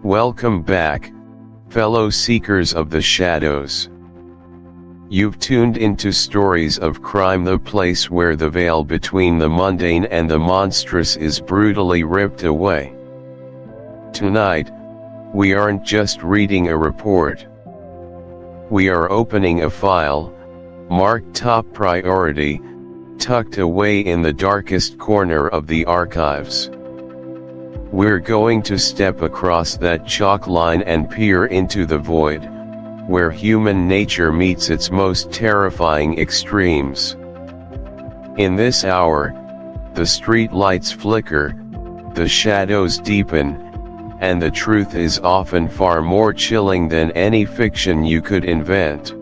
Welcome back, fellow seekers of the shadows. You've tuned into Stories of Crime, the place where the veil between the mundane and the monstrous is brutally ripped away. Tonight, we aren't just reading a report. We are opening a file, marked top priority, tucked away in the darkest corner of the archives. We're going to step across that chalk line and peer into the void, where human nature meets its most terrifying extremes. In this hour, the street lights flicker, the shadows deepen, and the truth is often far more chilling than any fiction you could invent.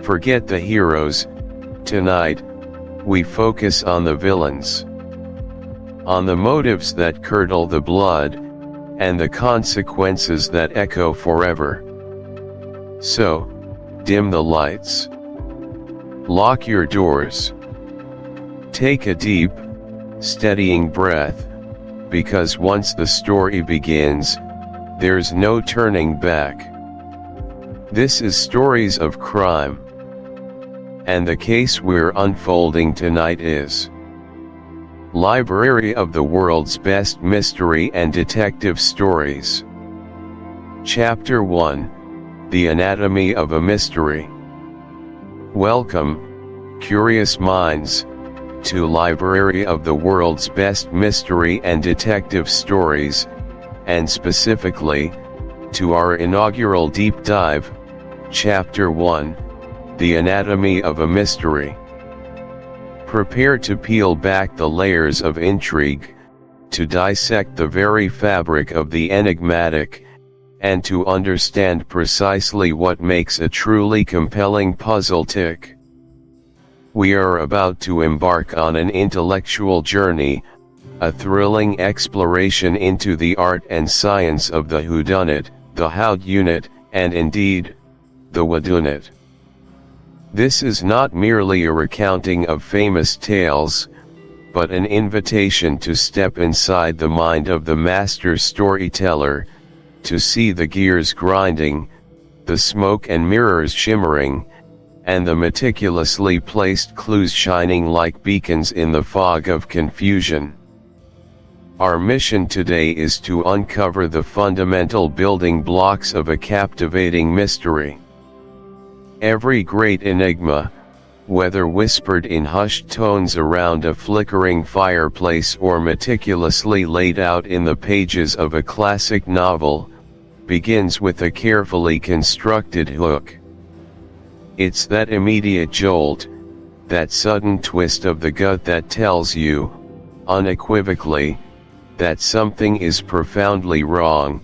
Forget the heroes. Tonight, we focus on the villains. On the motives that curdle the blood, and the consequences that echo forever. So, dim the lights. Lock your doors. Take a deep, steadying breath, because once the story begins, there's no turning back. This is Stories of Crime. And the case we're unfolding tonight is Library of the World's Best Mystery and Detective Stories. Chapter 1. The Anatomy of a Mystery. Welcome, curious minds, to Library of the World's Best Mystery and Detective Stories, and specifically, to our inaugural deep dive, Chapter 1, The Anatomy of a Mystery. Prepare to peel back the layers of intrigue, to dissect the very fabric of the enigmatic, and to understand precisely what makes a truly compelling puzzle tick. We are about to embark on an intellectual journey, a thrilling exploration into the art and science of the Whodunit, the Whodunit, and indeed, the Whodunit. This is not merely a recounting of famous tales, but an invitation to step inside the mind of the master storyteller, to see the gears grinding, the smoke and mirrors shimmering, and the meticulously placed clues shining like beacons in the fog of confusion. Our mission today is to uncover the fundamental building blocks of a captivating mystery. Every great enigma, whether whispered in hushed tones around a flickering fireplace or meticulously laid out in the pages of a classic novel, begins with a carefully constructed hook. It's that immediate jolt, that sudden twist of the gut that tells you, unequivocally, that something is profoundly wrong,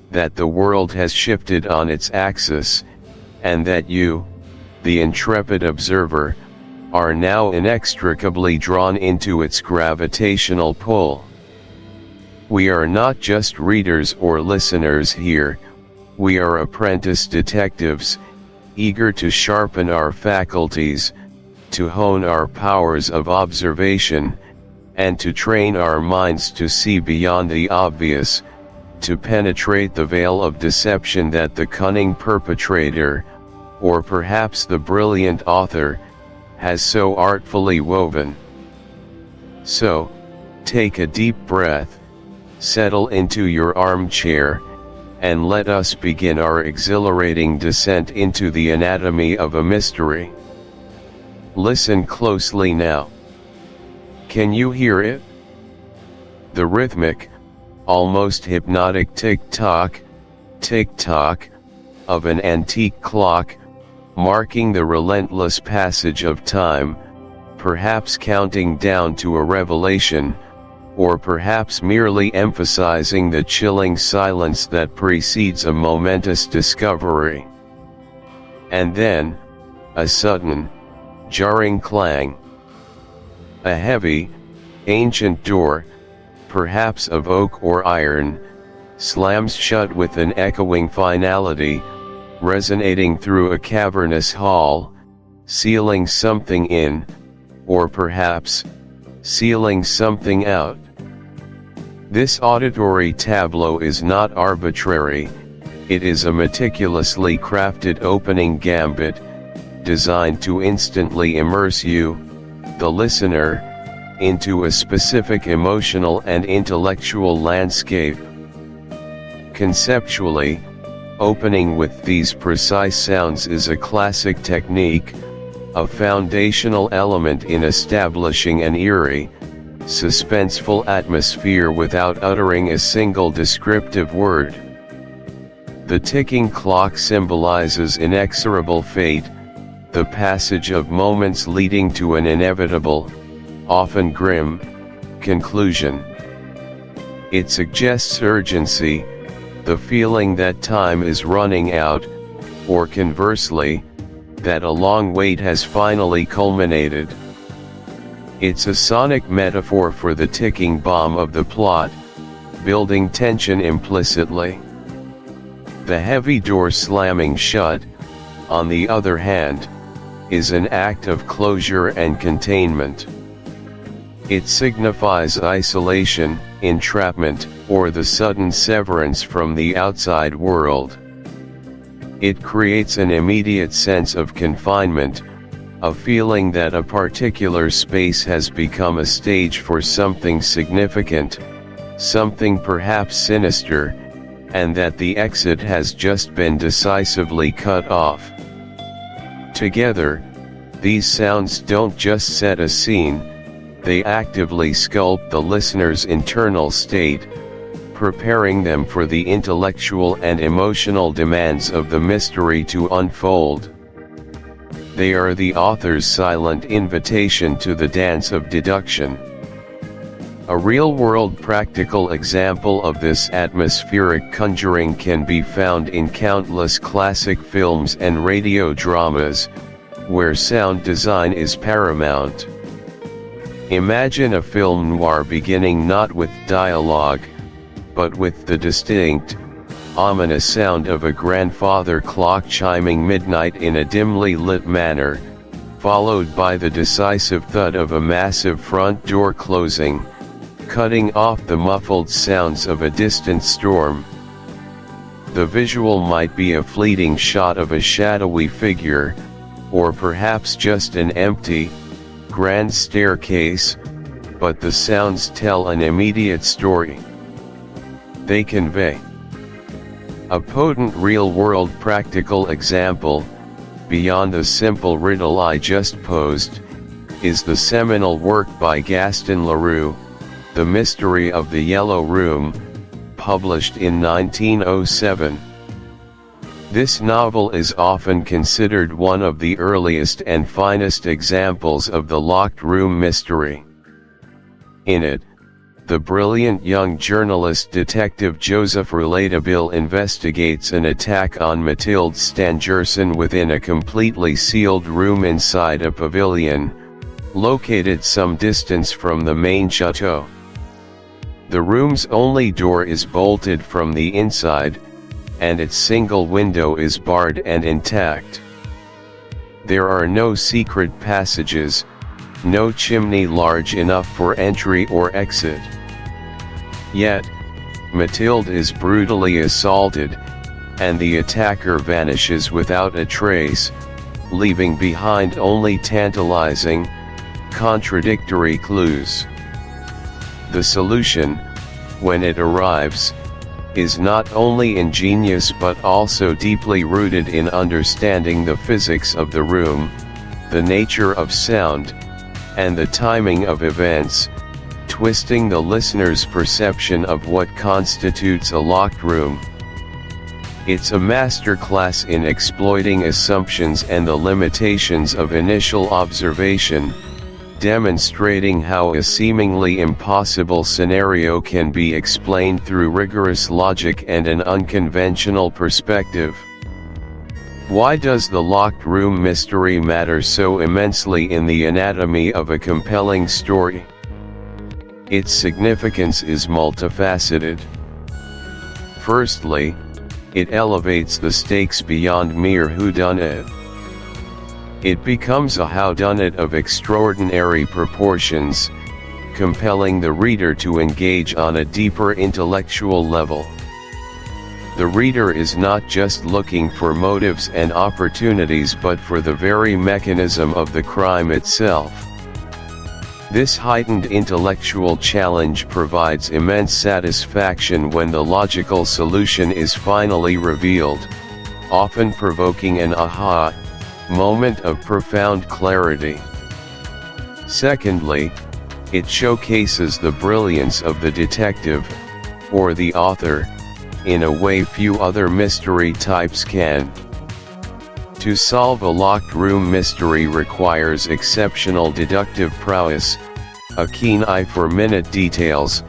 that the world has shifted on its axis, and that you, the intrepid observer, are now inextricably drawn into its gravitational pull. We are not just readers or listeners here, we are apprentice detectives, eager to sharpen our faculties, to hone our powers of observation, and to train our minds to see beyond the obvious, to penetrate the veil of deception that the cunning perpetrator, or perhaps the brilliant author, has so artfully woven. So, take a deep breath, settle into your armchair, and let us begin our exhilarating descent into the anatomy of a mystery. Listen closely now. Can you hear it? The rhythmic, almost hypnotic tick-tock, tick-tock, of an antique clock, marking the relentless passage of time, perhaps counting down to a revelation, or perhaps merely emphasizing the chilling silence that precedes a momentous discovery. And then, a sudden, jarring clang. A heavy, ancient door, perhaps of oak or iron, slams shut with an echoing finality, resonating through a cavernous hall, sealing something in, or perhaps, sealing something out. This auditory tableau is not arbitrary, it is a meticulously crafted opening gambit, designed to instantly immerse you, the listener, into a specific emotional and intellectual landscape. Conceptually, opening with these precise sounds is a classic technique, a foundational element in establishing an eerie, suspenseful atmosphere without uttering a single descriptive word. The ticking clock symbolizes inexorable fate, the passage of moments leading to an inevitable, often grim, conclusion. It suggests urgency, the feeling that time is running out, or conversely, that a long wait has finally culminated. It's a sonic metaphor for the ticking bomb of the plot, building tension implicitly. The heavy door slamming shut, on the other hand, is an act of closure and containment. It signifies isolation, entrapment, or the sudden severance from the outside world. It creates an immediate sense of confinement, a feeling that a particular space has become a stage for something significant, something perhaps sinister, and that the exit has just been decisively cut off. Together, these sounds don't just set a scene, they actively sculpt the listener's internal state, preparing them for the intellectual and emotional demands of the mystery to unfold. They are the author's silent invitation to the dance of deduction. A real-world practical example of this atmospheric conjuring can be found in countless classic films and radio dramas, where sound design is paramount. Imagine a film noir beginning not with dialogue, but with the distinct, ominous sound of a grandfather clock chiming midnight in a dimly lit manor, followed by the decisive thud of a massive front door closing, cutting off the muffled sounds of a distant storm. The visual might be a fleeting shot of a shadowy figure, or perhaps just an empty, grand staircase, but the sounds tell an immediate story. They convey. A potent real-world practical example, beyond the simple riddle I just posed, is the seminal work by Gaston Leroux, The Mystery of the Yellow Room, published in 1907. This novel is often considered one of the earliest and finest examples of the locked room mystery. In it, the brilliant young journalist detective Joseph Rouletabille investigates an attack on Mathilde Stangerson within a completely sealed room inside a pavilion, located some distance from the main chateau. The room's only door is bolted from the inside, and its single window is barred and intact. There are no secret passages, no chimney large enough for entry or exit. Yet, Mathilde is brutally assaulted, and the attacker vanishes without a trace, leaving behind only tantalizing, contradictory clues. The solution, when it arrives, is not only ingenious but also deeply rooted in understanding the physics of the room, the nature of sound, and the timing of events, twisting the listener's perception of what constitutes a locked room. It's a masterclass in exploiting assumptions and the limitations of initial observation, demonstrating how a seemingly impossible scenario can be explained through rigorous logic and an unconventional perspective. Why does the locked room mystery matter so immensely in the anatomy of a compelling story? Its significance is multifaceted. Firstly, it elevates the stakes beyond mere whodunit. It becomes a whodunit of extraordinary proportions, compelling the reader to engage on a deeper intellectual level. The reader is not just looking for motives and opportunities but for the very mechanism of the crime itself. This heightened intellectual challenge provides immense satisfaction when the logical solution is finally revealed, often provoking an aha moment of profound clarity. Secondly, it showcases the brilliance of the detective, or the author, in a way few other mystery types can. To solve a locked room mystery requires exceptional deductive prowess, a keen eye for minute details,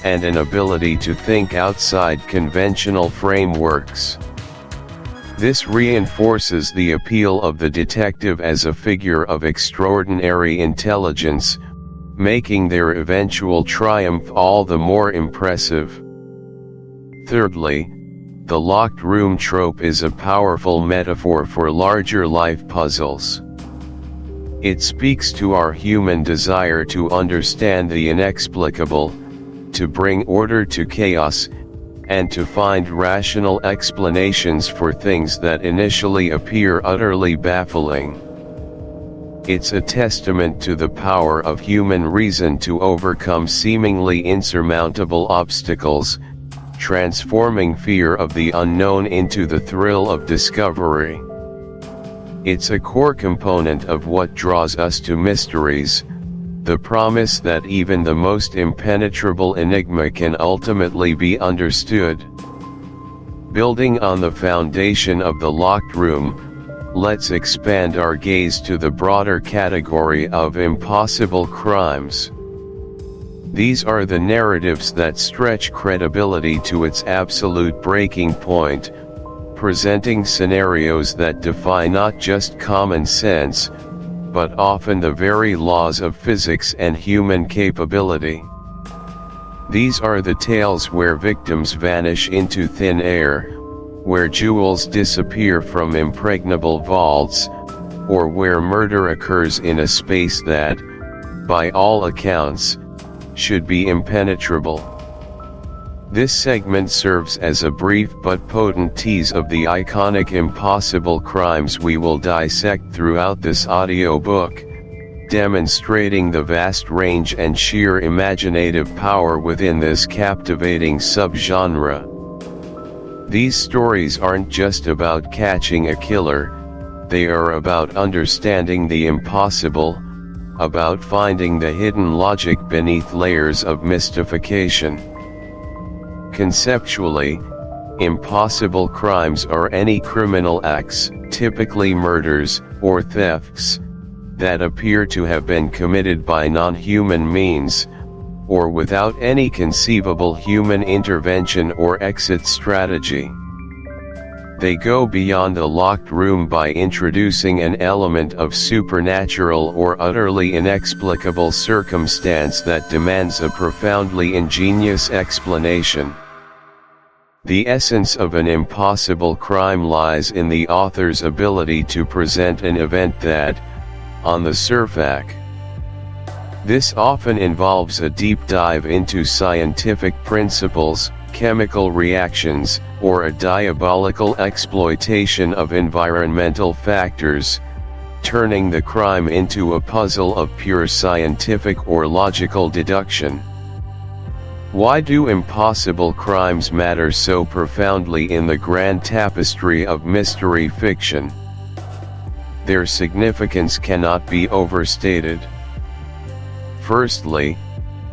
and an ability to think outside conventional frameworks. This reinforces the appeal of the detective as a figure of extraordinary intelligence, making their eventual triumph all the more impressive. Thirdly, the locked room trope is a powerful metaphor for larger life puzzles. It speaks to our human desire to understand the inexplicable, to bring order to chaos, and to find rational explanations for things that initially appear utterly baffling. It's a testament to the power of human reason to overcome seemingly insurmountable obstacles, transforming fear of the unknown into the thrill of discovery. It's a core component of what draws us to mysteries, the promise that even the most impenetrable enigma can ultimately be understood. Building on the foundation of the locked room, let's expand our gaze to the broader category of impossible crimes. These are the narratives that stretch credibility to its absolute breaking point, presenting scenarios that defy not just common sense, but often the very laws of physics and human capability. These are the tales where victims vanish into thin air, where jewels disappear from impregnable vaults, or where murder occurs in a space that, by all accounts, should be impenetrable. This segment serves as a brief but potent tease of the iconic impossible crimes we will dissect throughout this audiobook, demonstrating the vast range and sheer imaginative power within this captivating subgenre. These stories aren't just about catching a killer, they are about understanding the impossible, about finding the hidden logic beneath layers of mystification. Conceptually, impossible crimes are any criminal acts, typically murders or thefts, that appear to have been committed by non-human means, or without any conceivable human intervention or exit strategy. They go beyond the locked room by introducing an element of supernatural or utterly inexplicable circumstance that demands a profoundly ingenious explanation. The essence of an impossible crime lies in the author's ability to present an event that, on the surface, this often involves a deep dive into scientific principles, chemical reactions, or a diabolical exploitation of environmental factors, turning the crime into a puzzle of pure scientific or logical deduction. Why do impossible crimes matter so profoundly in the grand tapestry of mystery fiction? Their significance cannot be overstated. Firstly,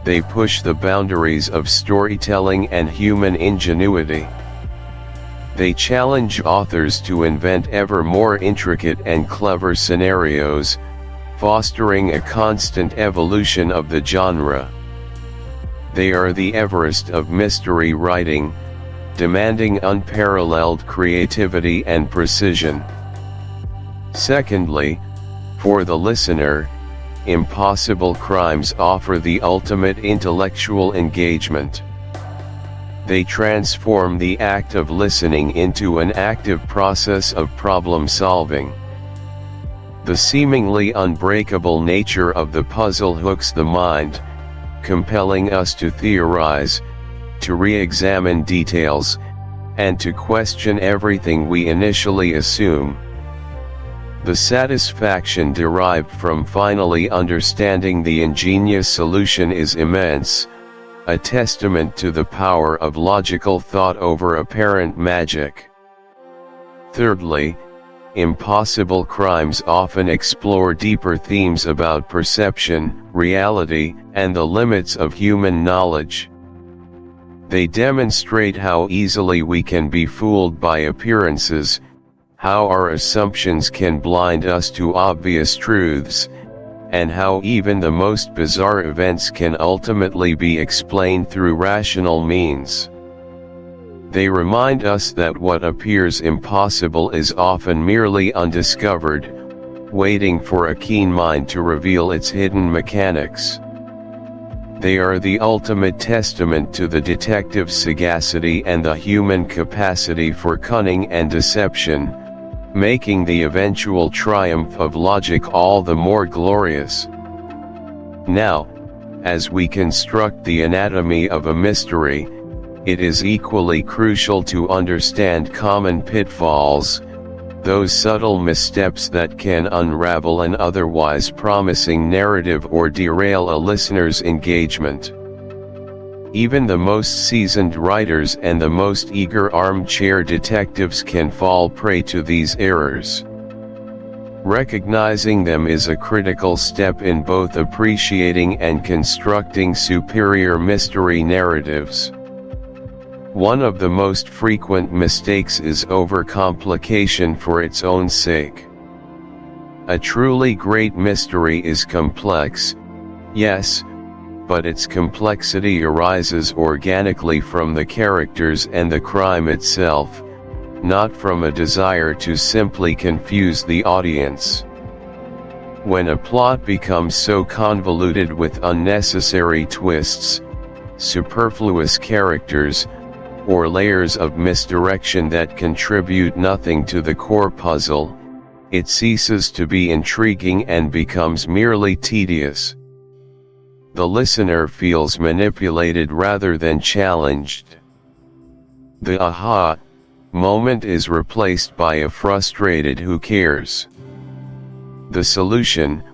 they push the boundaries of storytelling and human ingenuity. They challenge authors to invent ever more intricate and clever scenarios, fostering a constant evolution of the genre. They are the Everest of mystery writing, demanding unparalleled creativity and precision. Secondly, for the listener, impossible crimes offer the ultimate intellectual engagement. They transform the act of listening into an active process of problem solving. The seemingly unbreakable nature of the puzzle hooks the mind, compelling us to theorize, to re-examine details, and to question everything we initially assume. The satisfaction derived from finally understanding the ingenious solution is immense, a testament to the power of logical thought over apparent magic. Thirdly, impossible crimes often explore deeper themes about perception, reality, and the limits of human knowledge. They demonstrate how easily we can be fooled by appearances, how our assumptions can blind us to obvious truths, and how even the most bizarre events can ultimately be explained through rational means. They remind us that what appears impossible is often merely undiscovered, waiting for a keen mind to reveal its hidden mechanics. They are the ultimate testament to the detective's sagacity and the human capacity for cunning and deception, making the eventual triumph of logic all the more glorious. Now, as we construct the anatomy of a mystery, it is equally crucial to understand common pitfalls, those subtle missteps that can unravel an otherwise promising narrative or derail a listener's engagement. Even the most seasoned writers and the most eager armchair detectives can fall prey to these errors. Recognizing them is a critical step in both appreciating and constructing superior mystery narratives. One of the most frequent mistakes is overcomplication for its own sake. A truly great mystery is complex, yes, but its complexity arises organically from the characters and the crime itself, not from a desire to simply confuse the audience. When a plot becomes so convoluted with unnecessary twists, superfluous characters, or layers of misdirection that contribute nothing to the core puzzle, it ceases to be intriguing and becomes merely tedious. The listener feels manipulated rather than challenged. The aha moment is replaced by a frustrated who cares. The solution,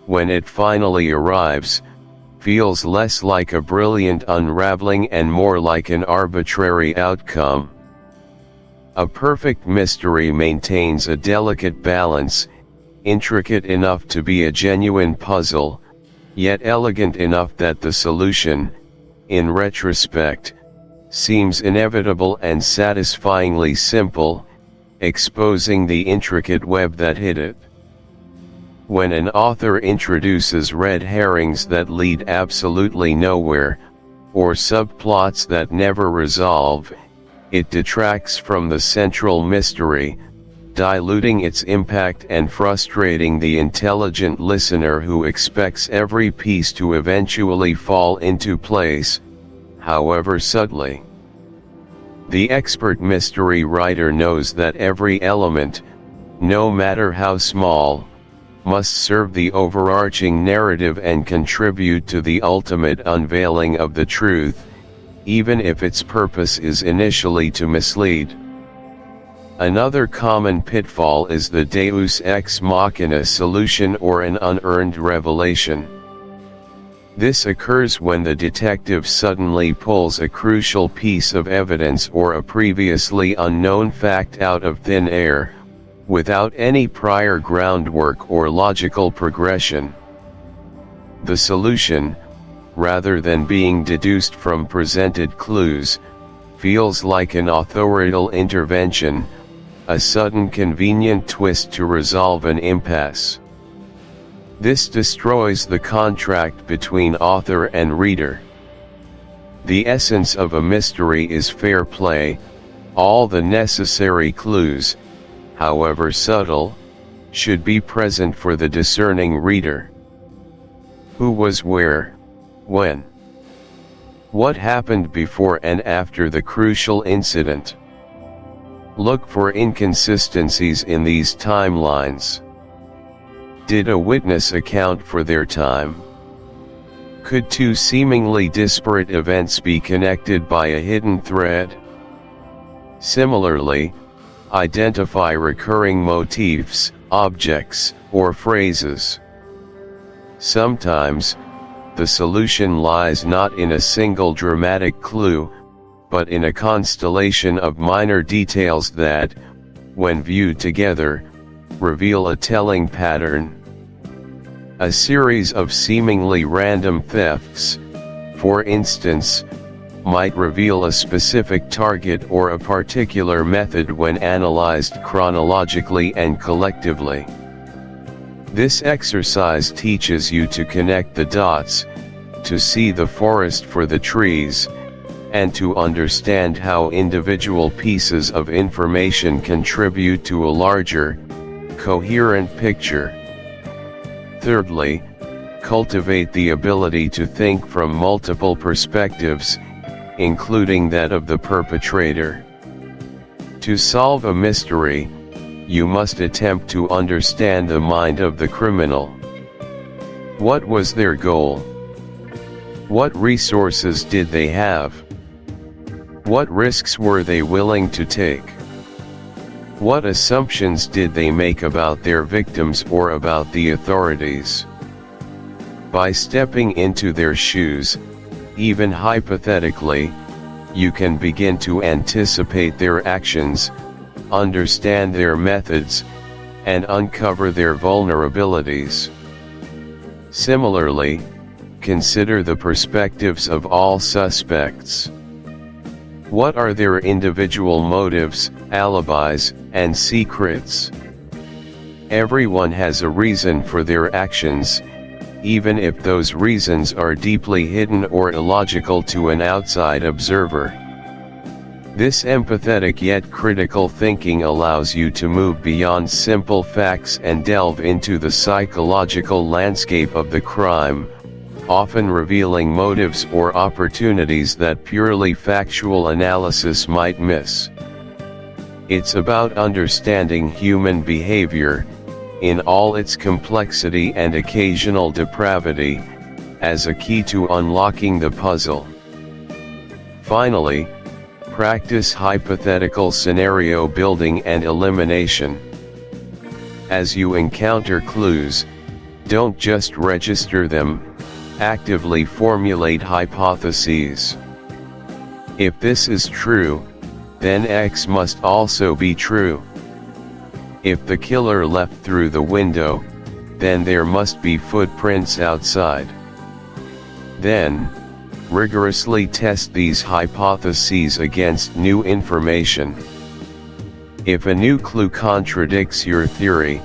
when it finally arrives, feels less like a brilliant unraveling and more like an arbitrary outcome. A perfect mystery maintains a delicate balance, intricate enough to be a genuine puzzle, yet elegant enough that the solution, in retrospect, seems inevitable and satisfyingly simple, exposing the intricate web that hid it. When an author introduces red herrings that lead absolutely nowhere, or subplots that never resolve, it detracts from the central mystery, diluting its impact and frustrating the intelligent listener who expects every piece to eventually fall into place, however subtly. The expert mystery writer knows that every element, no matter how small, must serve the overarching narrative and contribute to the ultimate unveiling of the truth, even if its purpose is initially to mislead. Another common pitfall is the deus ex machina solution or an unearned revelation. This occurs when the detective suddenly pulls a crucial piece of evidence or a previously unknown fact out of thin air, without any prior groundwork or logical progression. The solution, rather than being deduced from presented clues, feels like an authorial intervention, a sudden convenient twist to resolve an impasse. This destroys the contract between author and reader. The essence of a mystery is fair play, all the necessary clues, however subtle, should be present for the discerning reader. Who was where, when? What happened before and after the crucial incident? Look for inconsistencies in these timelines. Did a witness account for their time? Could two seemingly disparate events be connected by a hidden thread? Similarly, identify recurring motifs, objects, or phrases. Sometimes, the solution lies not in a single dramatic clue, but in a constellation of minor details that, when viewed together, reveal a telling pattern. A series of seemingly random thefts, for instance, might reveal a specific target or a particular method when analyzed chronologically and collectively. This exercise teaches you to connect the dots, to see the forest for the trees, and to understand how individual pieces of information contribute to a larger, coherent picture. Thirdly, cultivate the ability to think from multiple perspectives, including that of the perpetrator. To solve a mystery, you must attempt to understand the mind of the criminal. What was their goal? What resources did they have? What risks were they willing to take? What assumptions did they make about their victims or about the authorities? By stepping into their shoes, even hypothetically, you can begin to anticipate their actions, understand their methods, and uncover their vulnerabilities. Similarly, consider the perspectives of all suspects. What are their individual motives, alibis, and secrets? Everyone has a reason for their actions, even if those reasons are deeply hidden or illogical to an outside observer. This empathetic yet critical thinking allows you to move beyond simple facts and delve into the psychological landscape of the crime, often revealing motives or opportunities that purely factual analysis might miss. It's about understanding human behavior, in all its complexity and occasional depravity, as a key to unlocking the puzzle. Finally, practice hypothetical scenario building and elimination. As you encounter clues, don't just register them, actively formulate hypotheses. If this is true, then X must also be true. If the killer left through the window, then there must be footprints outside. Then, rigorously test these hypotheses against new information. If a new clue contradicts your theory,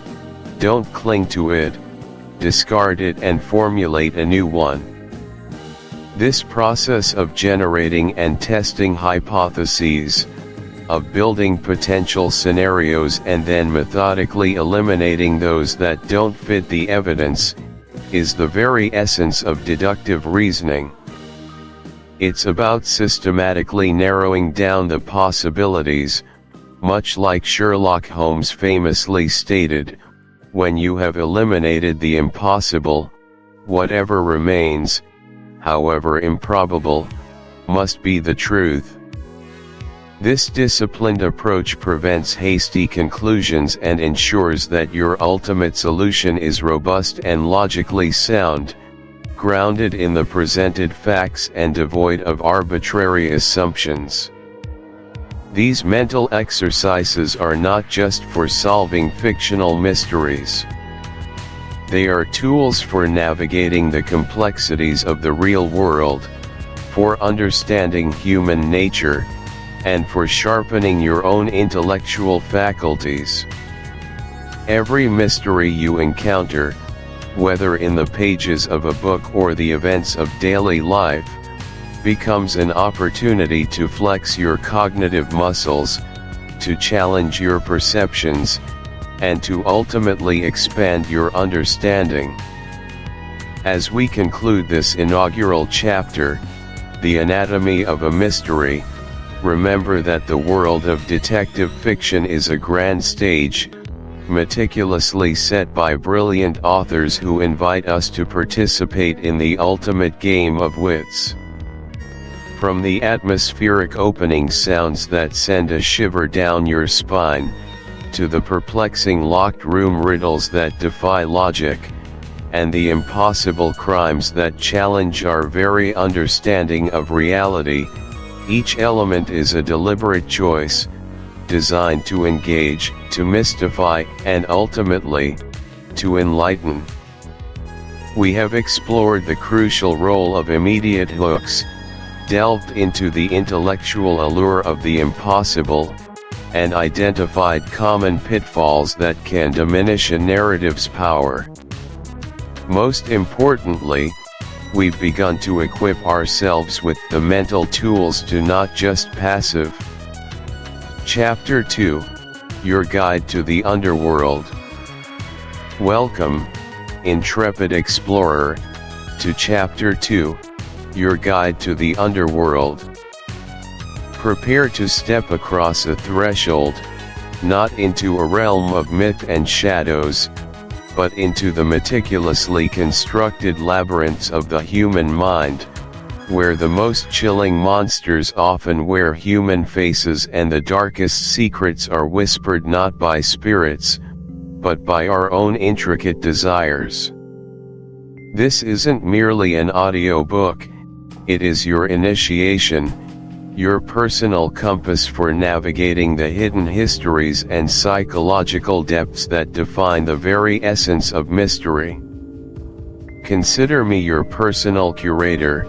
don't cling to it, discard it and formulate a new one. This process of generating and testing hypotheses, of building potential scenarios and then methodically eliminating those that don't fit the evidence, is the very essence of deductive reasoning. It's about systematically narrowing down the possibilities, much like Sherlock Holmes famously stated, "When you have eliminated the impossible, whatever remains, however improbable, must be the truth." This disciplined approach prevents hasty conclusions and ensures that your ultimate solution is robust and logically sound, grounded in the presented facts and devoid of arbitrary assumptions. These mental exercises are not just for solving fictional mysteries. They are tools for navigating the complexities of the real world, for understanding human nature, and for sharpening your own intellectual faculties. Every mystery you encounter, whether in the pages of a book or the events of daily life, becomes an opportunity to flex your cognitive muscles, to challenge your perceptions, and to ultimately expand your understanding. As we conclude this inaugural chapter, The Anatomy of a Mystery, remember that the world of detective fiction is a grand stage, meticulously set by brilliant authors who invite us to participate in the ultimate game of wits. From the atmospheric opening sounds that send a shiver down your spine, to the perplexing locked room riddles that defy logic, and the impossible crimes that challenge our very understanding of reality, each element is a deliberate choice, designed to engage, to mystify, and ultimately, to enlighten. We have explored the crucial role of immediate hooks, delved into the intellectual allure of the impossible, and identified common pitfalls that can diminish a narrative's power. Most importantly, we've begun to equip ourselves with the mental tools to not just passive. Chapter 2, Your Guide to the Underworld. Welcome, intrepid explorer, to Chapter 2, Your Guide to the Underworld. Prepare to step across a threshold, not into a realm of myth and shadows, but into the meticulously constructed labyrinths of the human mind, where the most chilling monsters often wear human faces and the darkest secrets are whispered not by spirits, but by our own intricate desires. This isn't merely an audiobook, it is your initiation, your personal compass for navigating the hidden histories and psychological depths that define the very essence of mystery. Consider me your personal curator,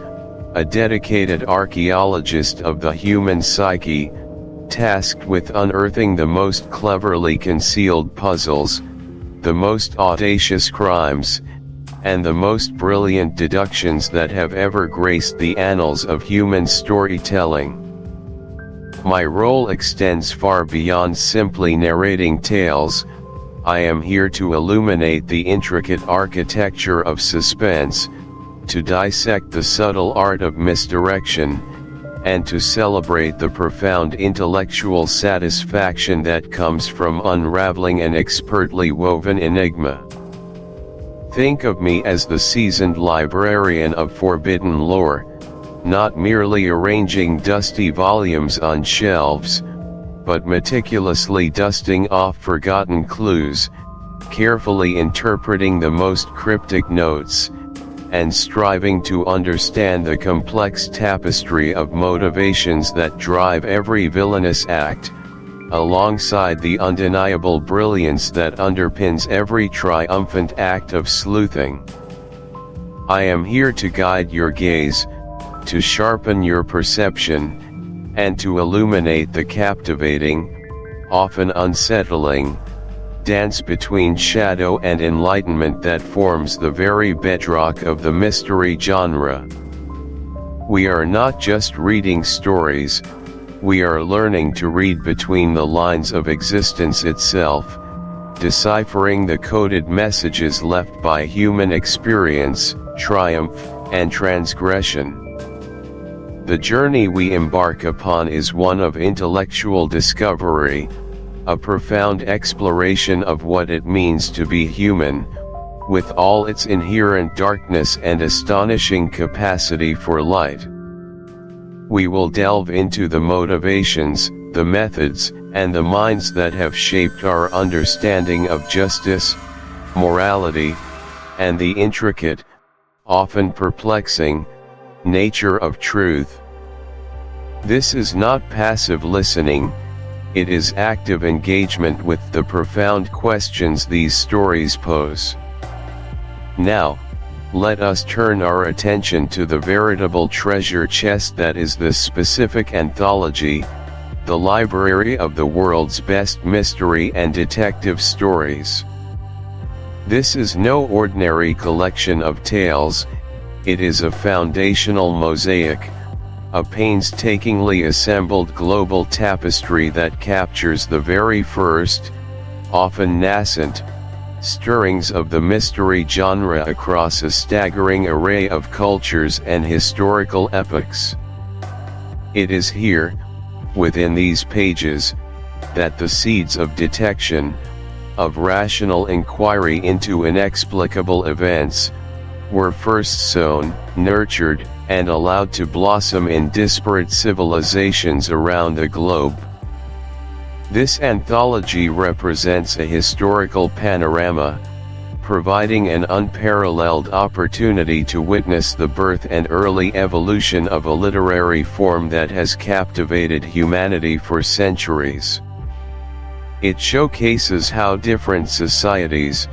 a dedicated archaeologist of the human psyche, tasked with unearthing the most cleverly concealed puzzles, the most audacious crimes, and the most brilliant deductions that have ever graced the annals of human storytelling. My role extends far beyond simply narrating tales. I am here to illuminate the intricate architecture of suspense, to dissect the subtle art of misdirection, and to celebrate the profound intellectual satisfaction that comes from unraveling an expertly woven enigma. Think of me as the seasoned librarian of forbidden lore, not merely arranging dusty volumes on shelves, but meticulously dusting off forgotten clues, carefully interpreting the most cryptic notes, and striving to understand the complex tapestry of motivations that drive every villainous act, alongside the undeniable brilliance that underpins every triumphant act of sleuthing. I am here to guide your gaze, to sharpen your perception, and to illuminate the captivating, often unsettling, dance between shadow and enlightenment that forms the very bedrock of the mystery genre. We are not just reading stories, we are learning to read between the lines of existence itself, deciphering the coded messages left by human experience, triumph, and transgression. The journey we embark upon is one of intellectual discovery, a profound exploration of what it means to be human, with all its inherent darkness and astonishing capacity for light. We will delve into the motivations, the methods, and the minds that have shaped our understanding of justice, morality, and the intricate, often perplexing, nature of truth. This is not passive listening, it is active engagement with the profound questions these stories pose. Now, let us turn our attention to the veritable treasure chest that is this specific anthology, the library of the world's best mystery and detective stories. This is no ordinary collection of tales, it is a foundational mosaic, a painstakingly assembled global tapestry that captures the very first, often nascent, stirrings of the mystery genre across a staggering array of cultures and historical epochs. It is here, within these pages, that the seeds of detection, of rational inquiry into inexplicable events, were first sown, nurtured, and allowed to blossom in disparate civilizations around the globe. This anthology represents a historical panorama, providing an unparalleled opportunity to witness the birth and early evolution of a literary form that has captivated humanity for centuries. It showcases how different societies,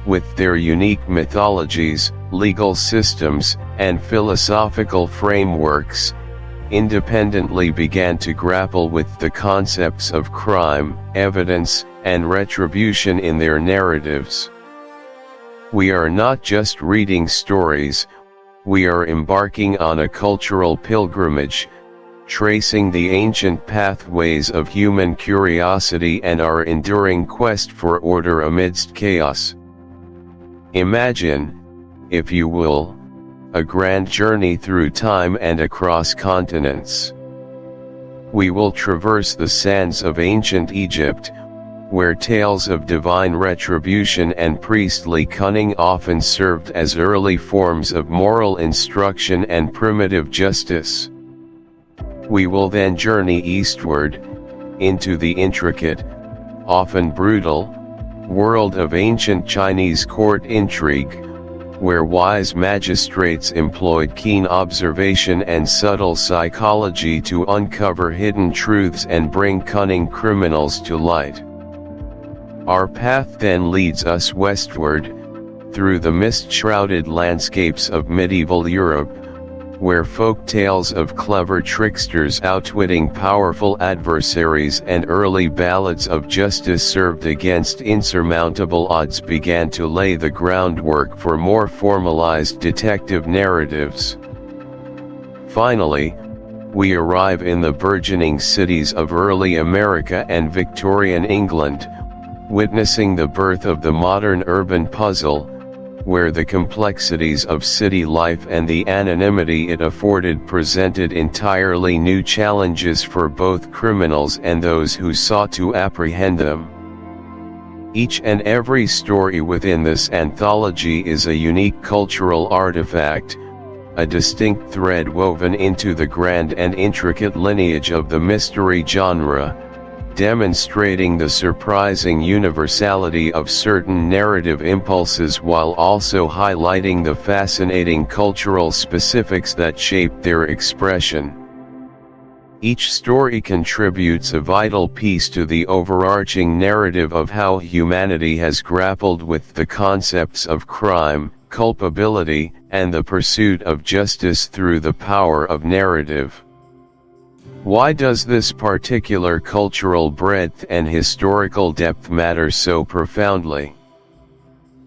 with their unique mythologies, legal systems, and philosophical frameworks, independently began to grapple with the concepts of crime, evidence, and retribution in their narratives. We are not just reading stories, we are embarking on a cultural pilgrimage, tracing the ancient pathways of human curiosity and our enduring quest for order amidst chaos. Imagine, if you will, a grand journey through time and across continents. We will traverse the sands of ancient Egypt, where tales of divine retribution and priestly cunning often served as early forms of moral instruction and primitive justice. We will then journey eastward, into the intricate, often brutal, world of ancient Chinese court intrigue, where wise magistrates employed keen observation and subtle psychology to uncover hidden truths and bring cunning criminals to light. Our path then leads us westward, through the mist-shrouded landscapes of medieval Europe, where folk tales of clever tricksters outwitting powerful adversaries and early ballads of justice served against insurmountable odds began to lay the groundwork for more formalized detective narratives. Finally, we arrive in the burgeoning cities of early America and Victorian England, witnessing the birth of the modern urban puzzle, where the complexities of city life and the anonymity it afforded presented entirely new challenges for both criminals and those who sought to apprehend them. Each and every story within this anthology is a unique cultural artifact, a distinct thread woven into the grand and intricate lineage of the mystery genre, demonstrating the surprising universality of certain narrative impulses while also highlighting the fascinating cultural specifics that shape their expression. Each story contributes a vital piece to the overarching narrative of how humanity has grappled with the concepts of crime, culpability, and the pursuit of justice through the power of narrative. Why does this particular cultural breadth and historical depth matter so profoundly?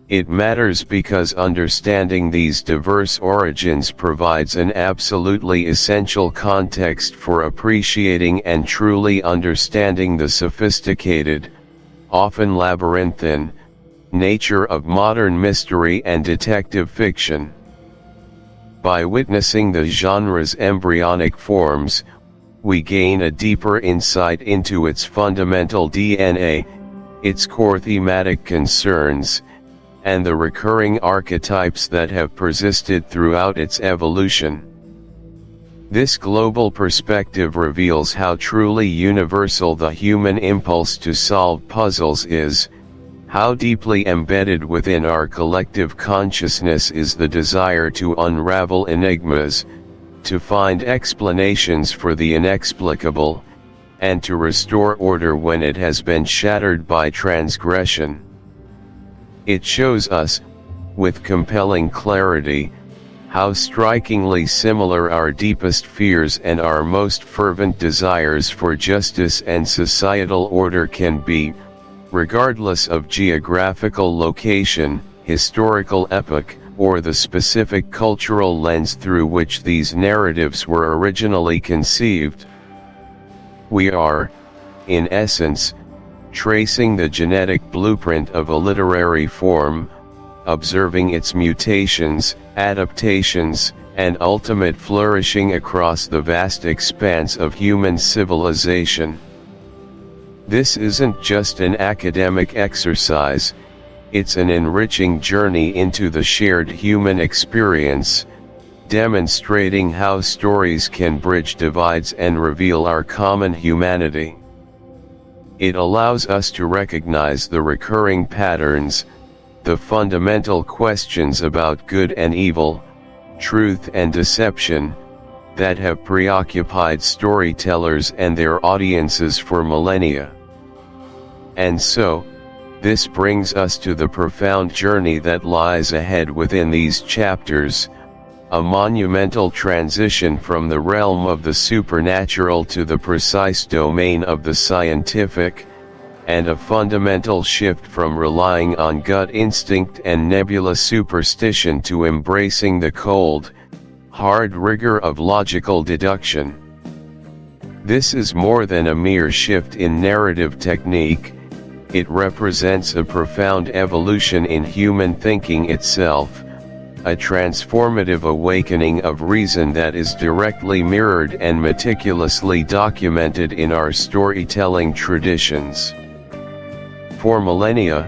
It matters because understanding these diverse origins provides an absolutely essential context for appreciating and truly understanding the sophisticated, often labyrinthine, nature of modern mystery and detective fiction. By witnessing the genre's embryonic forms, we gain a deeper insight into its fundamental DNA, its core thematic concerns, and the recurring archetypes that have persisted throughout its evolution. This global perspective reveals how truly universal the human impulse to solve puzzles is, how deeply embedded within our collective consciousness is the desire to unravel enigmas, to find explanations for the inexplicable, and to restore order when it has been shattered by transgression. It shows us, with compelling clarity, how strikingly similar our deepest fears and our most fervent desires for justice and societal order can be, regardless of geographical location, historical epoch, or the specific cultural lens through which these narratives were originally conceived. We are, in essence, tracing the genetic blueprint of a literary form, observing its mutations, adaptations, and ultimate flourishing across the vast expanse of human civilization. This isn't just an academic exercise, it's an enriching journey into the shared human experience, demonstrating how stories can bridge divides and reveal our common humanity. It allows us to recognize the recurring patterns, the fundamental questions about good and evil, truth and deception, that have preoccupied storytellers and their audiences for millennia. And so, this brings us to the profound journey that lies ahead within these chapters, a monumental transition from the realm of the supernatural to the precise domain of the scientific, and a fundamental shift from relying on gut instinct and nebulous superstition to embracing the cold, hard rigor of logical deduction. This is more than a mere shift in narrative technique, it represents a profound evolution in human thinking itself, a transformative awakening of reason that is directly mirrored and meticulously documented in our storytelling traditions. For millennia,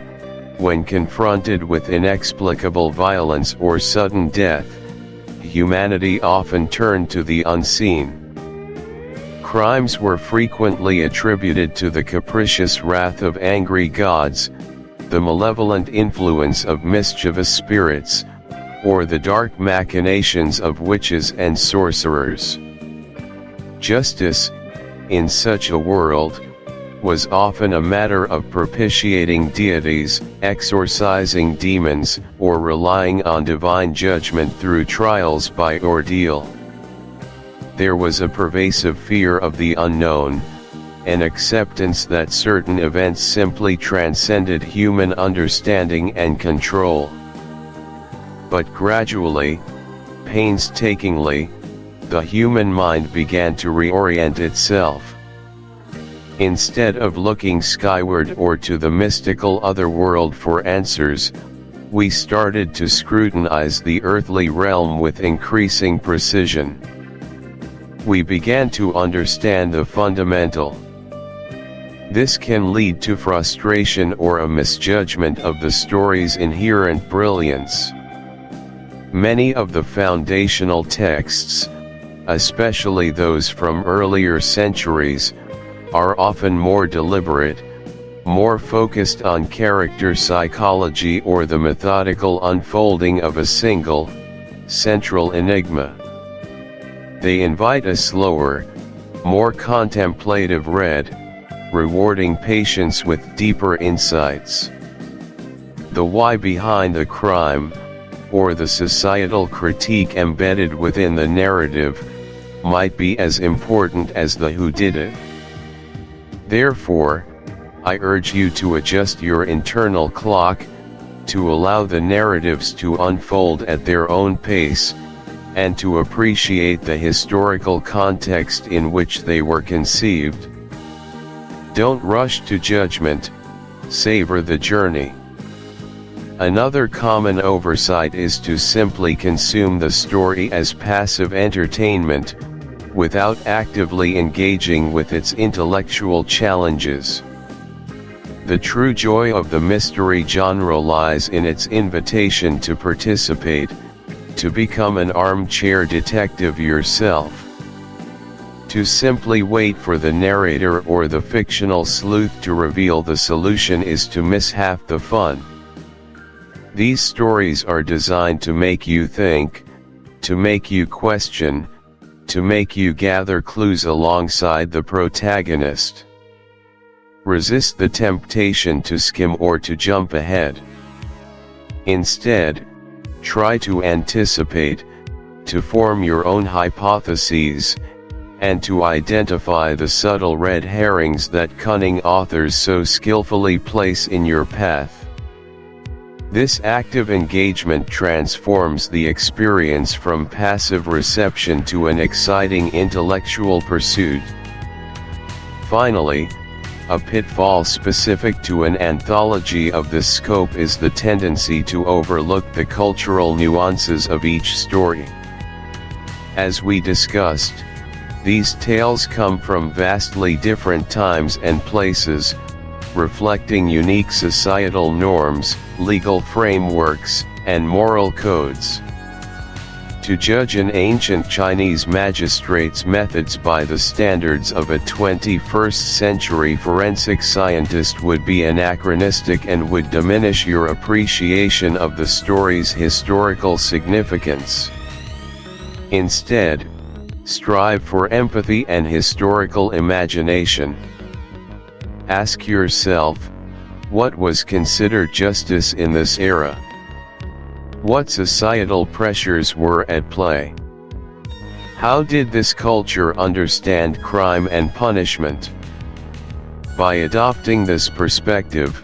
when confronted with inexplicable violence or sudden death, humanity often turned to the unseen. Crimes were frequently attributed to the capricious wrath of angry gods, the malevolent influence of mischievous spirits, or the dark machinations of witches and sorcerers. Justice, in such a world, was often a matter of propitiating deities, exorcising demons, or relying on divine judgment through trials by ordeal. There was a pervasive fear of the unknown, an acceptance that certain events simply transcended human understanding and control. But gradually, painstakingly, the human mind began to reorient itself. Instead of looking skyward or to the mystical otherworld for answers, we started to scrutinize the earthly realm with increasing precision. We began to understand the fundamental. This can lead to frustration or a misjudgment of the story's inherent brilliance. Many of the foundational texts, especially those from earlier centuries, are often more deliberate, more focused on character psychology or the methodical unfolding of a single, central enigma. They invite a slower, more contemplative read, rewarding patience with deeper insights. The why behind the crime, or the societal critique embedded within the narrative, might be as important as the who did it. Therefore, I urge you to adjust your internal clock, to allow the narratives to unfold at their own pace, and to appreciate the historical context in which they were conceived. Don't rush to judgment, savor the journey. Another common oversight is to simply consume the story as passive entertainment, without actively engaging with its intellectual challenges. The true joy of the mystery genre lies in its invitation to participate, to become an armchair detective yourself. To simply wait for the narrator or the fictional sleuth to reveal the solution is to miss half the fun. These stories are designed to make you think, to make you question, to make you gather clues alongside the protagonist. Resist the temptation to skim or to jump ahead. Instead, try to anticipate, to form your own hypotheses, and to identify the subtle red herrings that cunning authors so skillfully place in your path. This active engagement transforms the experience from passive reception to an exciting intellectual pursuit. Finally, a pitfall specific to an anthology of this scope is the tendency to overlook the cultural nuances of each story. As we discussed, These tales come from vastly different times and places, reflecting unique societal norms, legal frameworks, and moral codes. To judge an ancient Chinese magistrate's methods by the standards of a 21st century forensic scientist would be anachronistic and would diminish your appreciation of the story's historical significance. Instead, strive for empathy and historical imagination. Ask yourself, what was considered justice in this era? What societal pressures were at play? How did this culture understand crime and punishment? By adopting this perspective,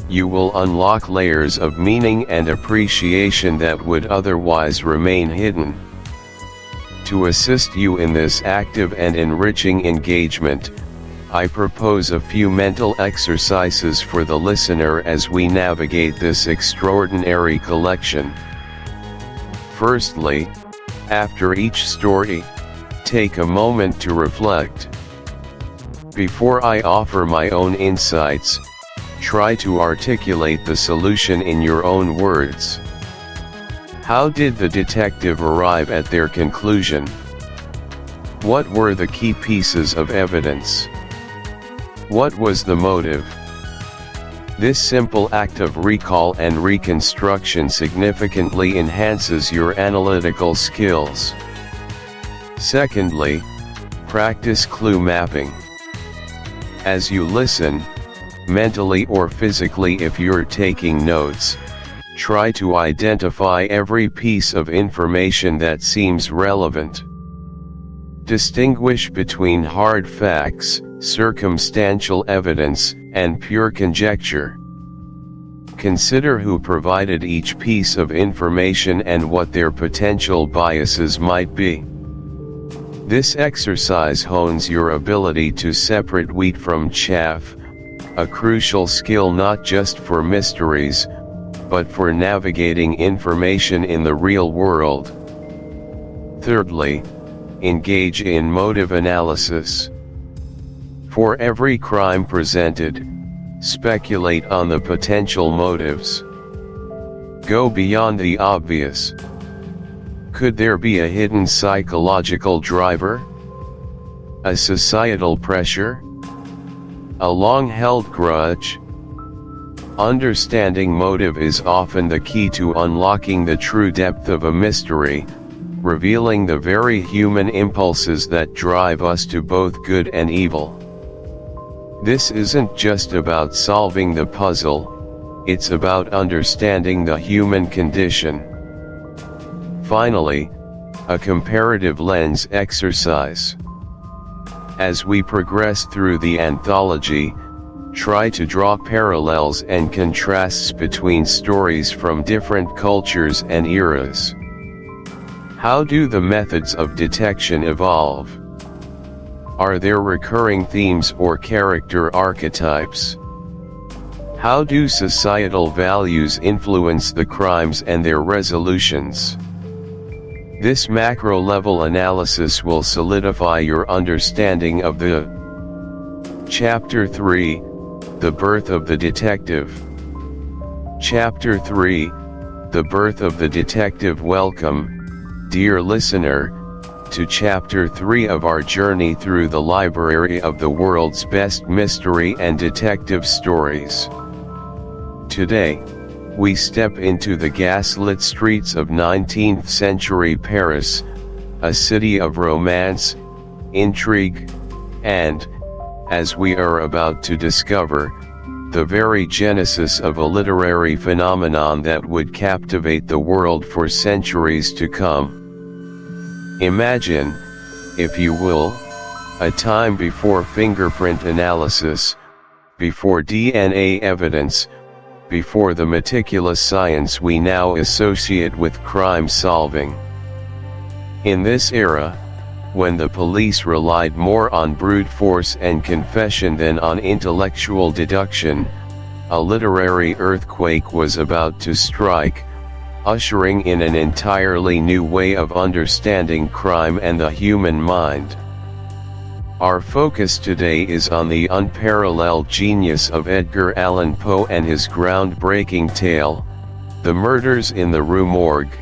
you will unlock layers of meaning and appreciation that would otherwise remain hidden. To assist you in this active and enriching engagement, I propose a few mental exercises for the listener as we navigate this extraordinary collection. Firstly, after each story, take a moment to reflect. Before I offer my own insights, try to articulate the solution in your own words. How did the detective arrive at their conclusion? What were the key pieces of evidence? What was the motive? This simple act of recall and reconstruction significantly enhances your analytical skills. Secondly, practice clue mapping. As you listen, mentally or physically if you're taking notes, try to identify every piece of information that seems relevant. Distinguish between hard facts, circumstantial evidence, and pure conjecture. Consider who provided each piece of information and what their potential biases might be. This exercise hones your ability to separate wheat from chaff, a crucial skill not just for mysteries, but for navigating information in the real world. Thirdly, engage in motive analysis. For every crime presented, speculate on the potential motives. Go beyond the obvious. Could there be a hidden psychological driver? A societal pressure? A long-held grudge? Understanding motive is often the key to unlocking the true depth of a mystery, revealing the very human impulses that drive us to both good and evil. This isn't just about solving the puzzle, it's about understanding the human condition. Finally, a comparative lens exercise. As we progress through the anthology, try to draw parallels and contrasts between stories from different cultures and eras. How do the methods of detection evolve? Are there recurring themes or character archetypes? How do societal values influence the crimes and their resolutions? This macro-level analysis will solidify your understanding of the Chapter 3, The Birth of the Detective. Chapter 3, The Birth of the Detective. Welcome, dear listener, to Chapter 3 of our journey through the library of the world's best mystery and detective stories. Today, we step into the gaslit streets of 19th century Paris, a city of romance, intrigue, and, as we are about to discover, the very genesis of a literary phenomenon that would captivate the world for centuries to come. Imagine, if you will, a time before fingerprint analysis, before DNA evidence, before the meticulous science we now associate with crime solving. In this era, when the police relied more on brute force and confession than on intellectual deduction, a literary earthquake was about to strike, ushering in an entirely new way of understanding crime and the human mind. Our focus today is on the unparalleled genius of Edgar Allan Poe and his groundbreaking tale, The Murders in the Rue Morgue,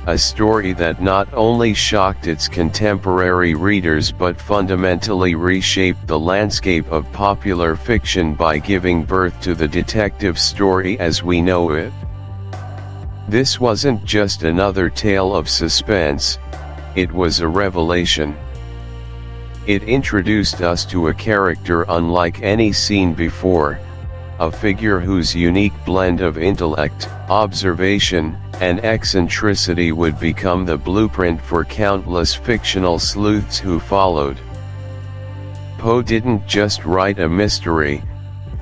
a story that not only shocked its contemporary readers but fundamentally reshaped the landscape of popular fiction by giving birth to the detective story as we know it. This wasn't just another tale of suspense, it was a revelation. It introduced us to a character unlike any seen before, a figure whose unique blend of intellect, observation, and eccentricity would become the blueprint for countless fictional sleuths who followed. Poe didn't just write a mystery,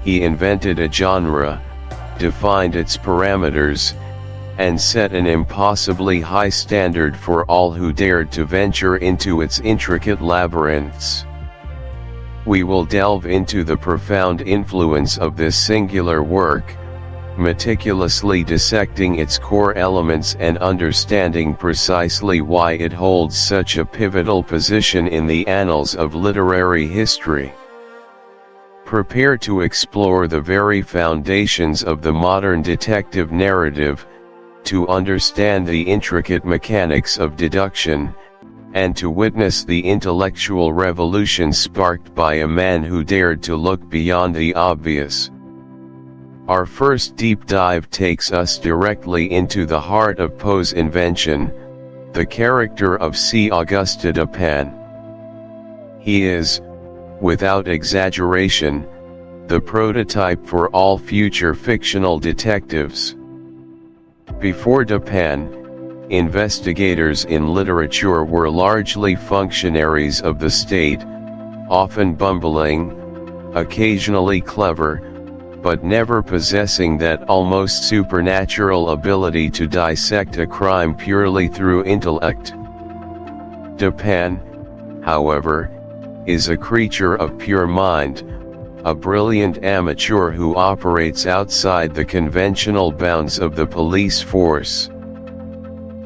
he invented a genre, defined its parameters, and set an impossibly high standard for all who dared to venture into its intricate labyrinths. We will delve into the profound influence of this singular work, meticulously dissecting its core elements and understanding precisely why it holds such a pivotal position in the annals of literary history. Prepare to explore the very foundations of the modern detective narrative, to understand the intricate mechanics of deduction, and to witness the intellectual revolution sparked by a man who dared to look beyond the obvious. Our first deep dive takes us directly into the heart of Poe's invention, the character of C. Auguste Dupin. He is, without exaggeration, the prototype for all future fictional detectives. Before Dupin, investigators in literature were largely functionaries of the state, often bumbling, occasionally clever, but never possessing that almost supernatural ability to dissect a crime purely through intellect. Dupin, however, is a creature of pure mind, a brilliant amateur who operates outside the conventional bounds of the police force.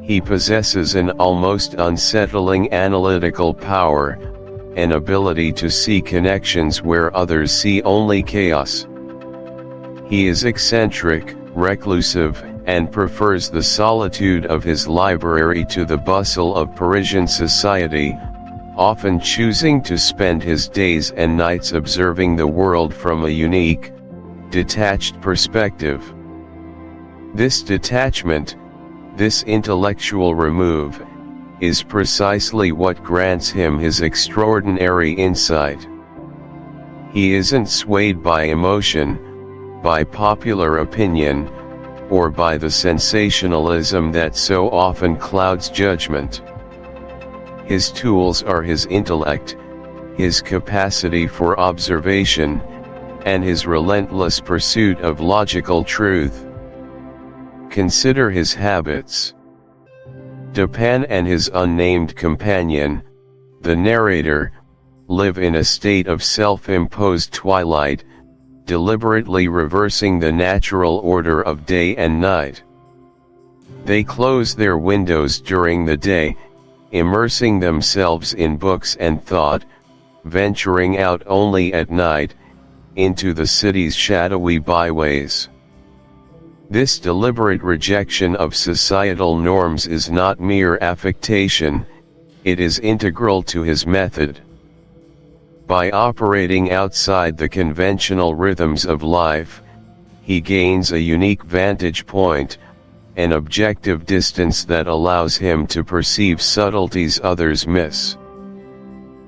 He possesses an almost unsettling analytical power, an ability to see connections where others see only chaos. He is eccentric, reclusive, and prefers the solitude of his library to the bustle of Parisian society, often choosing to spend his days and nights observing the world from a unique, detached perspective. This detachment, this intellectual remove, is precisely what grants him his extraordinary insight. He isn't swayed by emotion, by popular opinion, or by the sensationalism that so often clouds judgment. His tools are his intellect, his capacity for observation, and his relentless pursuit of logical truth. Consider his habits. Dupin and his unnamed companion, the narrator, live in a state of self-imposed twilight, deliberately reversing the natural order of day and night. They close their windows during the day, immersing themselves in books and thought, venturing out only at night, into the city's shadowy byways. This deliberate rejection of societal norms is not mere affectation, it is integral to his method. By operating outside the conventional rhythms of life, he gains a unique vantage point, an objective distance that allows him to perceive subtleties others miss.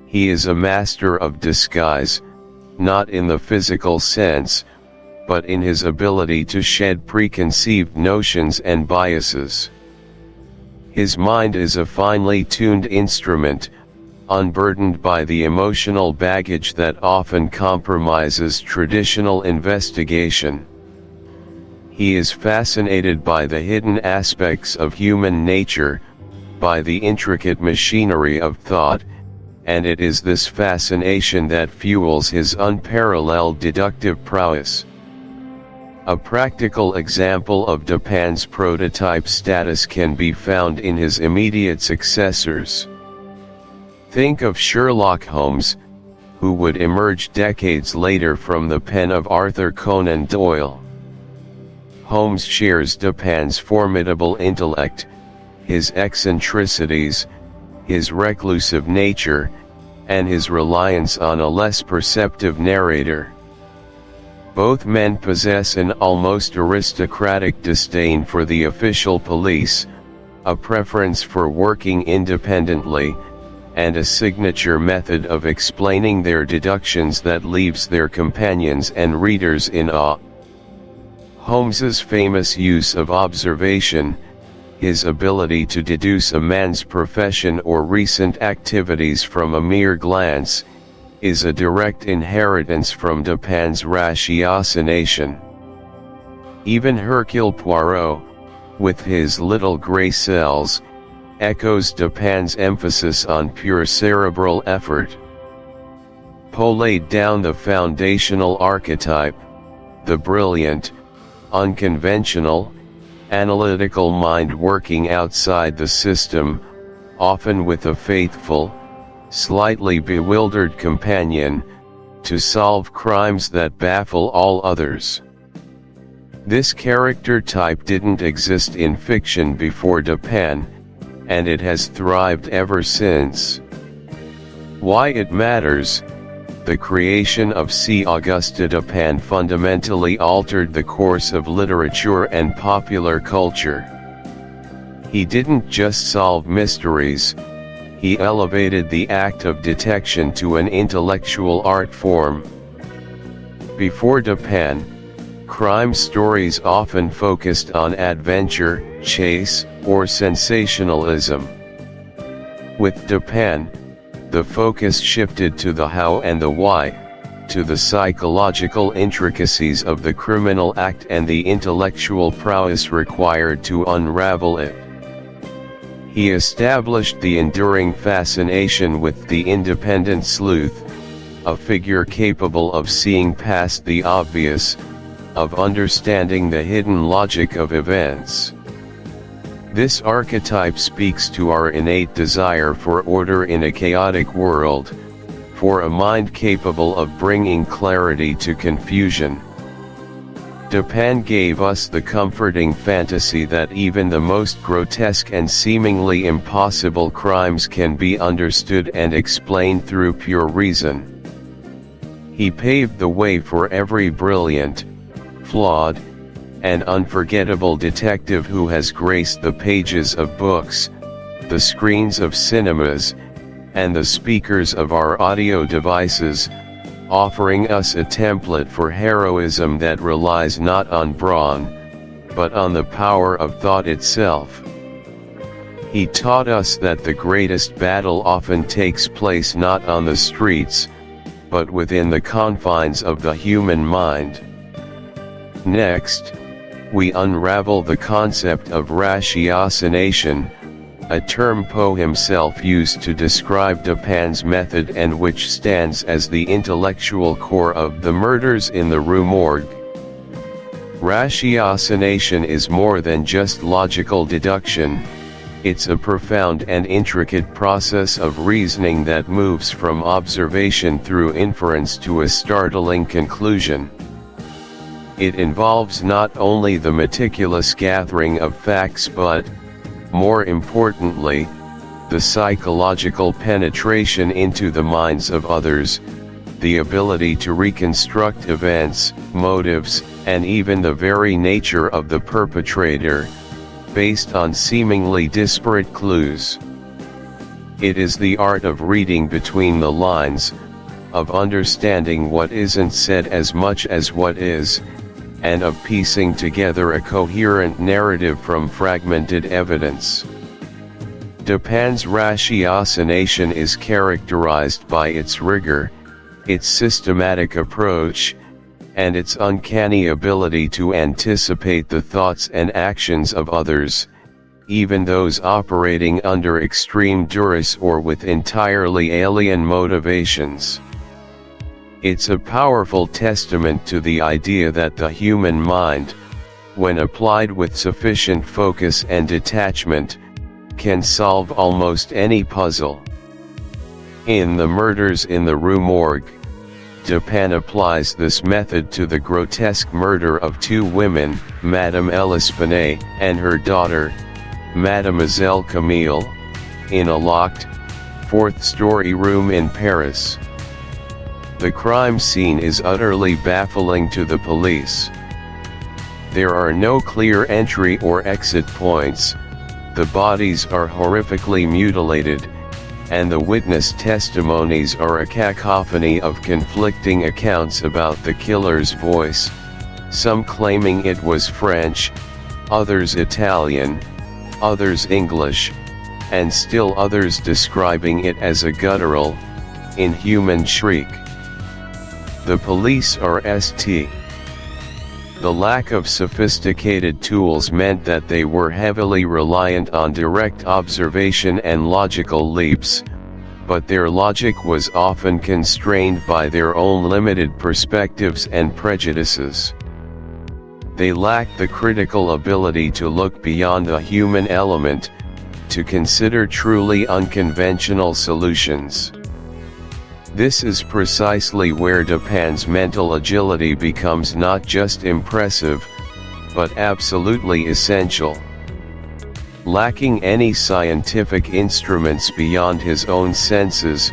He is a master of disguise, not in the physical sense, but in his ability to shed preconceived notions and biases. His mind is a finely tuned instrument, unburdened by the emotional baggage that often compromises traditional investigation. He is fascinated by the hidden aspects of human nature, by the intricate machinery of thought, and it is this fascination that fuels his unparalleled deductive prowess. A practical example of Dupin's prototype status can be found in his immediate successors. Think of Sherlock Holmes, who would emerge decades later from the pen of Arthur Conan Doyle. Holmes shares Dupin's formidable intellect, his eccentricities, his reclusive nature, and his reliance on a less perceptive narrator. Both men possess an almost aristocratic disdain for the official police, a preference for working independently, and a signature method of explaining their deductions that leaves their companions and readers in awe. Holmes's famous use of observation, his ability to deduce a man's profession or recent activities from a mere glance, is a direct inheritance from Dupin's ratiocination. Even Hercule Poirot, with his little gray cells, echoes Dupin's emphasis on pure cerebral effort. Poe laid down the foundational archetype, the brilliant, unconventional, analytical mind working outside the system, often with a faithful, slightly bewildered companion, to solve crimes that baffle all others. This character type didn't exist in fiction before Dupin, and it has thrived ever since. Why it matters: the creation of C. Auguste Dupin fundamentally altered the course of literature and popular culture. He didn't just solve mysteries, he elevated the act of detection to an intellectual art form. Before Dupin, crime stories often focused on adventure, chase, or sensationalism. With Dupin, the focus shifted to the how and the why, to the psychological intricacies of the criminal act and the intellectual prowess required to unravel it. He established the enduring fascination with the independent sleuth, a figure capable of seeing past the obvious, of understanding the hidden logic of events. This archetype speaks to our innate desire for order in a chaotic world, for a mind capable of bringing clarity to confusion. Dupin gave us the comforting fantasy that even the most grotesque and seemingly impossible crimes can be understood and explained through pure reason. He paved the way for every brilliant, flawed, and unforgettable detective who has graced the pages of books, the screens of cinemas, and the speakers of our audio devices, offering us a template for heroism that relies not on brawn, but on the power of thought itself. He taught us that the greatest battle often takes place not on the streets, but within the confines of the human mind. Next, we unravel the concept of ratiocination, a term Poe himself used to describe Dupin's method and which stands as the intellectual core of the murders in the Rue Morgue. Ratiocination is more than just logical deduction, it's a profound and intricate process of reasoning that moves from observation through inference to a startling conclusion. It involves not only the meticulous gathering of facts but, more importantly, the psychological penetration into the minds of others, the ability to reconstruct events, motives, and even the very nature of the perpetrator, based on seemingly disparate clues. It is the art of reading between the lines, of understanding what isn't said as much as what is, and of piecing together a coherent narrative from fragmented evidence. Dupin's ratiocination is characterized by its rigor, its systematic approach, and its uncanny ability to anticipate the thoughts and actions of others, even those operating under extreme duress or with entirely alien motivations. It's a powerful testament to the idea that the human mind, when applied with sufficient focus and detachment, can solve almost any puzzle. In The Murders in the Rue Morgue, Dupin applies this method to the grotesque murder of two women, Madame L'Espanaye and her daughter, Mademoiselle Camille, in a locked, fourth-story room in Paris. The crime scene is utterly baffling to the police. There are no clear entry or exit points, the bodies are horrifically mutilated, and the witness testimonies are a cacophony of conflicting accounts about the killer's voice, some claiming it was French, others Italian, others English, and still others describing it as a guttural, inhuman shriek. The police are St. The lack of sophisticated tools meant that they were heavily reliant on direct observation and logical leaps, but their logic was often constrained by their own limited perspectives and prejudices. They lacked the critical ability to look beyond the human element, to consider truly unconventional solutions. This is precisely where Dupin's mental agility becomes not just impressive, but absolutely essential. Lacking any scientific instruments beyond his own senses,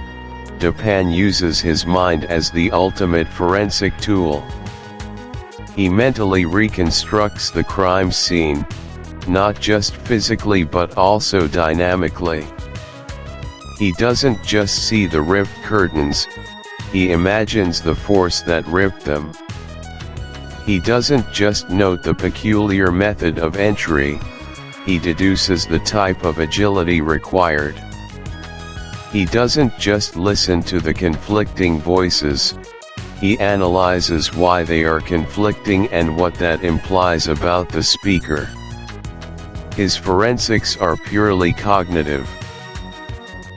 Dupin uses his mind as the ultimate forensic tool. He mentally reconstructs the crime scene, not just physically but also dynamically. He doesn't just see the ripped curtains, he imagines the force that ripped them. He doesn't just note the peculiar method of entry, he deduces the type of agility required. He doesn't just listen to the conflicting voices, he analyzes why they are conflicting and what that implies about the speaker. His forensics are purely cognitive.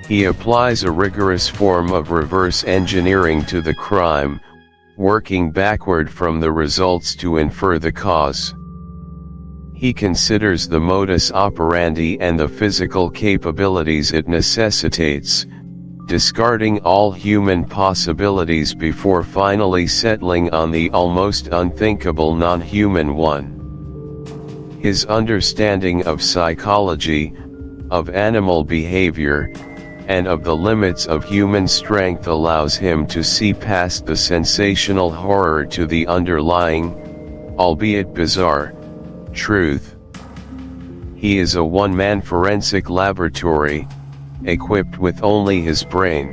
He applies a rigorous form of reverse engineering to the crime, working backward from the results to infer the cause. He considers the modus operandi and the physical capabilities it necessitates, discarding all human possibilities before finally settling on the almost unthinkable non-human one. His understanding of psychology, of animal behavior, and of the limits of human strength allows him to see past the sensational horror to the underlying, albeit bizarre, truth. He is a one-man forensic laboratory, equipped with only his brain.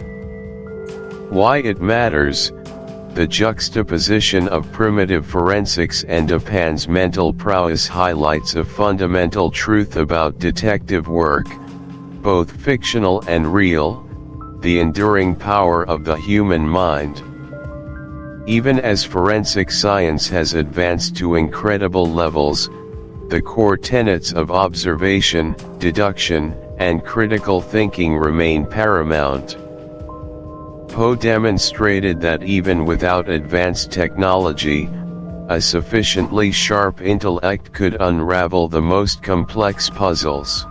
Why it matters: the juxtaposition of primitive forensics and Dupin's mental prowess highlights a fundamental truth about detective work, both fictional and real: the enduring power of the human mind. Even as forensic science has advanced to incredible levels, the core tenets of observation, deduction, and critical thinking remain paramount. Poe demonstrated that even without advanced technology, a sufficiently sharp intellect could unravel the most complex puzzles.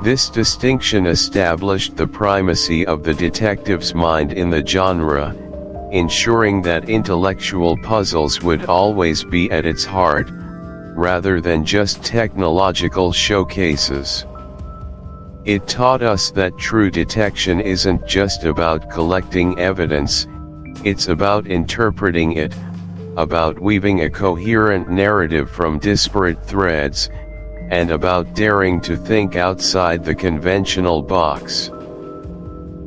This distinction established the primacy of the detective's mind in the genre, ensuring that intellectual puzzles would always be at its heart, rather than just technological showcases. It taught us that true detection isn't just about collecting evidence, it's about interpreting it, about weaving a coherent narrative from disparate threads, and about daring to think outside the conventional box.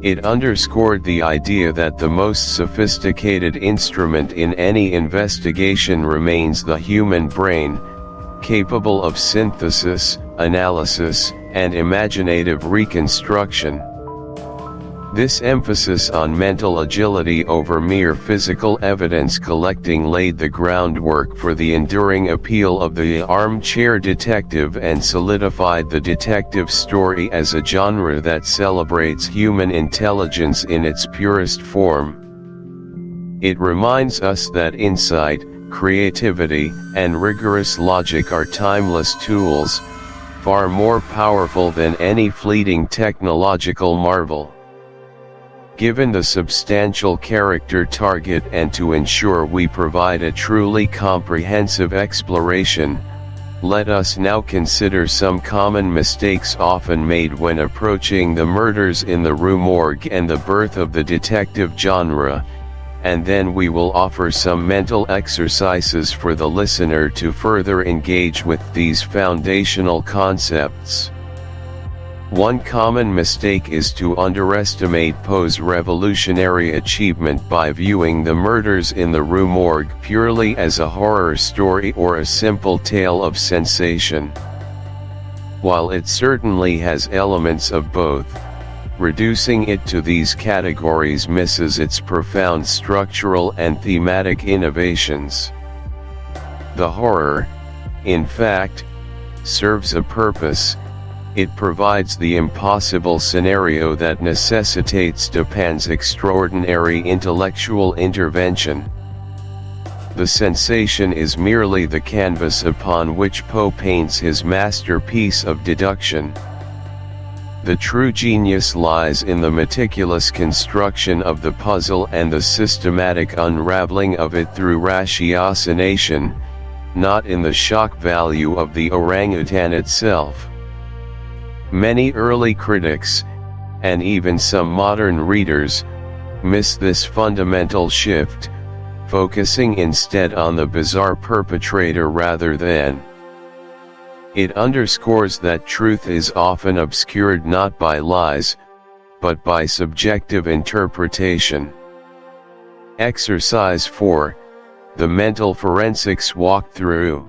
It underscored the idea that the most sophisticated instrument in any investigation remains the human brain, capable of synthesis, analysis, and imaginative reconstruction. This emphasis on mental agility over mere physical evidence collecting laid the groundwork for the enduring appeal of the armchair detective and solidified the detective story as a genre that celebrates human intelligence in its purest form. It reminds us that insight, creativity, and rigorous logic are timeless tools, far more powerful than any fleeting technological marvel. Given the substantial character target and to ensure we provide a truly comprehensive exploration, let us now consider some common mistakes often made when approaching the murders in the Rue Morgue and the birth of the detective genre, and then we will offer some mental exercises for the listener to further engage with these foundational concepts. One common mistake is to underestimate Poe's revolutionary achievement by viewing the murders in the Rue Morgue purely as a horror story or a simple tale of sensation. While it certainly has elements of both, reducing it to these categories misses its profound structural and thematic innovations. The horror, in fact, serves a purpose. It provides the impossible scenario that necessitates Dupin's extraordinary intellectual intervention. The sensation is merely the canvas upon which Poe paints his masterpiece of deduction. The true genius lies in the meticulous construction of the puzzle and the systematic unraveling of it through ratiocination, not in the shock value of the orangutan itself. Many early critics, and even some modern readers, miss this fundamental shift, focusing instead on the bizarre perpetrator rather than. It underscores that truth is often obscured not by lies, but by subjective interpretation. Exercise 4, the mental forensics walkthrough.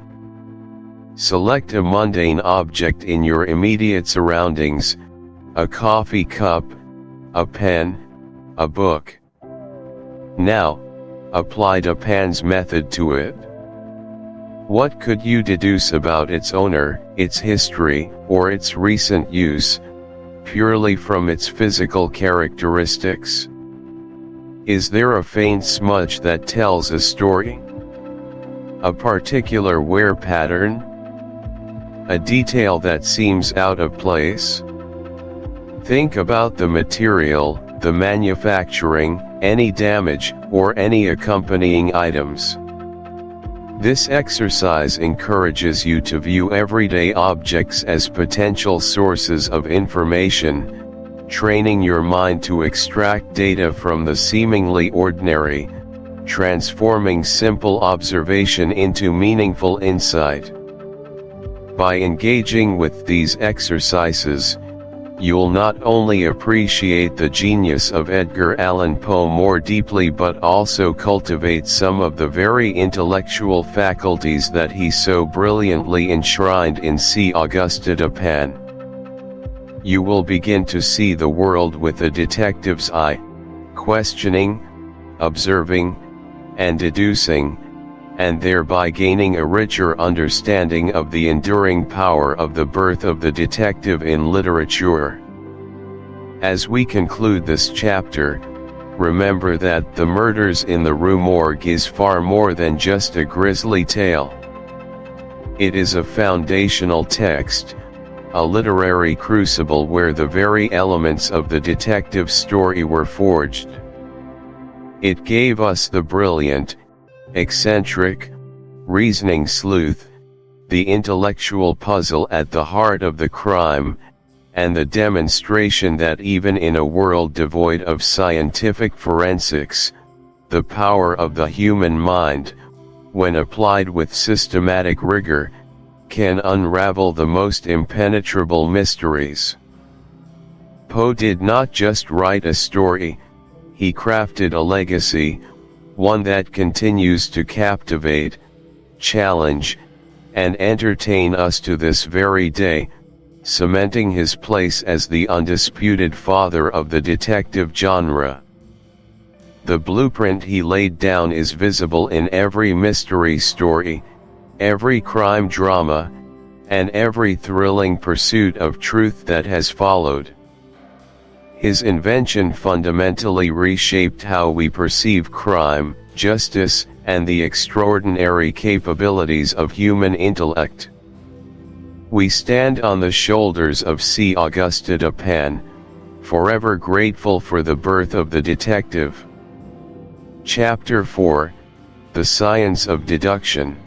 Select a mundane object in your immediate surroundings, a coffee cup, a pen, a book. Now, apply Dupin's method to it. What could you deduce about its owner, its history, or its recent use, purely from its physical characteristics? Is there a faint smudge that tells a story? A particular wear pattern? A detail that seems out of place? Think about the material, the manufacturing, any damage, or any accompanying items. This exercise encourages you to view everyday objects as potential sources of information, training your mind to extract data from the seemingly ordinary, transforming simple observation into meaningful insight. By engaging with these exercises, you'll not only appreciate the genius of Edgar Allan Poe more deeply but also cultivate some of the very intellectual faculties that he so brilliantly enshrined in Auguste Dupin. You will begin to see the world with a detective's eye, questioning, observing, and deducing, and thereby gaining a richer understanding of the enduring power of the birth of the detective in literature. As we conclude this chapter, remember that The Murders in the Rue Morgue is far more than just a grisly tale. It is a foundational text, a literary crucible where the very elements of the detective story were forged. It gave us the brilliant, eccentric, reasoning sleuth, the intellectual puzzle at the heart of the crime, and the demonstration that even in a world devoid of scientific forensics, the power of the human mind, when applied with systematic rigor, can unravel the most impenetrable mysteries. Poe did not just write a story, he crafted a legacy, one that continues to captivate, challenge, and entertain us to this very day, cementing his place as the undisputed father of the detective genre. The blueprint he laid down is visible in every mystery story, every crime drama, and every thrilling pursuit of truth that has followed. His invention fundamentally reshaped how we perceive crime, justice, and the extraordinary capabilities of human intellect. We stand on the shoulders of Auguste Dupin, forever grateful for the birth of the detective. Chapter 4, The Science of Deduction.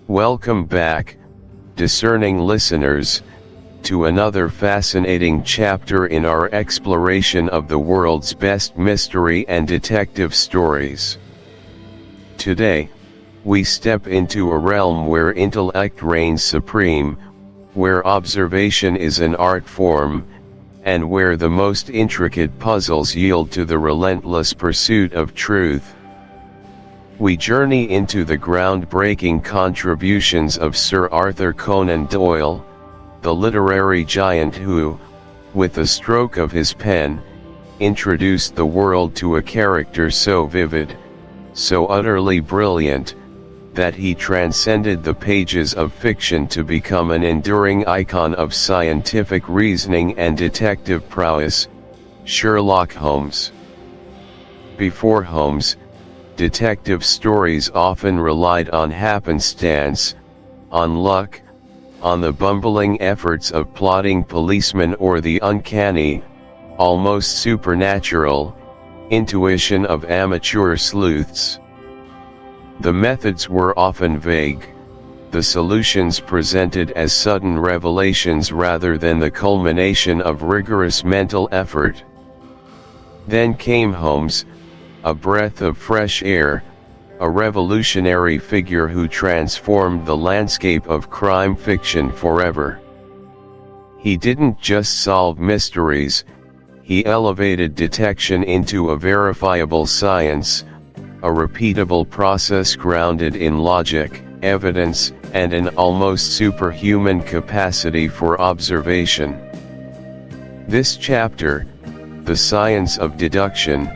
Welcome back, discerning listeners, to another fascinating chapter in our exploration of the world's best mystery and detective stories. Today, we step into a realm where intellect reigns supreme, where observation is an art form, and where the most intricate puzzles yield to the relentless pursuit of truth. We journey into the groundbreaking contributions of Sir Arthur Conan Doyle, the literary giant who, with the stroke of his pen, introduced the world to a character so vivid, so utterly brilliant, that he transcended the pages of fiction to become an enduring icon of scientific reasoning and detective prowess, Sherlock Holmes. Before Holmes, detective stories often relied on happenstance, on luck, on the bumbling efforts of plodding policemen or the uncanny, almost supernatural, intuition of amateur sleuths. The methods were often vague, the solutions presented as sudden revelations rather than the culmination of rigorous mental effort. Then came Holmes, a breath of fresh air, a revolutionary figure who transformed the landscape of crime fiction forever. He didn't just solve mysteries, he elevated detection into a verifiable science, a repeatable process grounded in logic, evidence, and an almost superhuman capacity for observation. This chapter, The Science of Deduction,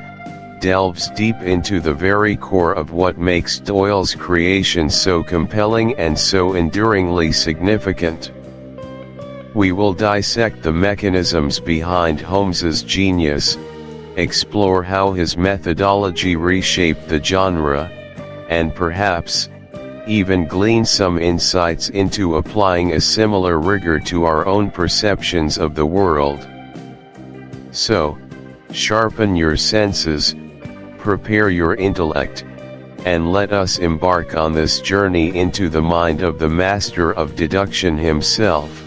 delves deep into the very core of what makes Doyle's creation so compelling and so enduringly significant. We will dissect the mechanisms behind Holmes's genius, explore how his methodology reshaped the genre, and perhaps, even glean some insights into applying a similar rigor to our own perceptions of the world. So, sharpen your senses, prepare your intellect, and let us embark on this journey into the mind of the master of deduction himself.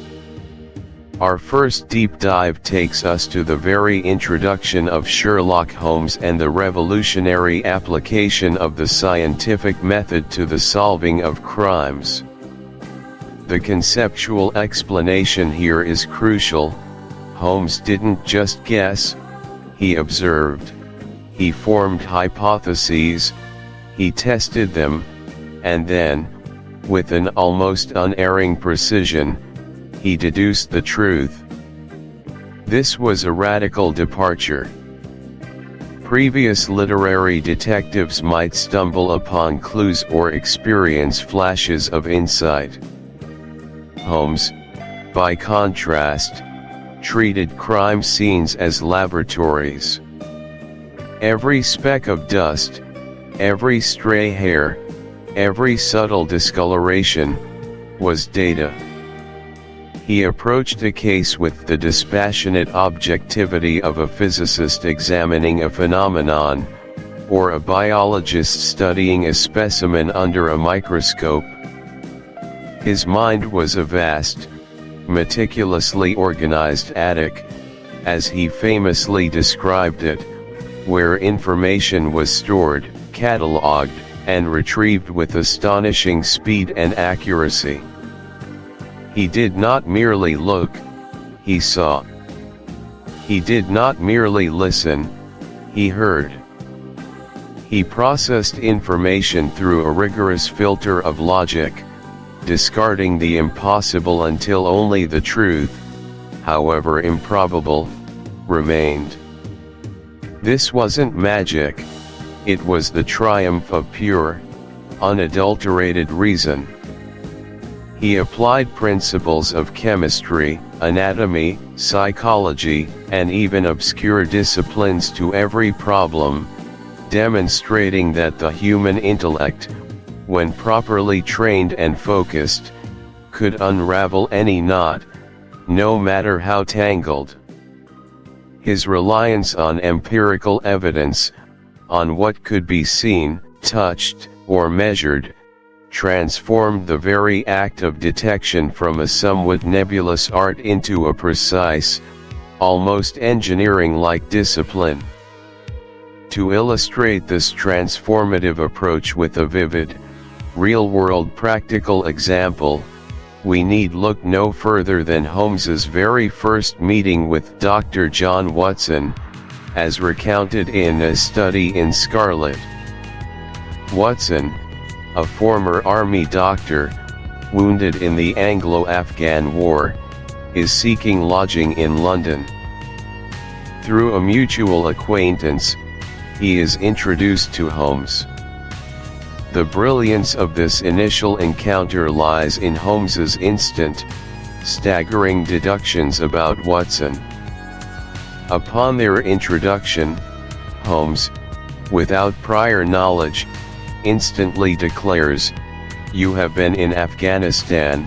Our first deep dive takes us to the very introduction of Sherlock Holmes and the revolutionary application of the scientific method to the solving of crimes. The conceptual explanation here is crucial. Holmes didn't just guess, he observed. He formed hypotheses, he tested them, and then, with an almost unerring precision, he deduced the truth. This was a radical departure. Previous literary detectives might stumble upon clues or experience flashes of insight. Holmes, by contrast, treated crime scenes as laboratories. Every speck of dust, every stray hair, every subtle discoloration, was data. He approached a case with the dispassionate objectivity of a physicist examining a phenomenon, or a biologist studying a specimen under a microscope. His mind was a vast, meticulously organized attic, as he famously described it, where information was stored, catalogued, and retrieved with astonishing speed and accuracy. He did not merely look, he saw. He did not merely listen, he heard. He processed information through a rigorous filter of logic, discarding the impossible until only the truth, however improbable, remained. This wasn't magic, it was the triumph of pure, unadulterated reason. He applied principles of chemistry, anatomy, psychology, and even obscure disciplines to every problem, demonstrating that the human intellect, when properly trained and focused, could unravel any knot, no matter how tangled. His reliance on empirical evidence, on what could be seen, touched, or measured, transformed the very act of detection from a somewhat nebulous art into a precise, almost engineering-like discipline. To illustrate this transformative approach with a vivid, real-world practical example, we need look no further than Holmes's very first meeting with Dr. John Watson, as recounted in A Study in Scarlet. Watson, a former army doctor, wounded in the Anglo-Afghan War, is seeking lodging in London. Through a mutual acquaintance, he is introduced to Holmes. The brilliance of this initial encounter lies in Holmes's instant, staggering deductions about Watson. Upon their introduction, Holmes, without prior knowledge, instantly declares, "You have been in Afghanistan,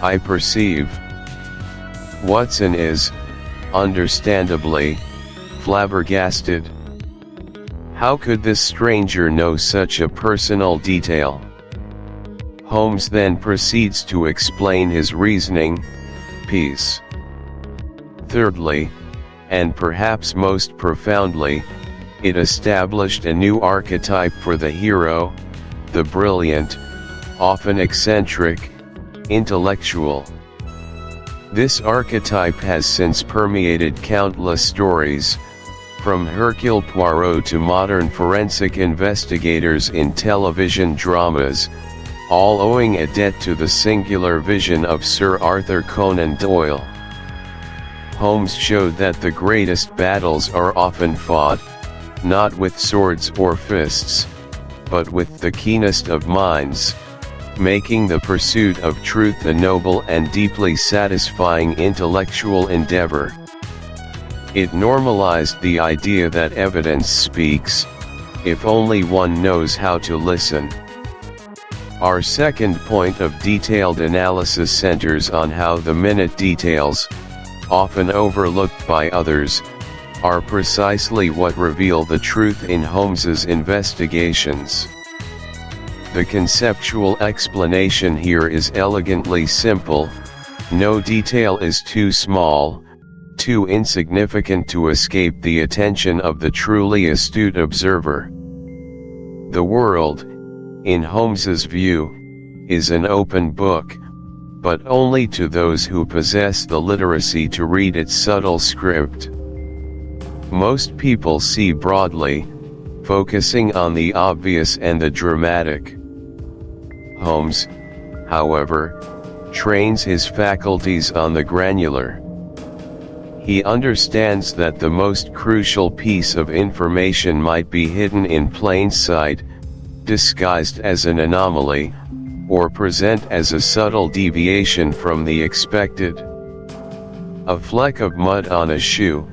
I perceive." Watson is, understandably, flabbergasted. How could this stranger know such a personal detail? Holmes then proceeds to explain his reasoning, piece. Thirdly, and perhaps most profoundly, it established a new archetype for the hero, the brilliant, often eccentric, intellectual. This archetype has since permeated countless stories, from Hercule Poirot to modern forensic investigators in television dramas, all owing a debt to the singular vision of Sir Arthur Conan Doyle. Holmes showed that the greatest battles are often fought, not with swords or fists, but with the keenest of minds, making the pursuit of truth a noble and deeply satisfying intellectual endeavor. It normalized the idea that evidence speaks, if only one knows how to listen. Our second point of detailed analysis centers on how the minute details, often overlooked by others, are precisely what reveal the truth in Holmes's investigations. The conceptual explanation here is elegantly simple: no detail is too small, too insignificant to escape the attention of the truly astute observer. The world, in Holmes's view, is an open book, but only to those who possess the literacy to read its subtle script. Most people see broadly, focusing on the obvious and the dramatic. Holmes, however, trains his faculties on the granular. He understands that the most crucial piece of information might be hidden in plain sight, disguised as an anomaly, or present as a subtle deviation from the expected. A fleck of mud on a shoe,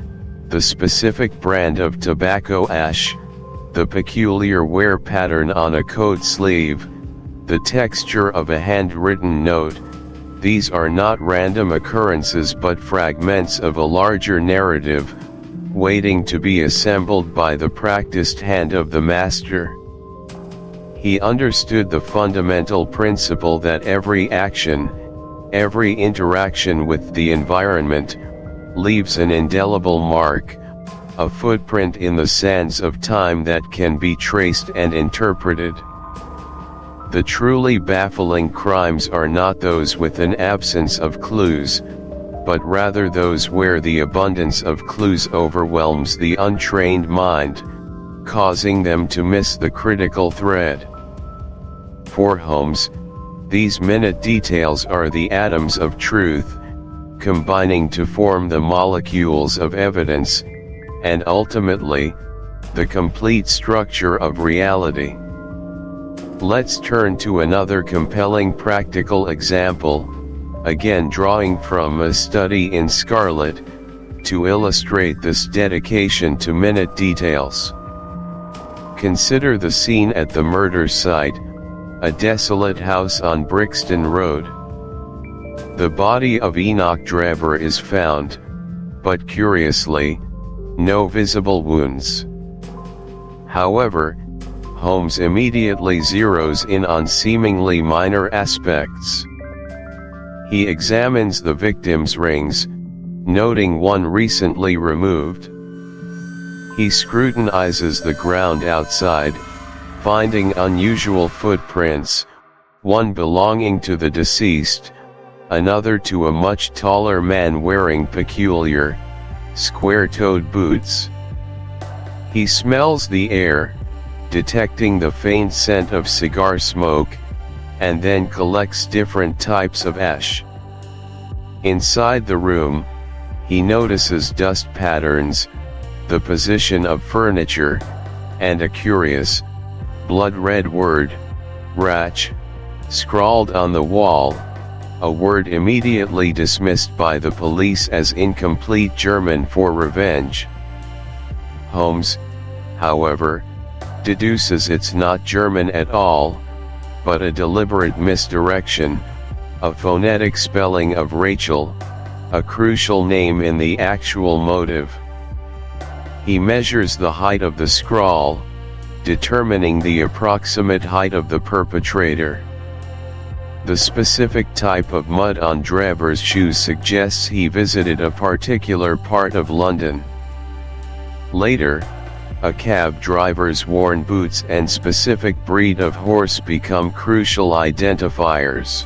the specific brand of tobacco ash, the peculiar wear pattern on a coat sleeve, the texture of a handwritten note, these are not random occurrences but fragments of a larger narrative, waiting to be assembled by the practiced hand of the master. He understood the fundamental principle that every action, every interaction with the environment, leaves an indelible mark, a footprint in the sands of time that can be traced and interpreted. The truly baffling crimes are not those with an absence of clues, but rather those where the abundance of clues overwhelms the untrained mind, causing them to miss the critical thread. For Holmes, these minute details are the atoms of truth, combining to form the molecules of evidence, and ultimately, the complete structure of reality. Let's turn to another compelling practical example, again drawing from A Study in Scarlet, to illustrate this dedication to minute details. Consider the scene at the murder site, a desolate house on Brixton Road. The body of Enoch Drebber is found, but curiously, no visible wounds. However, Holmes immediately zeroes in on seemingly minor aspects. He examines the victim's rings, noting one recently removed. He scrutinizes the ground outside, finding unusual footprints, one belonging to the deceased, another to a much taller man wearing peculiar, square-toed boots. He smells the air, detecting the faint scent of cigar smoke, and then collects different types of ash. Inside the room, he notices dust patterns, the position of furniture, and a curious, blood-red word, Ratch, scrawled on the wall, a word immediately dismissed by the police as incomplete German for revenge. Holmes, however, deduces it's not German at all, but a deliberate misdirection, a phonetic spelling of Rachel, a crucial name in the actual motive. He measures the height of the scrawl, determining the approximate height of the perpetrator. The specific type of mud on Drever's shoes suggests he visited a particular part of London. Later, a cab driver's worn boots and specific breed of horse become crucial identifiers.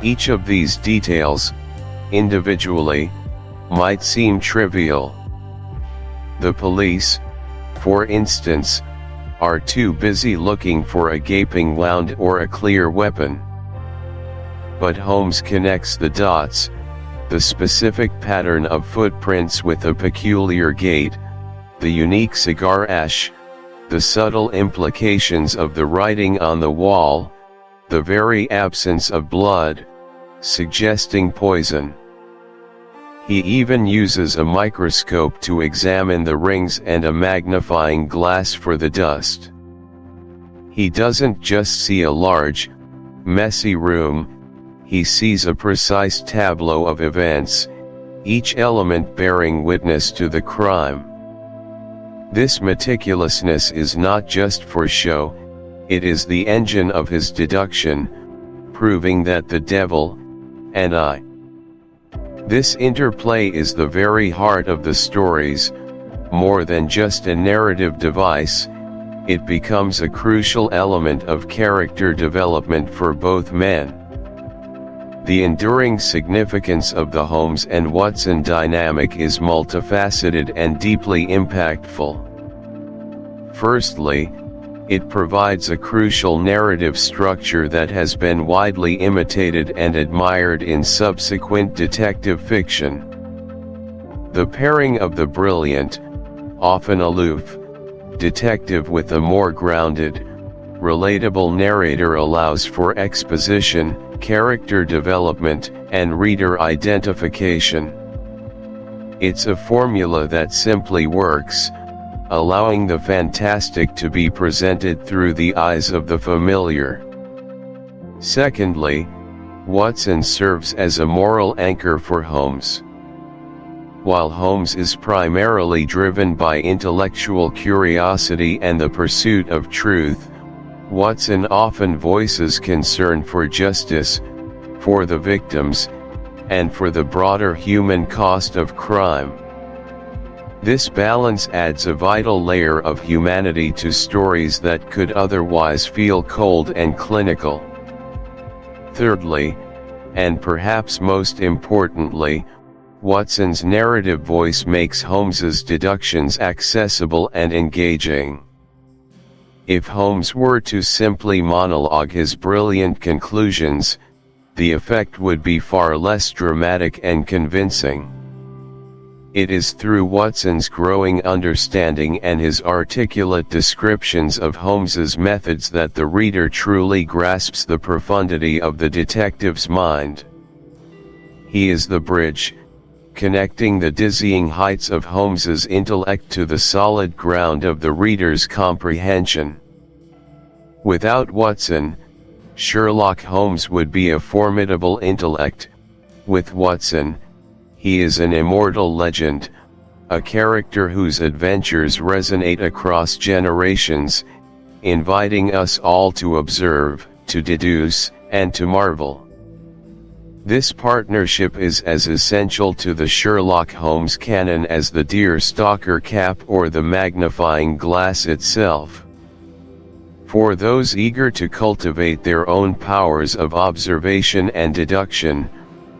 Each of these details, individually, might seem trivial. The police, for instance, are too busy looking for a gaping wound or a clear weapon. But Holmes connects the dots, the specific pattern of footprints with a peculiar gait, the unique cigar ash, the subtle implications of the writing on the wall, the very absence of blood, suggesting poison. He even uses a microscope to examine the rings and a magnifying glass for the dust. He doesn't just see a large, messy room, he sees a precise tableau of events, each element bearing witness to the crime. This meticulousness is not just for show, it is the engine of his deduction, proving that the devil, and I. This interplay is the very heart of the stories. More than just a narrative device, it becomes a crucial element of character development for both men. The enduring significance of the Holmes and Watson dynamic is multifaceted and deeply impactful. Firstly, it provides a crucial narrative structure that has been widely imitated and admired in subsequent detective fiction. The pairing of the brilliant, often aloof, detective with a more grounded, relatable narrator allows for exposition, character development, and reader identification. It's a formula that simply works, allowing the fantastic to be presented through the eyes of the familiar. Secondly, Watson serves as a moral anchor for Holmes. While Holmes is primarily driven by intellectual curiosity and the pursuit of truth, Watson often voices concern for justice, for the victims, and for the broader human cost of crime. This balance adds a vital layer of humanity to stories that could otherwise feel cold and clinical. Thirdly, and perhaps most importantly, Watson's narrative voice makes Holmes's deductions accessible and engaging. If Holmes were to simply monologue his brilliant conclusions, the effect would be far less dramatic and convincing. It is through Watson's growing understanding and his articulate descriptions of Holmes's methods that the reader truly grasps the profundity of the detective's mind. He is the bridge, connecting the dizzying heights of Holmes's intellect to the solid ground of the reader's comprehension. Without Watson, Sherlock Holmes would be a formidable intellect. With Watson, he is an immortal legend, a character whose adventures resonate across generations, inviting us all to observe, to deduce, and to marvel. This partnership is as essential to the Sherlock Holmes canon as the deerstalker cap or the magnifying glass itself. For those eager to cultivate their own powers of observation and deduction,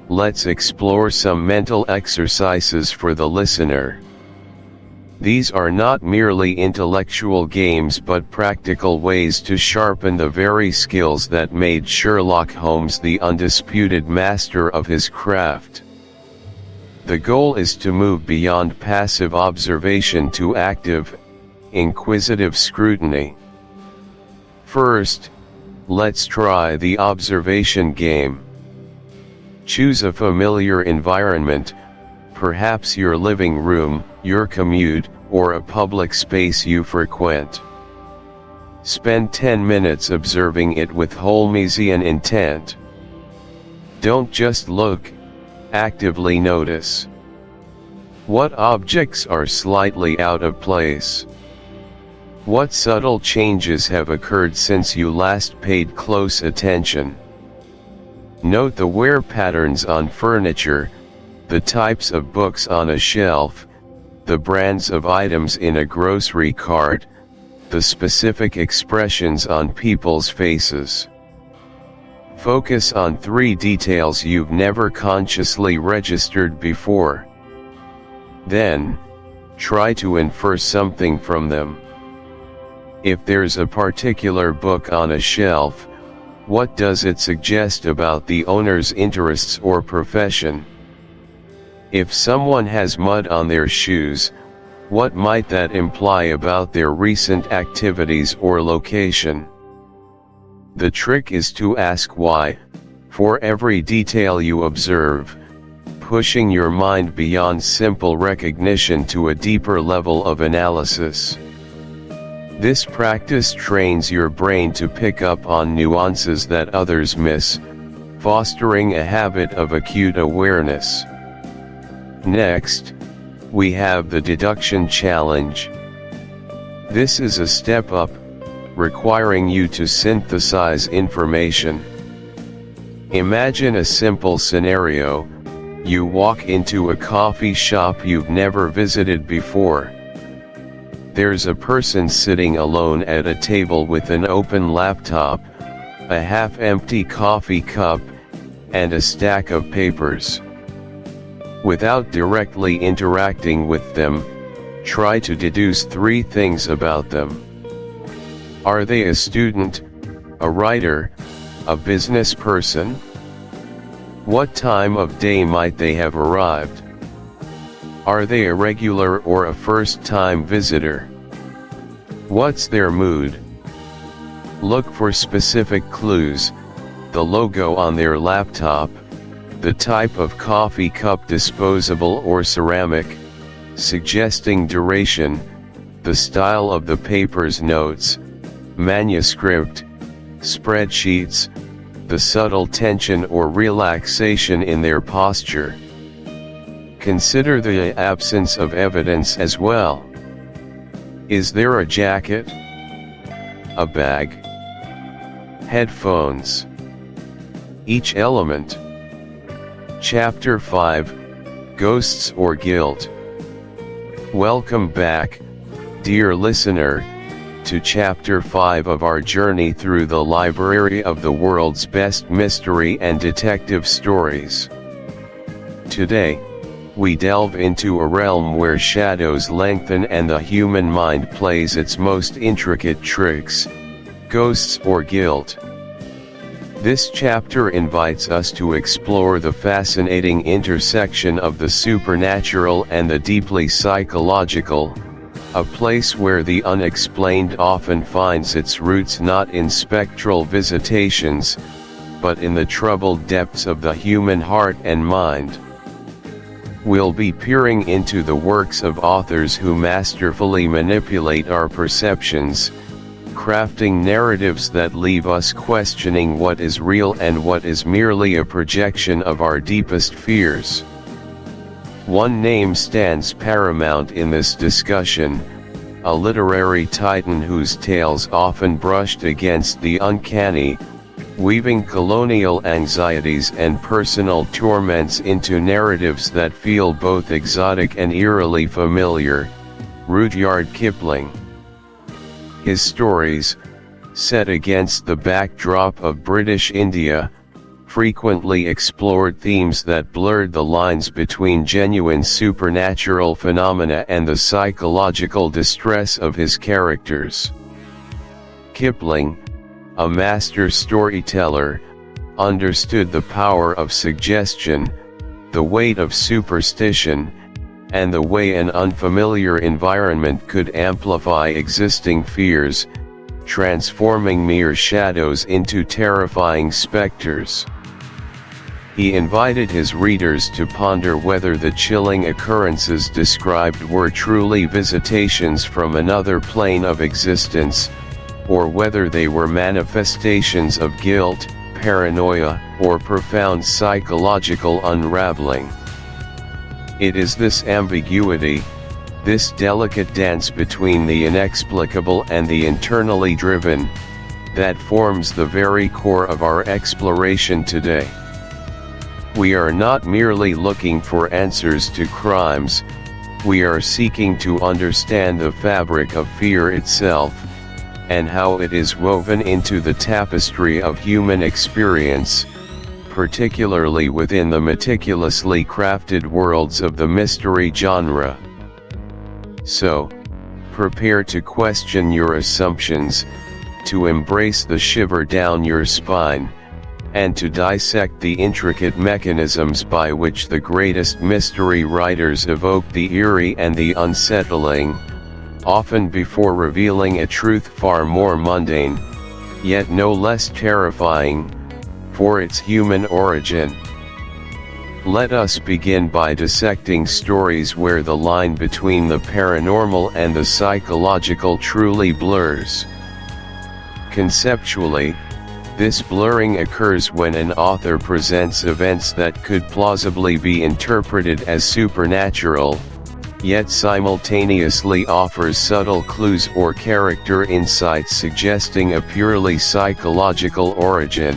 let's explore some mental exercises for the listener. These are not merely intellectual games but practical ways to sharpen the very skills that made Sherlock Holmes the undisputed master of his craft. The goal is to move beyond passive observation to active, inquisitive scrutiny. First, let's try the observation game. Choose a familiar environment, perhaps your living room, your commute, or a public space you frequent. Spend 10 minutes observing it with Holmesian intent. Don't just look, actively notice. What objects are slightly out of place? What subtle changes have occurred since you last paid close attention? Note the wear patterns on furniture, the types of books on a shelf, the brands of items in a grocery cart, the specific expressions on people's faces. Focus on 3 details you've never consciously registered before. Then, try to infer something from them. If there's a particular book on a shelf, what does it suggest about the owner's interests or profession? If someone has mud on their shoes, what might that imply about their recent activities or location? The trick is to ask why, for every detail you observe, pushing your mind beyond simple recognition to a deeper level of analysis. This practice trains your brain to pick up on nuances that others miss, fostering a habit of acute awareness. Next, we have the deduction challenge. This is a step up, requiring you to synthesize information. Imagine a simple scenario: you walk into a coffee shop you've never visited before. There's a person sitting alone at a table with an open laptop, a half-empty coffee cup, and a stack of papers. Without directly interacting with them, try to deduce 3 things about them. Are they a student, a writer, a business person? What time of day might they have arrived? Are they a regular or a first-time visitor? What's their mood? Look for specific clues: the logo on their laptop, the type of coffee cup, disposable or ceramic, suggesting duration, the style of the paper's notes, manuscript, spreadsheets, the subtle tension or relaxation in their posture. Consider the absence of evidence as well. Is there a jacket? A bag? Headphones? Each element. Chapter 5, Ghosts or Guilt. Welcome back, dear listener, to Chapter 5 of our journey through the library of the world's best mystery and detective stories. Today, we delve into a realm where shadows lengthen and the human mind plays its most intricate tricks: ghosts or guilt. This chapter invites us to explore the fascinating intersection of the supernatural and the deeply psychological, a place where the unexplained often finds its roots not in spectral visitations, but in the troubled depths of the human heart and mind. We'll be peering into the works of authors who masterfully manipulate our perceptions, crafting narratives that leave us questioning what is real and what is merely a projection of our deepest fears. One name stands paramount in this discussion, a literary titan whose tales often brushed against the uncanny, weaving colonial anxieties and personal torments into narratives that feel both exotic and eerily familiar, Rudyard Kipling. His stories, set against the backdrop of British India, frequently explored themes that blurred the lines between genuine supernatural phenomena and the psychological distress of his characters. Kipling, a master storyteller, understood the power of suggestion, the weight of superstition, and the way an unfamiliar environment could amplify existing fears, transforming mere shadows into terrifying specters. He invited his readers to ponder whether the chilling occurrences described were truly visitations from another plane of existence, or whether they were manifestations of guilt, paranoia, or profound psychological unraveling. It is this ambiguity, this delicate dance between the inexplicable and the internally driven, that forms the very core of our exploration today. We are not merely looking for answers to crimes, we are seeking to understand the fabric of fear itself, and how it is woven into the tapestry of human experience, particularly within the meticulously crafted worlds of the mystery genre. So, prepare to question your assumptions, to embrace the shiver down your spine, and to dissect the intricate mechanisms by which the greatest mystery writers evoke the eerie and the unsettling, often before revealing a truth far more mundane, yet no less terrifying, for its human origin. Let us begin by dissecting stories where the line between the paranormal and the psychological truly blurs. Conceptually, this blurring occurs when an author presents events that could plausibly be interpreted as supernatural, yet simultaneously offers subtle clues or character insights suggesting a purely psychological origin.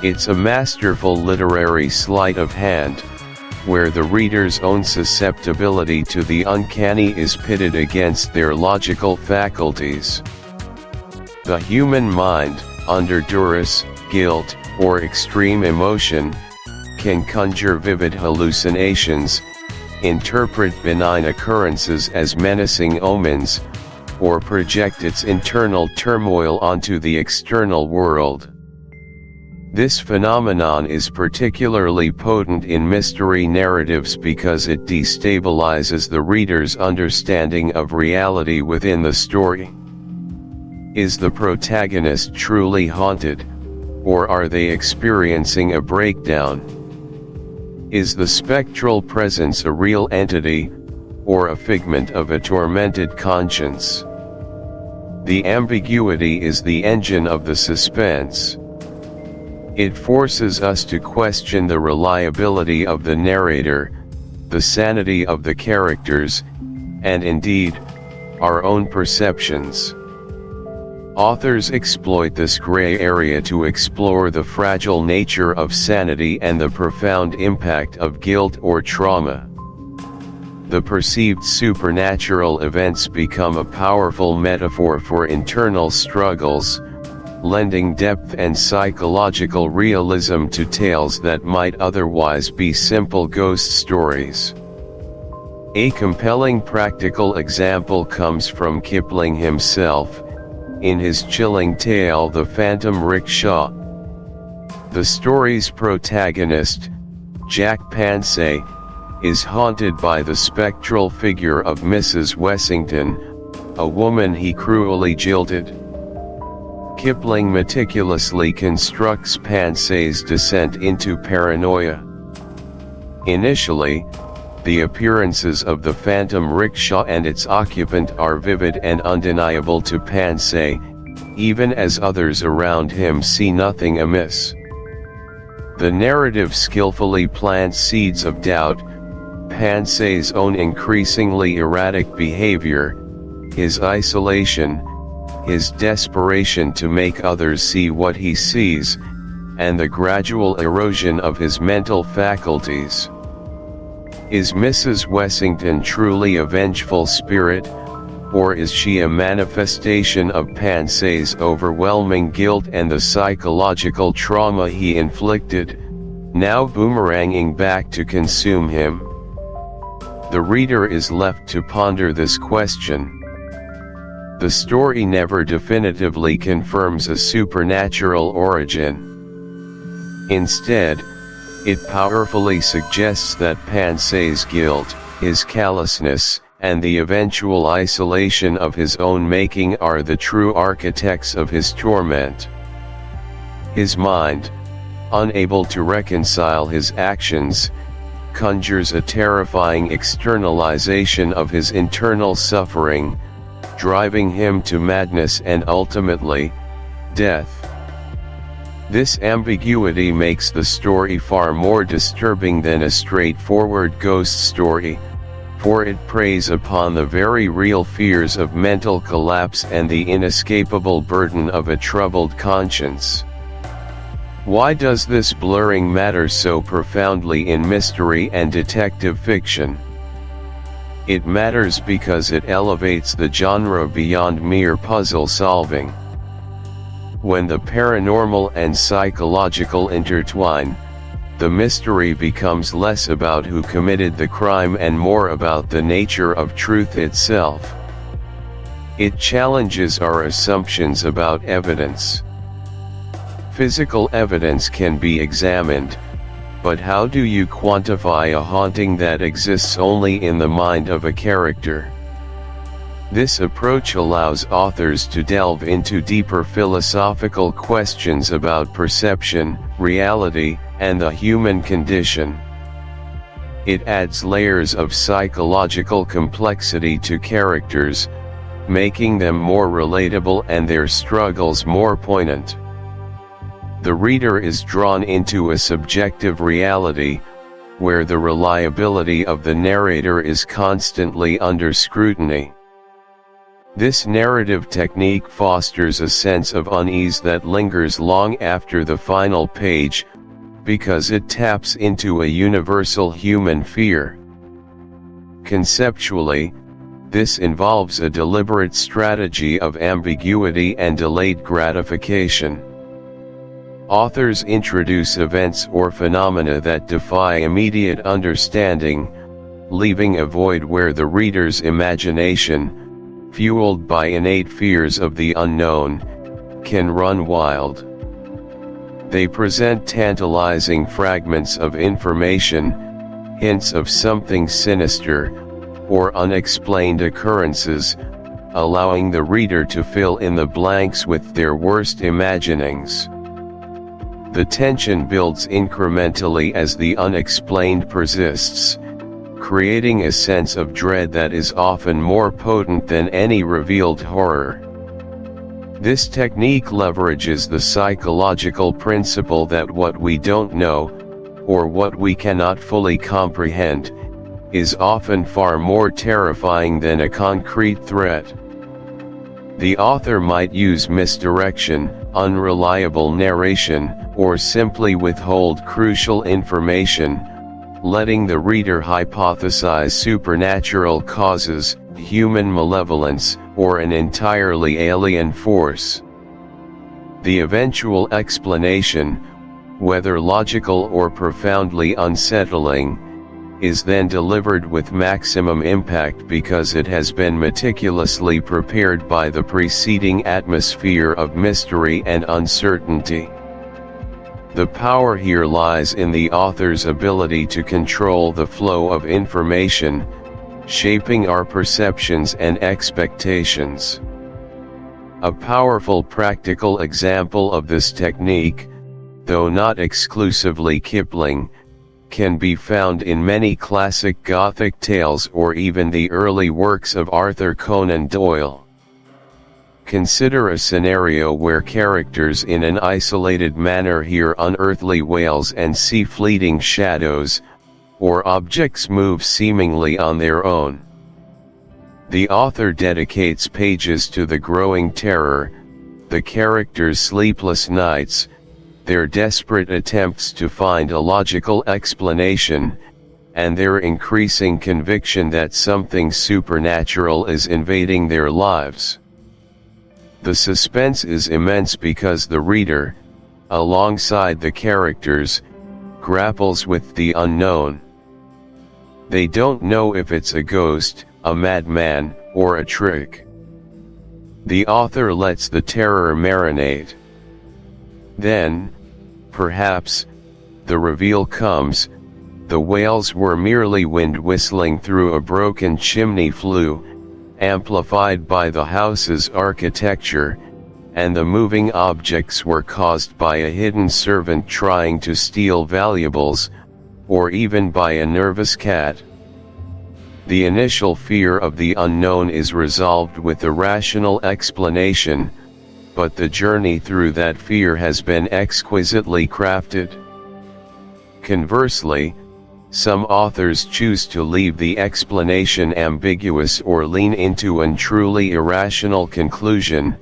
It's a masterful literary sleight of hand, where the reader's own susceptibility to the uncanny is pitted against their logical faculties. The human mind, under duress, guilt, or extreme emotion, can conjure vivid hallucinations, interpret benign occurrences as menacing omens, or project its internal turmoil onto the external world. This phenomenon is particularly potent in mystery narratives because it destabilizes the reader's understanding of reality within the story. Is the protagonist truly haunted, or are they experiencing a breakdown? Is the spectral presence a real entity, or a figment of a tormented conscience? The ambiguity is the engine of the suspense. It forces us to question the reliability of the narrator, the sanity of the characters, and indeed, our own perceptions. Authors exploit this gray area to explore the fragile nature of sanity and the profound impact of guilt or trauma. The perceived supernatural events become a powerful metaphor for internal struggles, lending depth and psychological realism to tales that might otherwise be simple ghost stories. A compelling practical example comes from Kipling himself, in his chilling tale The Phantom Rickshaw. The story's protagonist, Jack Pansay, is haunted by the spectral figure of Mrs. Wessington, a woman he cruelly jilted. Kipling meticulously constructs Pansay's descent into paranoia. Initially, the appearances of the phantom rickshaw and its occupant are vivid and undeniable to Pansay, even as others around him see nothing amiss. The narrative skillfully plants seeds of doubt, Pansay's own increasingly erratic behavior, his isolation, his desperation to make others see what he sees, and the gradual erosion of his mental faculties. Is Mrs. Wessington truly a vengeful spirit, or is she a manifestation of Pansay's overwhelming guilt and the psychological trauma he inflicted, now boomeranging back to consume him? The reader is left to ponder this question. The story never definitively confirms a supernatural origin. Instead, it powerfully suggests that Pansay's guilt, his callousness, and the eventual isolation of his own making are the true architects of his torment. His mind, unable to reconcile his actions, conjures a terrifying externalization of his internal suffering, driving him to madness and ultimately, death. This ambiguity makes the story far more disturbing than a straightforward ghost story, for it preys upon the very real fears of mental collapse and the inescapable burden of a troubled conscience. Why does this blurring matter so profoundly in mystery and detective fiction? It matters because it elevates the genre beyond mere puzzle solving. When the paranormal and psychological intertwine, the mystery becomes less about who committed the crime and more about the nature of truth itself. It challenges our assumptions about evidence. Physical evidence can be examined, but how do you quantify a haunting that exists only in the mind of a character? This approach allows authors to delve into deeper philosophical questions about perception, reality, and the human condition. It adds layers of psychological complexity to characters, making them more relatable and their struggles more poignant. The reader is drawn into a subjective reality, where the reliability of the narrator is constantly under scrutiny. This narrative technique fosters a sense of unease that lingers long after the final page, because it taps into a universal human fear. Conceptually, this involves a deliberate strategy of ambiguity and delayed gratification. Authors introduce events or phenomena that defy immediate understanding, leaving a void where the reader's imagination, fueled by innate fears of the unknown, can run wild. They present tantalizing fragments of information, hints of something sinister, or unexplained occurrences, allowing the reader to fill in the blanks with their worst imaginings. The tension builds incrementally as the unexplained persists, creating a sense of dread that is often more potent than any revealed horror. This technique leverages the psychological principle that what we don't know, or what we cannot fully comprehend, is often far more terrifying than a concrete threat. The author might use misdirection, unreliable narration, or simply withhold crucial information, letting the reader hypothesize supernatural causes, human malevolence, or an entirely alien force. The eventual explanation, whether logical or profoundly unsettling, is then delivered with maximum impact because it has been meticulously prepared by the preceding atmosphere of mystery and uncertainty. The power here lies in the author's ability to control the flow of information, shaping our perceptions and expectations. A powerful practical example of this technique, though not exclusively Kipling, can be found in many classic Gothic tales or even the early works of Arthur Conan Doyle. Consider a scenario where characters in an isolated manner hear unearthly wails and see fleeting shadows, or objects move seemingly on their own. The author dedicates pages to the growing terror, the characters' sleepless nights, their desperate attempts to find a logical explanation, and their increasing conviction that something supernatural is invading their lives. The suspense is immense because the reader, alongside the characters, grapples with the unknown. They don't know if it's a ghost, a madman, or a trick. The author lets the terror marinate. Then, perhaps, the reveal comes: the whales were merely wind whistling through a broken chimney flue, amplified by the house's architecture, and the moving objects were caused by a hidden servant trying to steal valuables, or even by a nervous cat. The initial fear of the unknown is resolved with a rational explanation, but the journey through that fear has been exquisitely crafted. Conversely, some authors choose to leave the explanation ambiguous or lean into an truly irrational conclusion,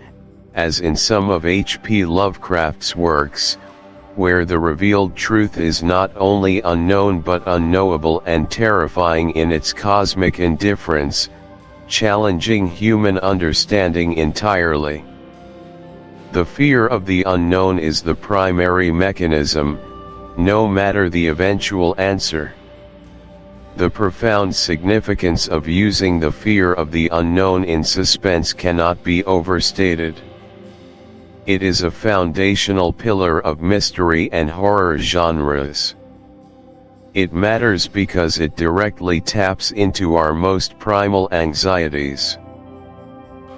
as in some of H.P. Lovecraft's works, where the revealed truth is not only unknown but unknowable and terrifying in its cosmic indifference, challenging human understanding entirely. The fear of the unknown is the primary mechanism, no matter the eventual answer. The profound significance of using the fear of the unknown in suspense cannot be overstated. It is a foundational pillar of mystery and horror genres. It matters because it directly taps into our most primal anxieties.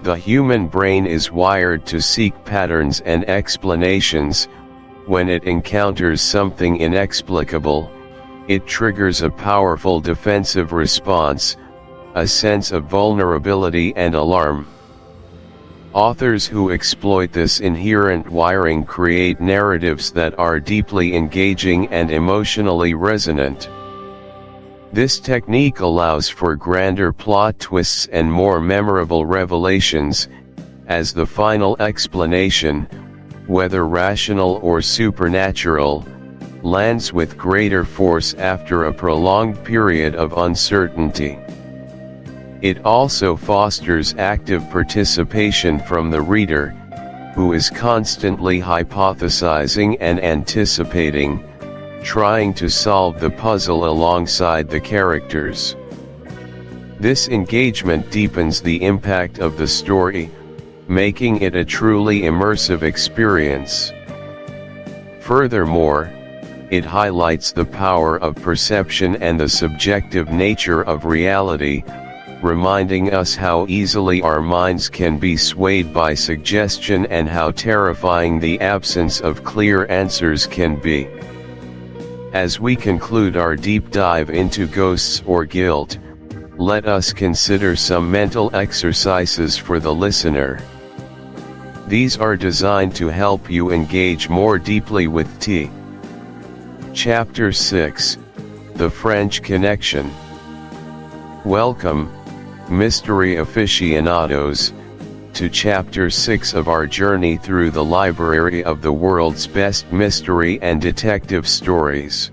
The human brain is wired to seek patterns and explanations. When it encounters something inexplicable, it triggers a powerful defensive response, a sense of vulnerability and alarm. Authors who exploit this inherent wiring create narratives that are deeply engaging and emotionally resonant. This technique allows for grander plot twists and more memorable revelations, as the final explanation, whether rational or supernatural, lands with greater force after a prolonged period of uncertainty. It also fosters active participation from the reader, who is constantly hypothesizing and anticipating, trying to solve the puzzle alongside the characters. This engagement deepens the impact of the story, making it a truly immersive experience. Furthermore, it highlights the power of perception and the subjective nature of reality, reminding us how easily our minds can be swayed by suggestion and how terrifying the absence of clear answers can be. As we conclude our deep dive into ghosts or guilt, let us consider some mental exercises for the listener. These are designed to help you engage more deeply with T. Chapter 6: The French Connection. Welcome, mystery aficionados, to Chapter 6 of our journey through the library of the world's best mystery and detective stories.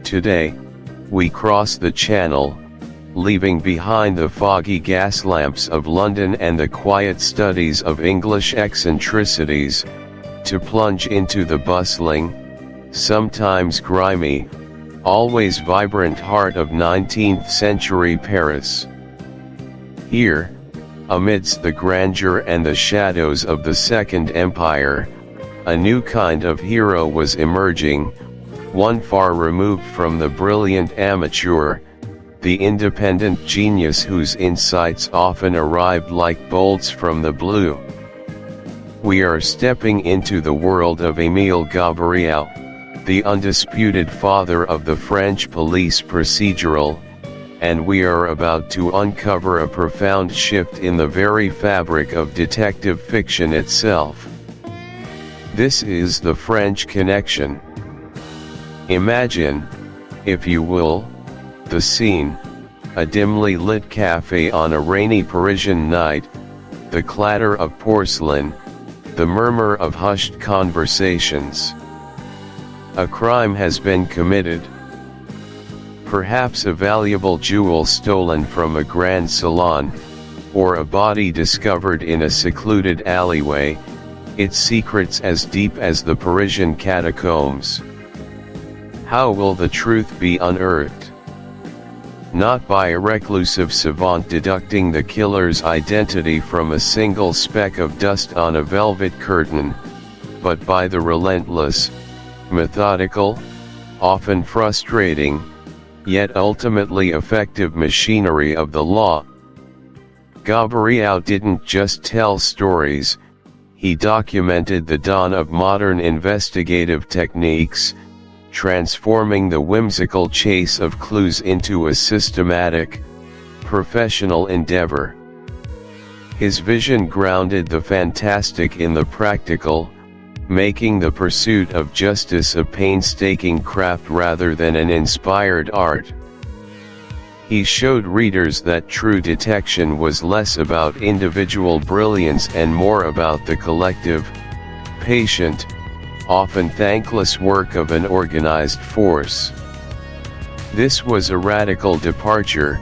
Today, we cross the Channel, leaving behind the foggy gas lamps of London and the quiet studies of English eccentricities, to plunge into the bustling, sometimes grimy, always vibrant heart of 19th century Paris. Here, amidst the grandeur and the shadows of the Second Empire, a new kind of hero was emerging, one far removed from the brilliant amateur, the independent genius whose insights often arrived like bolts from the blue. We are stepping into the world of Émile Gabriel, the undisputed father of the French police procedural, and we are about to uncover a profound shift in the very fabric of detective fiction itself. This is the French Connection. Imagine, if you will, the scene, a dimly lit cafe on a rainy Parisian night, the clatter of porcelain, the murmur of hushed conversations. A crime has been committed. Perhaps a valuable jewel stolen from a grand salon, or a body discovered in a secluded alleyway, its secrets as deep as the Parisian catacombs. How will the truth be unearthed? Not by a reclusive savant deducting the killer's identity from a single speck of dust on a velvet curtain, but by the relentless, methodical, often frustrating, yet ultimately effective machinery of the law. Gaboriau didn't just tell stories, he documented the dawn of modern investigative techniques, transforming the whimsical chase of clues into a systematic, professional endeavor. His vision grounded the fantastic in the practical, making the pursuit of justice a painstaking craft rather than an inspired art. He showed readers that true detection was less about individual brilliance and more about the collective, patient, often thankless work of an organized force. This was a radical departure,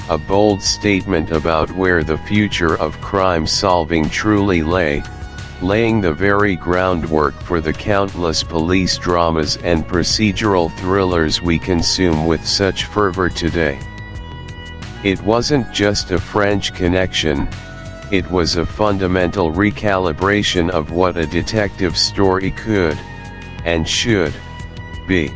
a bold statement about where the future of crime solving truly lay, laying the very groundwork for the countless police dramas and procedural thrillers we consume with such fervor today. It wasn't just a French connection, it was a fundamental recalibration of what a detective story could, and should, be.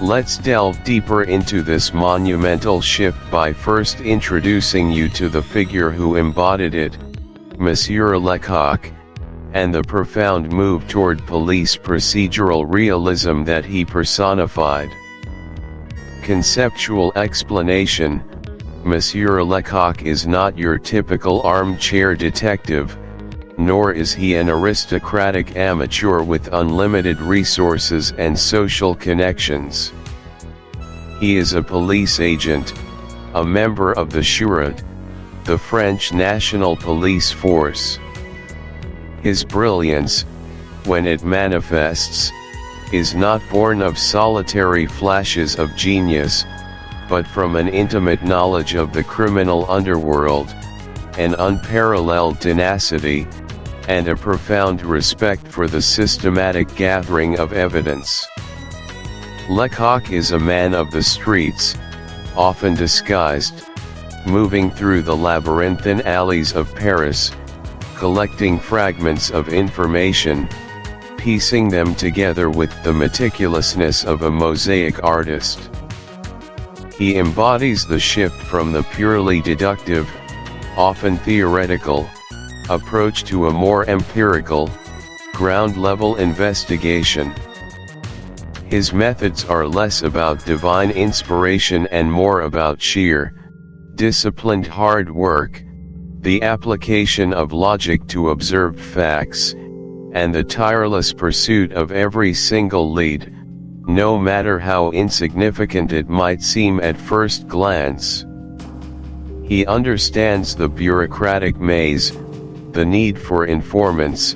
Let's delve deeper into this monumental shift by first introducing you to the figure who embodied it, Monsieur Lecoq, and the profound move toward police procedural realism that he personified. Conceptual explanation: Monsieur Lecoq is not your typical armchair detective, nor is he an aristocratic amateur with unlimited resources and social connections. He is a police agent, a member of the Sûreté, the French national police force. His brilliance, when it manifests, is not born of solitary flashes of genius, but from an intimate knowledge of the criminal underworld, an unparalleled tenacity, and a profound respect for the systematic gathering of evidence. Lecoq is a man of the streets, often disguised, moving through the labyrinthine alleys of Paris, collecting fragments of information, piecing them together with the meticulousness of a mosaic artist. He embodies the shift from the purely deductive, often theoretical, approach to a more empirical, ground-level investigation. His methods are less about divine inspiration and more about sheer, disciplined hard work, the application of logic to observed facts, and the tireless pursuit of every single lead, no matter how insignificant it might seem at first glance. He understands the bureaucratic maze, the need for informants,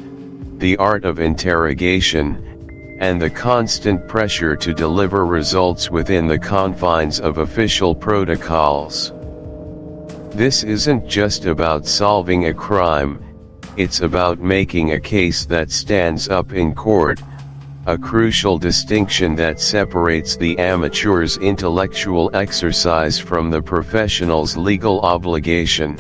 the art of interrogation, and the constant pressure to deliver results within the confines of official protocols. This isn't just about solving a crime, it's about making a case that stands up in court, a crucial distinction that separates the amateur's intellectual exercise from the professional's legal obligation.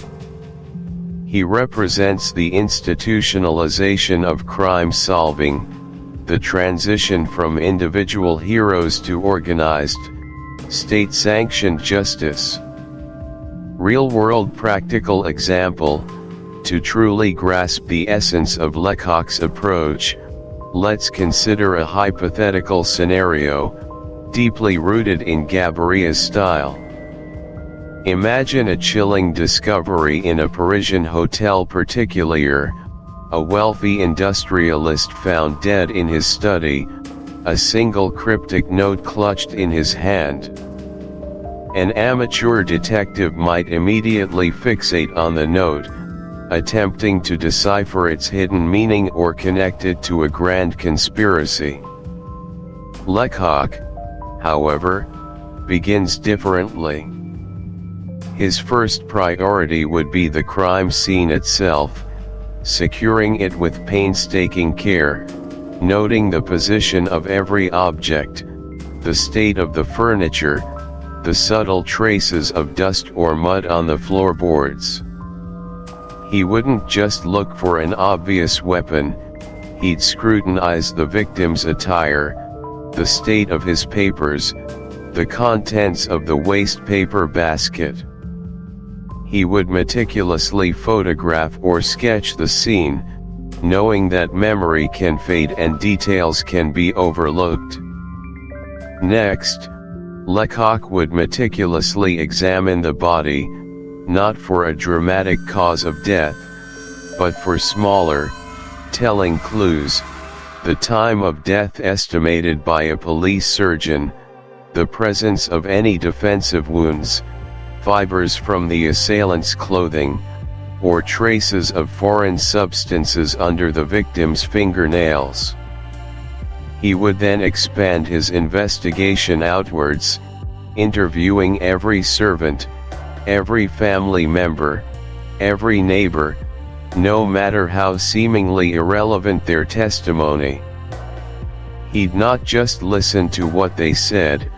He represents the institutionalization of crime solving, the transition from individual heroes to organized, state-sanctioned justice. Real-world practical example: to truly grasp the essence of Lecoq's approach, let's consider a hypothetical scenario, deeply rooted in Gaboriau's style. Imagine a chilling discovery in a Parisian hotel particulier: a wealthy industrialist found dead in his study, a single cryptic note clutched in his hand. An amateur detective might immediately fixate on the note, attempting to decipher its hidden meaning or connect it to a grand conspiracy. Lecoq, however, begins differently. His first priority would be the crime scene itself, securing it with painstaking care, noting the position of every object, the state of the furniture, the subtle traces of dust or mud on the floorboards. He wouldn't just look for an obvious weapon, he'd scrutinize the victim's attire, the state of his papers, the contents of the waste paper basket. He would meticulously photograph or sketch the scene, knowing that memory can fade and details can be overlooked. Next, Lecoq would meticulously examine the body, not for a dramatic cause of death, but for smaller, telling clues, the time of death estimated by a police surgeon, the presence of any defensive wounds, fibers from the assailant's clothing, or traces of foreign substances under the victim's fingernails. He would then expand his investigation outwards, interviewing every servant, every family member, every neighbor, no matter how seemingly irrelevant their testimony. He'd not just listen to what they said,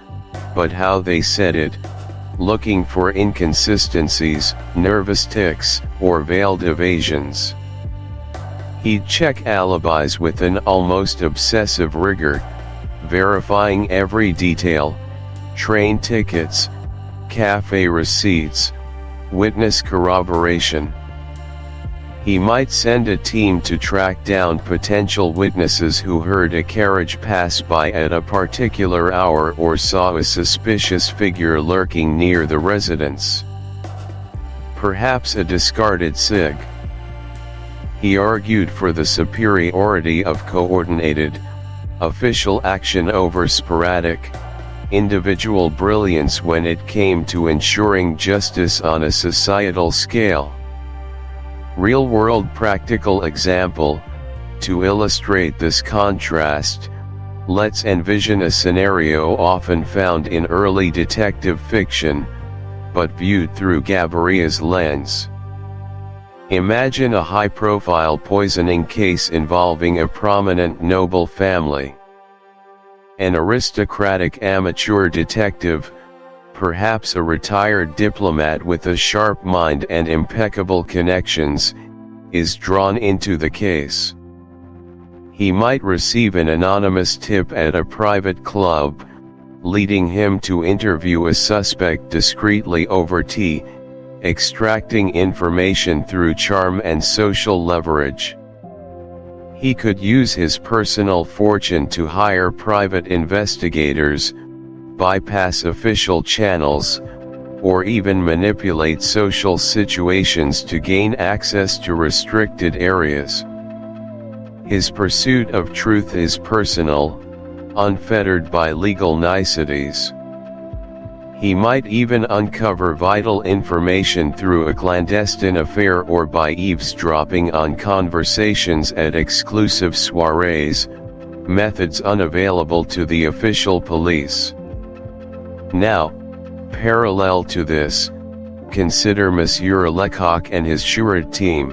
but how they said it, looking for inconsistencies, nervous tics, or veiled evasions. He'd check alibis with an almost obsessive rigor, verifying every detail, train tickets, cafe receipts, witness corroboration. He might send a team to track down potential witnesses who heard a carriage pass by at a particular hour or saw a suspicious figure lurking near the residence. Perhaps a discarded cig. He argued for the superiority of coordinated, official action over sporadic, individual brilliance when it came to ensuring justice on a societal scale. Real-world practical example, to illustrate this contrast, let's envision a scenario often found in early detective fiction, but viewed through Gaboria's lens. Imagine a high-profile poisoning case involving a prominent noble family. An aristocratic amateur detective, perhaps a retired diplomat with a sharp mind and impeccable connections, is drawn into the case. He might receive an anonymous tip at a private club, leading him to interview a suspect discreetly over tea, extracting information through charm and social leverage. He could use his personal fortune to hire private investigators, bypass official channels, or even manipulate social situations to gain access to restricted areas. His pursuit of truth is personal, unfettered by legal niceties. He might even uncover vital information through a clandestine affair or by eavesdropping on conversations at exclusive soirees, methods unavailable to the official police. Now, parallel to this, consider Monsieur Lecoq and his sure team.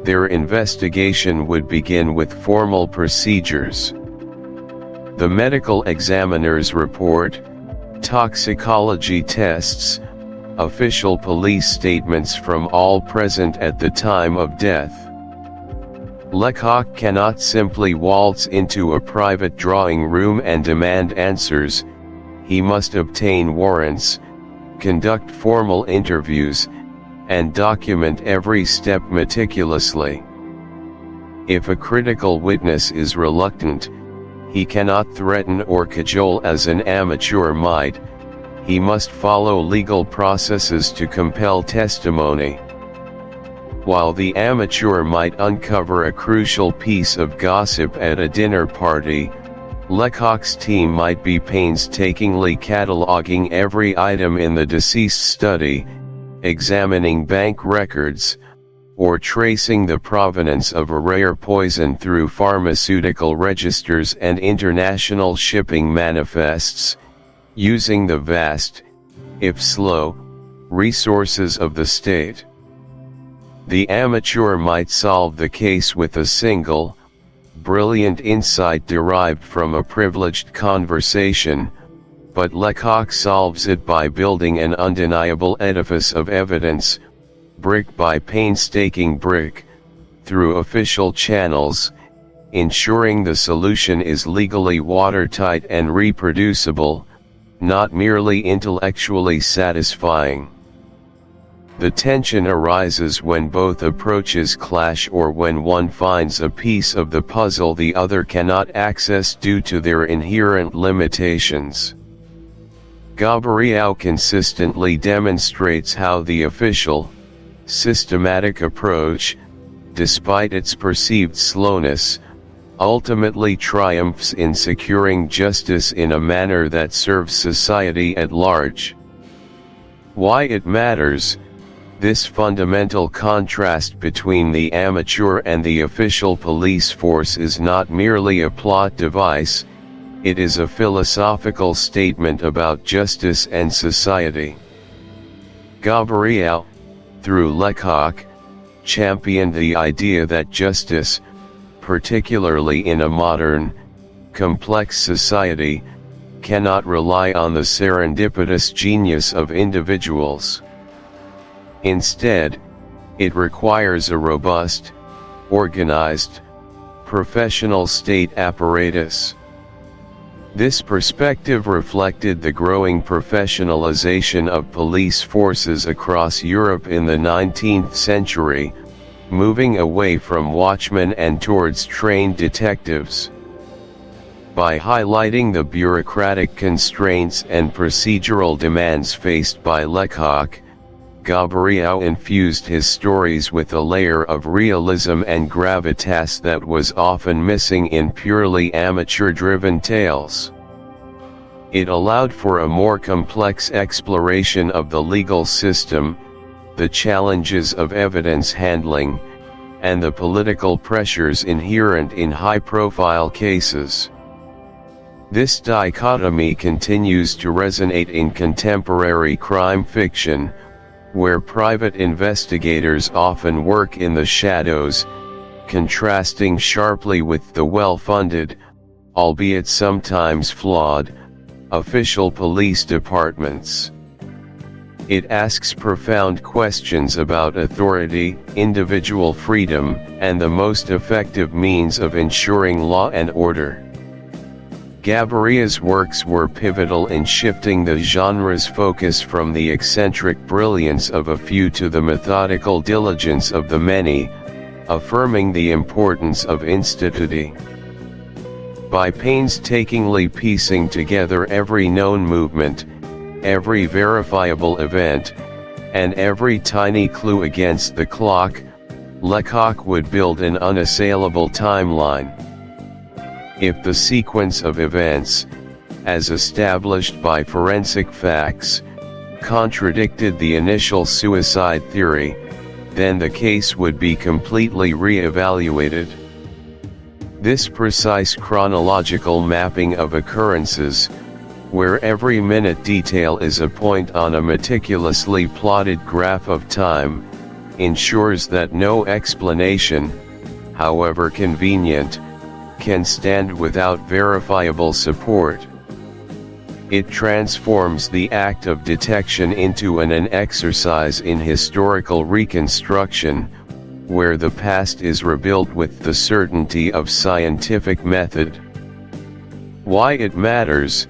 Their investigation would begin with formal procedures. The medical examiner's report, toxicology tests, official police statements from all present at the time of death. Lecoq cannot simply waltz into a private drawing room and demand answers. He must obtain warrants, conduct formal interviews, and document every step meticulously. If a critical witness is reluctant, he cannot threaten or cajole as an amateur might. He must follow legal processes to compel testimony. While the amateur might uncover a crucial piece of gossip at a dinner party, Lecoq's team might be painstakingly cataloging every item in the deceased's study, examining bank records, or tracing the provenance of a rare poison through pharmaceutical registers and international shipping manifests, using the vast, if slow, resources of the state. The amateur might solve the case with a single, brilliant insight derived from a privileged conversation, but Lecoq solves it by building an undeniable edifice of evidence, brick by painstaking brick, through official channels, ensuring the solution is legally watertight and reproducible, not merely intellectually satisfying. The tension arises when both approaches clash or when one finds a piece of the puzzle the other cannot access due to their inherent limitations. Gaboriau consistently demonstrates how the official, systematic approach, despite its perceived slowness, ultimately triumphs in securing justice in a manner that serves society at large. Why it matters. This fundamental contrast between the amateur and the official police force is not merely a plot device, it is a philosophical statement about justice and society. Gaboriau, through Lecoq, championed the idea that justice, particularly in a modern, complex society, cannot rely on the serendipitous genius of individuals. Instead, it requires a robust, organized, professional state apparatus. This perspective reflected the growing professionalization of police forces across Europe in the 19th century, moving away from watchmen and towards trained detectives. By highlighting the bureaucratic constraints and procedural demands faced by Lecoq, Gaboriau infused his stories with a layer of realism and gravitas that was often missing in purely amateur-driven tales. It allowed for a more complex exploration of the legal system, the challenges of evidence handling, and the political pressures inherent in high-profile cases. This dichotomy continues to resonate in contemporary crime fiction, where private investigators often work in the shadows, contrasting sharply with the well-funded, albeit sometimes flawed, official police departments. It asks profound questions about authority, individual freedom, and the most effective means of ensuring law and order. Gaboriau's works were pivotal in shifting the genre's focus from the eccentric brilliance of a few to the methodical diligence of the many, affirming the importance of instituti. By painstakingly piecing together every known movement, every verifiable event, and every tiny clue against the clock, Lecoq would build an unassailable timeline. If the sequence of events, as established by forensic facts, contradicted the initial suicide theory, then the case would be completely re-evaluated. This precise chronological mapping of occurrences, where every minute detail is a point on a meticulously plotted graph of time, ensures that no explanation, however convenient, can stand without verifiable support. It transforms the act of detection into an exercise in historical reconstruction, where the past is rebuilt with the certainty of scientific method. Why it matters.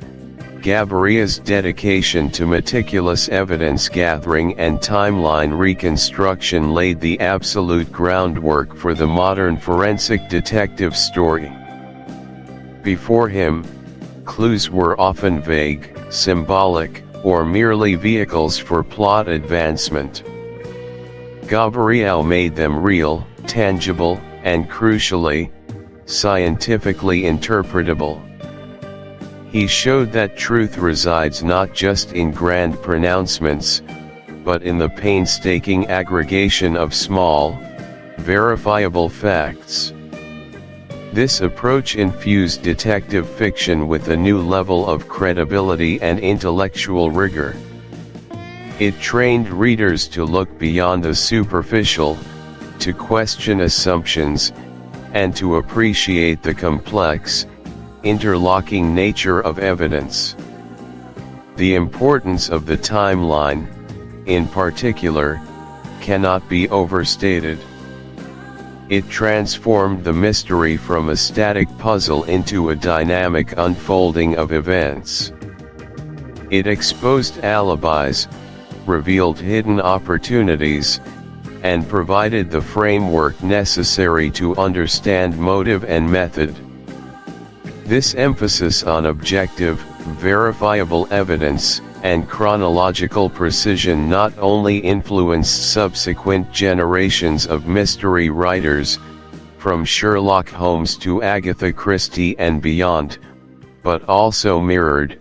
Gaboriau's dedication to meticulous evidence gathering and timeline reconstruction laid the absolute groundwork for the modern forensic detective story. Before him, clues were often vague, symbolic, or merely vehicles for plot advancement. Gaboriau made them real, tangible, and crucially, scientifically interpretable. He showed that truth resides not just in grand pronouncements, but in the painstaking aggregation of small, verifiable facts. This approach infused detective fiction with a new level of credibility and intellectual rigor. It trained readers to look beyond the superficial, to question assumptions, and to appreciate the complex, interlocking nature of evidence. The importance of the timeline, in particular, cannot be overstated. It transformed the mystery from a static puzzle into a dynamic unfolding of events. It exposed alibis, revealed hidden opportunities, and provided the framework necessary to understand motive and method. This emphasis on objective, verifiable evidence, and chronological precision not only influenced subsequent generations of mystery writers, from Sherlock Holmes to Agatha Christie and beyond, but also mirrored,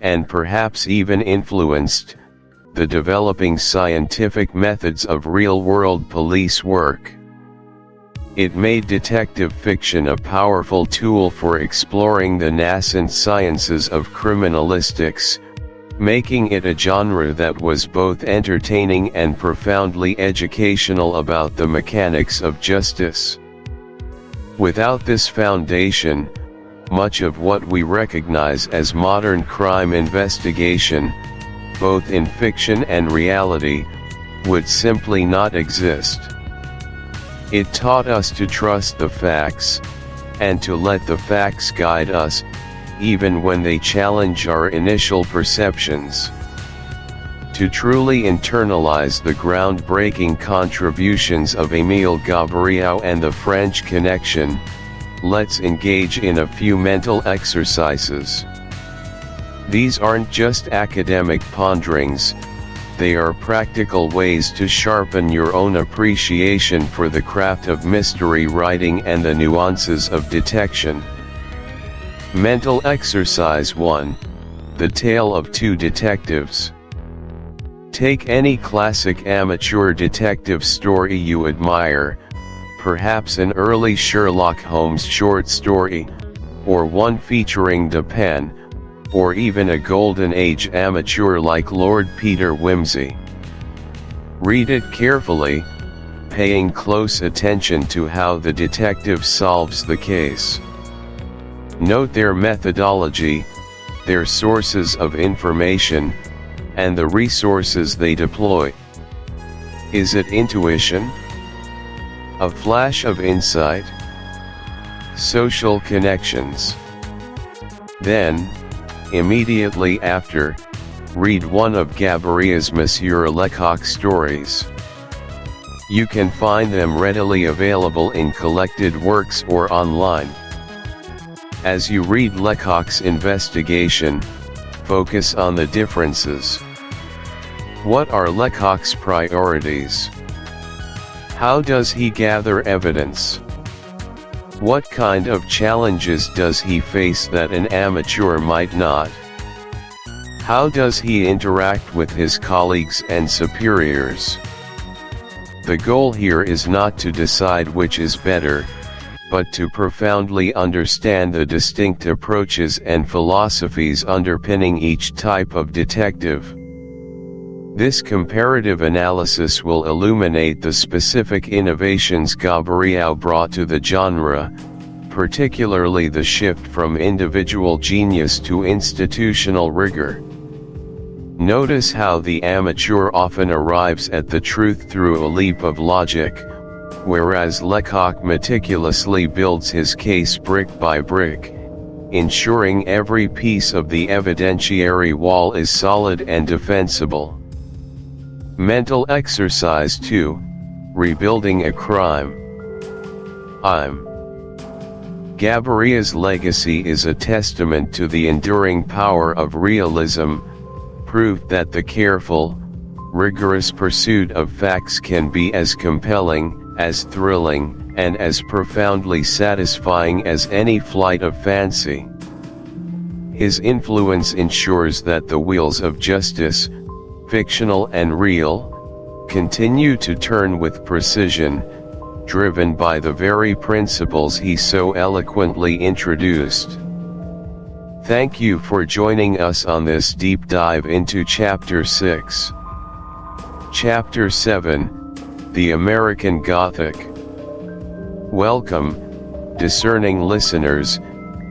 and perhaps even influenced, the developing scientific methods of real-world police work. It made detective fiction a powerful tool for exploring the nascent sciences of criminalistics, making it a genre that was both entertaining and profoundly educational about the mechanics of justice. Without this foundation, much of what we recognize as modern crime investigation, both in fiction and reality, would simply not exist. It taught us to trust the facts, and to let the facts guide us, even when they challenge our initial perceptions. To truly internalize the groundbreaking contributions of Émile Gaboriau and the French Connection, let's engage in a few mental exercises. These aren't just academic ponderings, they are practical ways to sharpen your own appreciation for the craft of mystery writing and the nuances of detection. Mental exercise 1. The Tale of Two Detectives. Take any classic amateur detective story you admire, perhaps an early Sherlock Holmes short story, or one featuring Dupin, or even a Golden Age amateur like Lord Peter Wimsey. Read it carefully, paying close attention to how the detective solves the case. Note their methodology, their sources of information, and the resources they deploy. Is it intuition? A flash of insight? Social connections? Then, immediately after, read one of Gaboriau's Monsieur Lecoq stories. You can find them readily available in collected works or online. As you read Lecoq's investigation, focus on the differences. What are Lecoq's priorities? How does he gather evidence? What kind of challenges does he face that an amateur might not? How does he interact with his colleagues and superiors? The goal here is not to decide which is better, but to profoundly understand the distinct approaches and philosophies underpinning each type of detective. This comparative analysis will illuminate the specific innovations Gaboriau brought to the genre, particularly the shift from individual genius to institutional rigor. Notice how the amateur often arrives at the truth through a leap of logic, whereas Lecoq meticulously builds his case brick by brick, ensuring every piece of the evidentiary wall is solid and defensible. Mental exercise 2. Rebuilding a crime. Gaboriau's legacy is a testament to the enduring power of realism, proof that the careful, rigorous pursuit of facts can be as compelling, as thrilling, and as profoundly satisfying as any flight of fancy. His influence ensures that the wheels of justice, fictional and real, continue to turn with precision, driven by the very principles he so eloquently introduced. Thank you for joining us on this deep dive into Chapter 6. Chapter 7, The American Gothic. Welcome, discerning listeners,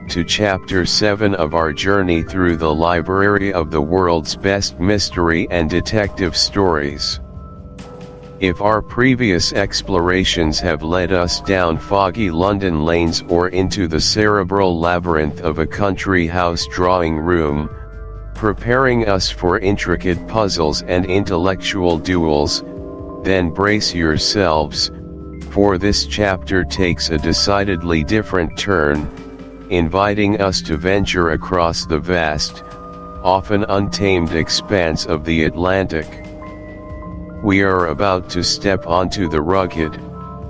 to Chapter 7 of our journey through the library of the world's best mystery and detective stories. If our previous explorations have led us down foggy London lanes or into the cerebral labyrinth of a country house drawing room, preparing us for intricate puzzles and intellectual duels, then brace yourselves, for this chapter takes a decidedly different turn, inviting us to venture across the vast, often untamed expanse of the Atlantic. We are about to step onto the rugged,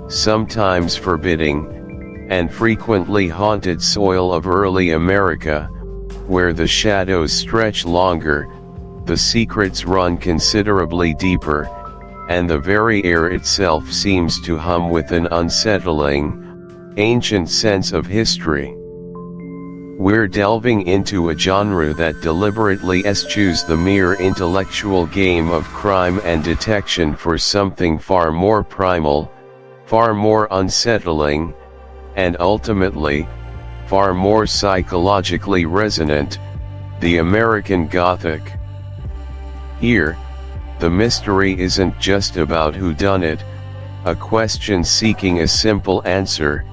sometimes forbidding, and frequently haunted soil of early America, where the shadows stretch longer, the secrets run considerably deeper, and the very air itself seems to hum with an unsettling, ancient sense of history. We're delving into a genre that deliberately eschews the mere intellectual game of crime and detection for something far more primal, far more unsettling, and ultimately, far more psychologically resonant, the American Gothic. Here, the mystery isn't just about whodunit, a question seeking a simple answer.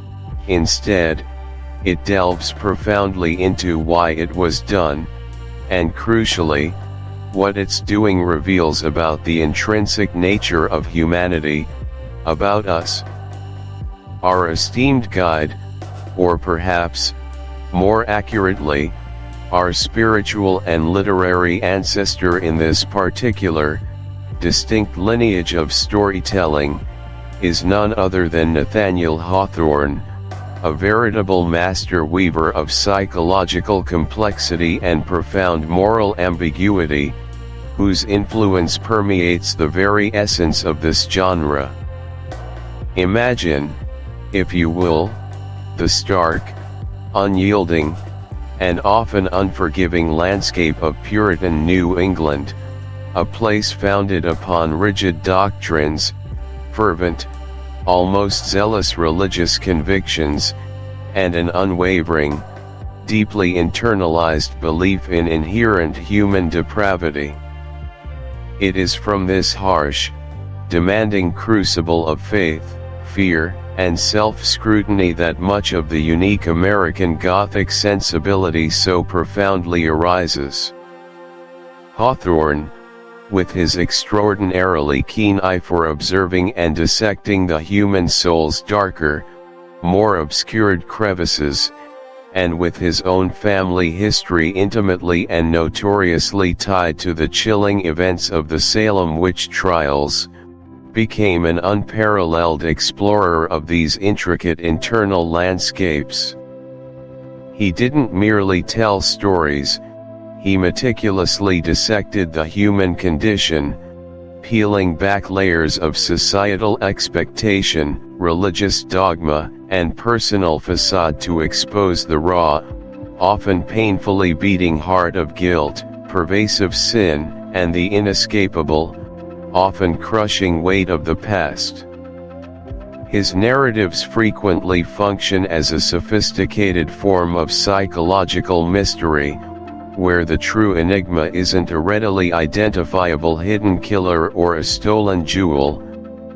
Instead, it delves profoundly into why it was done, and crucially, what it's doing reveals about the intrinsic nature of humanity, about us. Our esteemed guide, or perhaps, more accurately, our spiritual and literary ancestor in this particular, distinct lineage of storytelling, is none other than Nathaniel Hawthorne, a veritable master weaver of psychological complexity and profound moral ambiguity, whose influence permeates the very essence of this genre. Imagine, if you will, the stark, unyielding, and often unforgiving landscape of Puritan New England, a place founded upon rigid doctrines, fervent, almost zealous religious convictions, and an unwavering, deeply internalized belief in inherent human depravity. It is from this harsh, demanding crucible of faith, fear, and self-scrutiny that much of the unique American Gothic sensibility so profoundly arises. Hawthorne, with his extraordinarily keen eye for observing and dissecting the human soul's darker, more obscured crevices, and with his own family history intimately and notoriously tied to the chilling events of the Salem witch trials, became an unparalleled explorer of these intricate internal landscapes. He didn't merely tell stories, he meticulously dissected the human condition, peeling back layers of societal expectation, religious dogma, and personal facade to expose the raw, often painfully beating heart of guilt, pervasive sin, and the inescapable, often crushing weight of the past. His narratives frequently function as a sophisticated form of psychological mystery, where the true enigma isn't a readily identifiable hidden killer or a stolen jewel,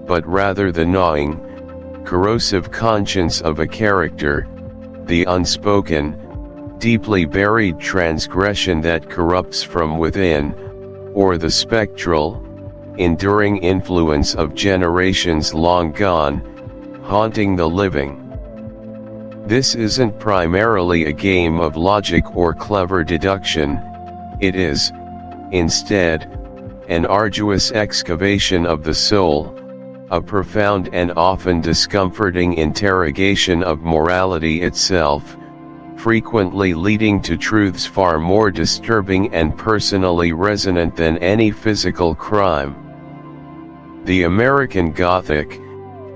but rather the gnawing, corrosive conscience of a character, the unspoken, deeply buried transgression that corrupts from within, or the spectral, enduring influence of generations long gone, haunting the living. This isn't primarily a game of logic or clever deduction, it is, instead, an arduous excavation of the soul, a profound and often discomforting interrogation of morality itself, frequently leading to truths far more disturbing and personally resonant than any physical crime. The American Gothic,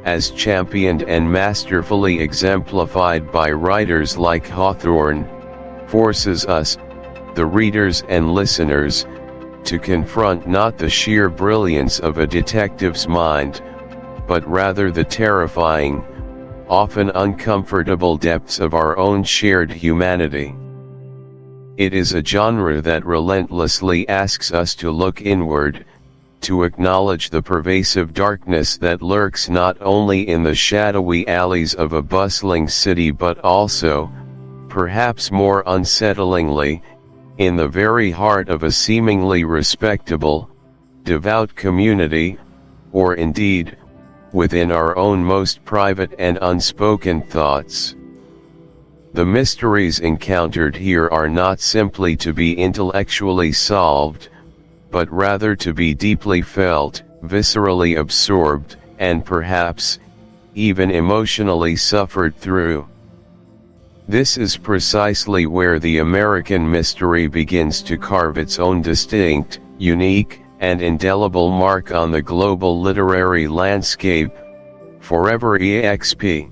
as championed and masterfully exemplified by writers like Hawthorne, forces us, the readers and listeners, to confront not the sheer brilliance of a detective's mind, but rather the terrifying, often uncomfortable depths of our own shared humanity. It is a genre that relentlessly asks us to look inward, to acknowledge the pervasive darkness that lurks not only in the shadowy alleys of a bustling city but also, perhaps more unsettlingly, in the very heart of a seemingly respectable, devout community, or indeed, within our own most private and unspoken thoughts. The mysteries encountered here are not simply to be intellectually solved, but rather to be deeply felt, viscerally absorbed, and perhaps, even emotionally suffered through. This is precisely where the American mystery begins to carve its own distinct, unique, and indelible mark on the global literary landscape, forever exp.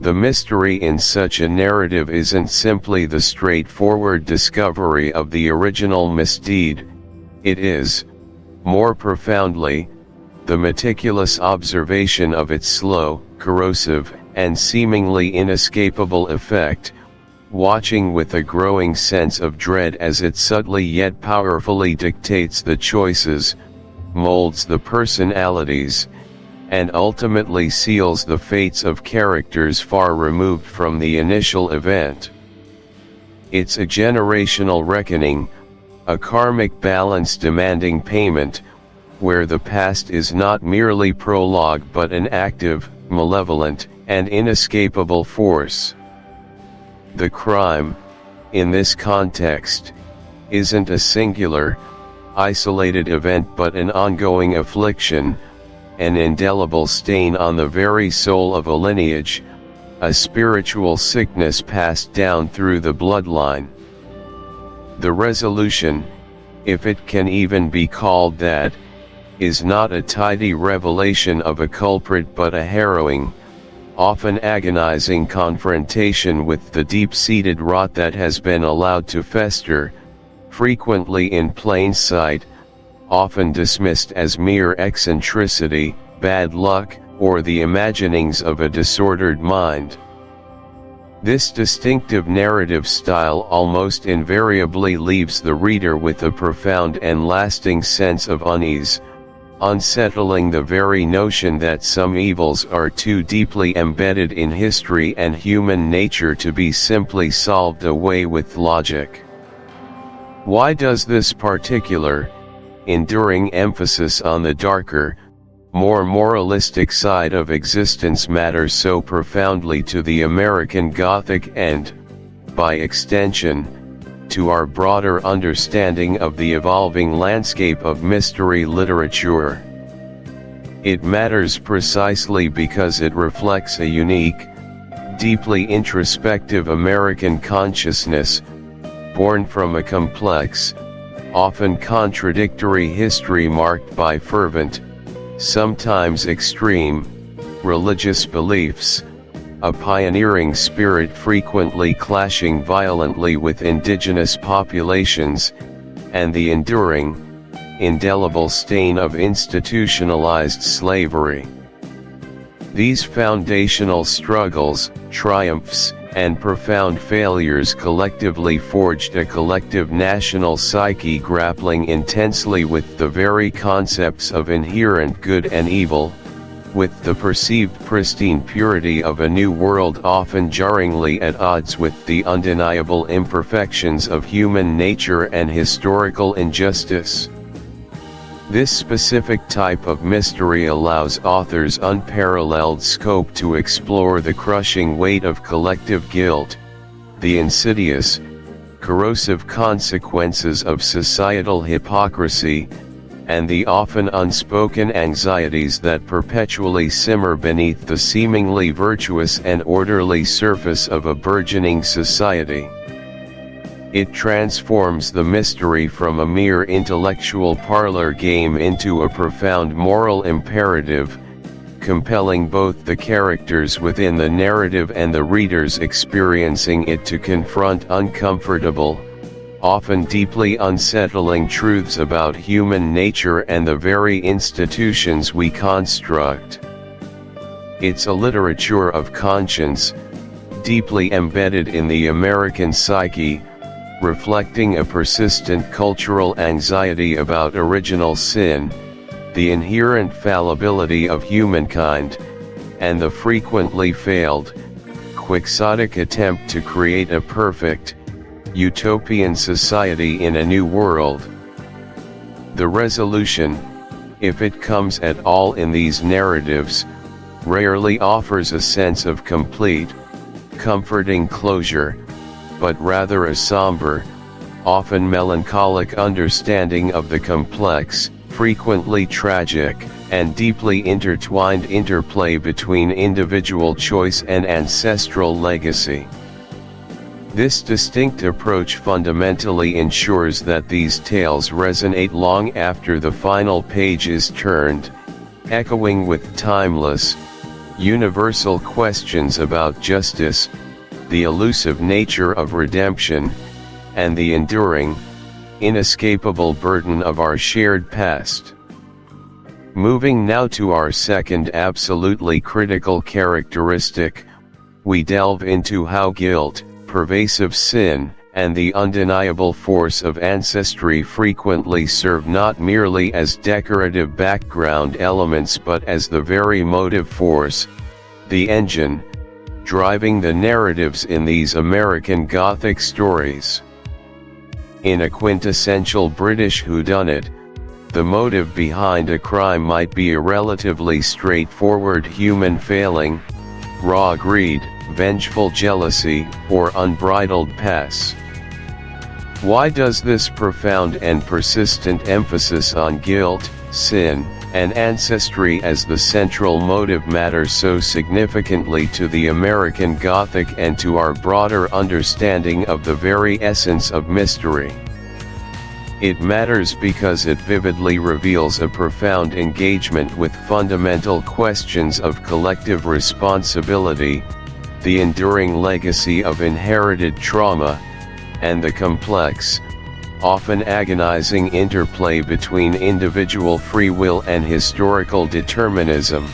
The mystery in such a narrative isn't simply the straightforward discovery of the original misdeed, it is, more profoundly, the meticulous observation of its slow, corrosive, and seemingly inescapable effect, watching with a growing sense of dread as it subtly yet powerfully dictates the choices, molds the personalities, and ultimately seals the fates of characters far removed from the initial event. It's a generational reckoning, a karmic balance demanding payment, where the past is not merely prologue but an active, malevolent, and inescapable force. The crime, in this context, isn't a singular, isolated event but an ongoing affliction, an indelible stain on the very soul of a lineage, a spiritual sickness passed down through the bloodline. The resolution, if it can even be called that, is not a tidy revelation of a culprit but a harrowing, often agonizing confrontation with the deep-seated rot that has been allowed to fester, frequently in plain sight, often dismissed as mere eccentricity, bad luck, or the imaginings of a disordered mind. This distinctive narrative style almost invariably leaves the reader with a profound and lasting sense of unease, unsettling the very notion that some evils are too deeply embedded in history and human nature to be simply solved away with logic. Why does this particular, enduring emphasis on the darker, more moralistic side of existence matter so profoundly to the American Gothic and, by extension, to our broader understanding of the evolving landscape of mystery literature? It matters precisely because it reflects a unique, deeply introspective American consciousness, born from a complex, often contradictory history marked by fervent, sometimes extreme, religious beliefs, a pioneering spirit frequently clashing violently with indigenous populations, and the enduring, indelible stain of institutionalized slavery. These foundational struggles, triumphs, and profound failures collectively forged a collective national psyche grappling intensely with the very concepts of inherent good and evil, with the perceived pristine purity of a new world often jarringly at odds with the undeniable imperfections of human nature and historical injustice. This specific type of mystery allows authors unparalleled scope to explore the crushing weight of collective guilt, the insidious, corrosive consequences of societal hypocrisy, and the often unspoken anxieties that perpetually simmer beneath the seemingly virtuous and orderly surface of a burgeoning society. It transforms the mystery from a mere intellectual parlor game into a profound moral imperative, compelling both the characters within the narrative and the readers experiencing it to confront uncomfortable, often deeply unsettling truths about human nature and the very institutions we construct. It's a literature of conscience, deeply embedded in the American psyche, reflecting a persistent cultural anxiety about original sin, the inherent fallibility of humankind, and the frequently failed, quixotic attempt to create a perfect, utopian society in a new world. The resolution, if it comes at all in these narratives, rarely offers a sense of complete, comforting closure, but rather a somber, often melancholic understanding of the complex, frequently tragic, and deeply intertwined interplay between individual choice and ancestral legacy. This distinct approach fundamentally ensures that these tales resonate long after the final page is turned, echoing with timeless, universal questions about justice, the elusive nature of redemption, and the enduring, inescapable burden of our shared past. Moving now to our second absolutely critical characteristic, we delve into how guilt, pervasive sin, and the undeniable force of ancestry frequently serve not merely as decorative background elements but as the very motive force, the engine, driving the narratives in these American Gothic stories. In a quintessential British whodunit, the motive behind a crime might be a relatively straightforward human failing, raw greed, vengeful jealousy, or unbridled past. Why does this profound and persistent emphasis on guilt, sin, and ancestry as the central motive matter so significantly to the American Gothic and to our broader understanding of the very essence of mystery? It matters because it vividly reveals a profound engagement with fundamental questions of collective responsibility, the enduring legacy of inherited trauma, and the complex, often agonizing interplay between individual free will and historical determinism.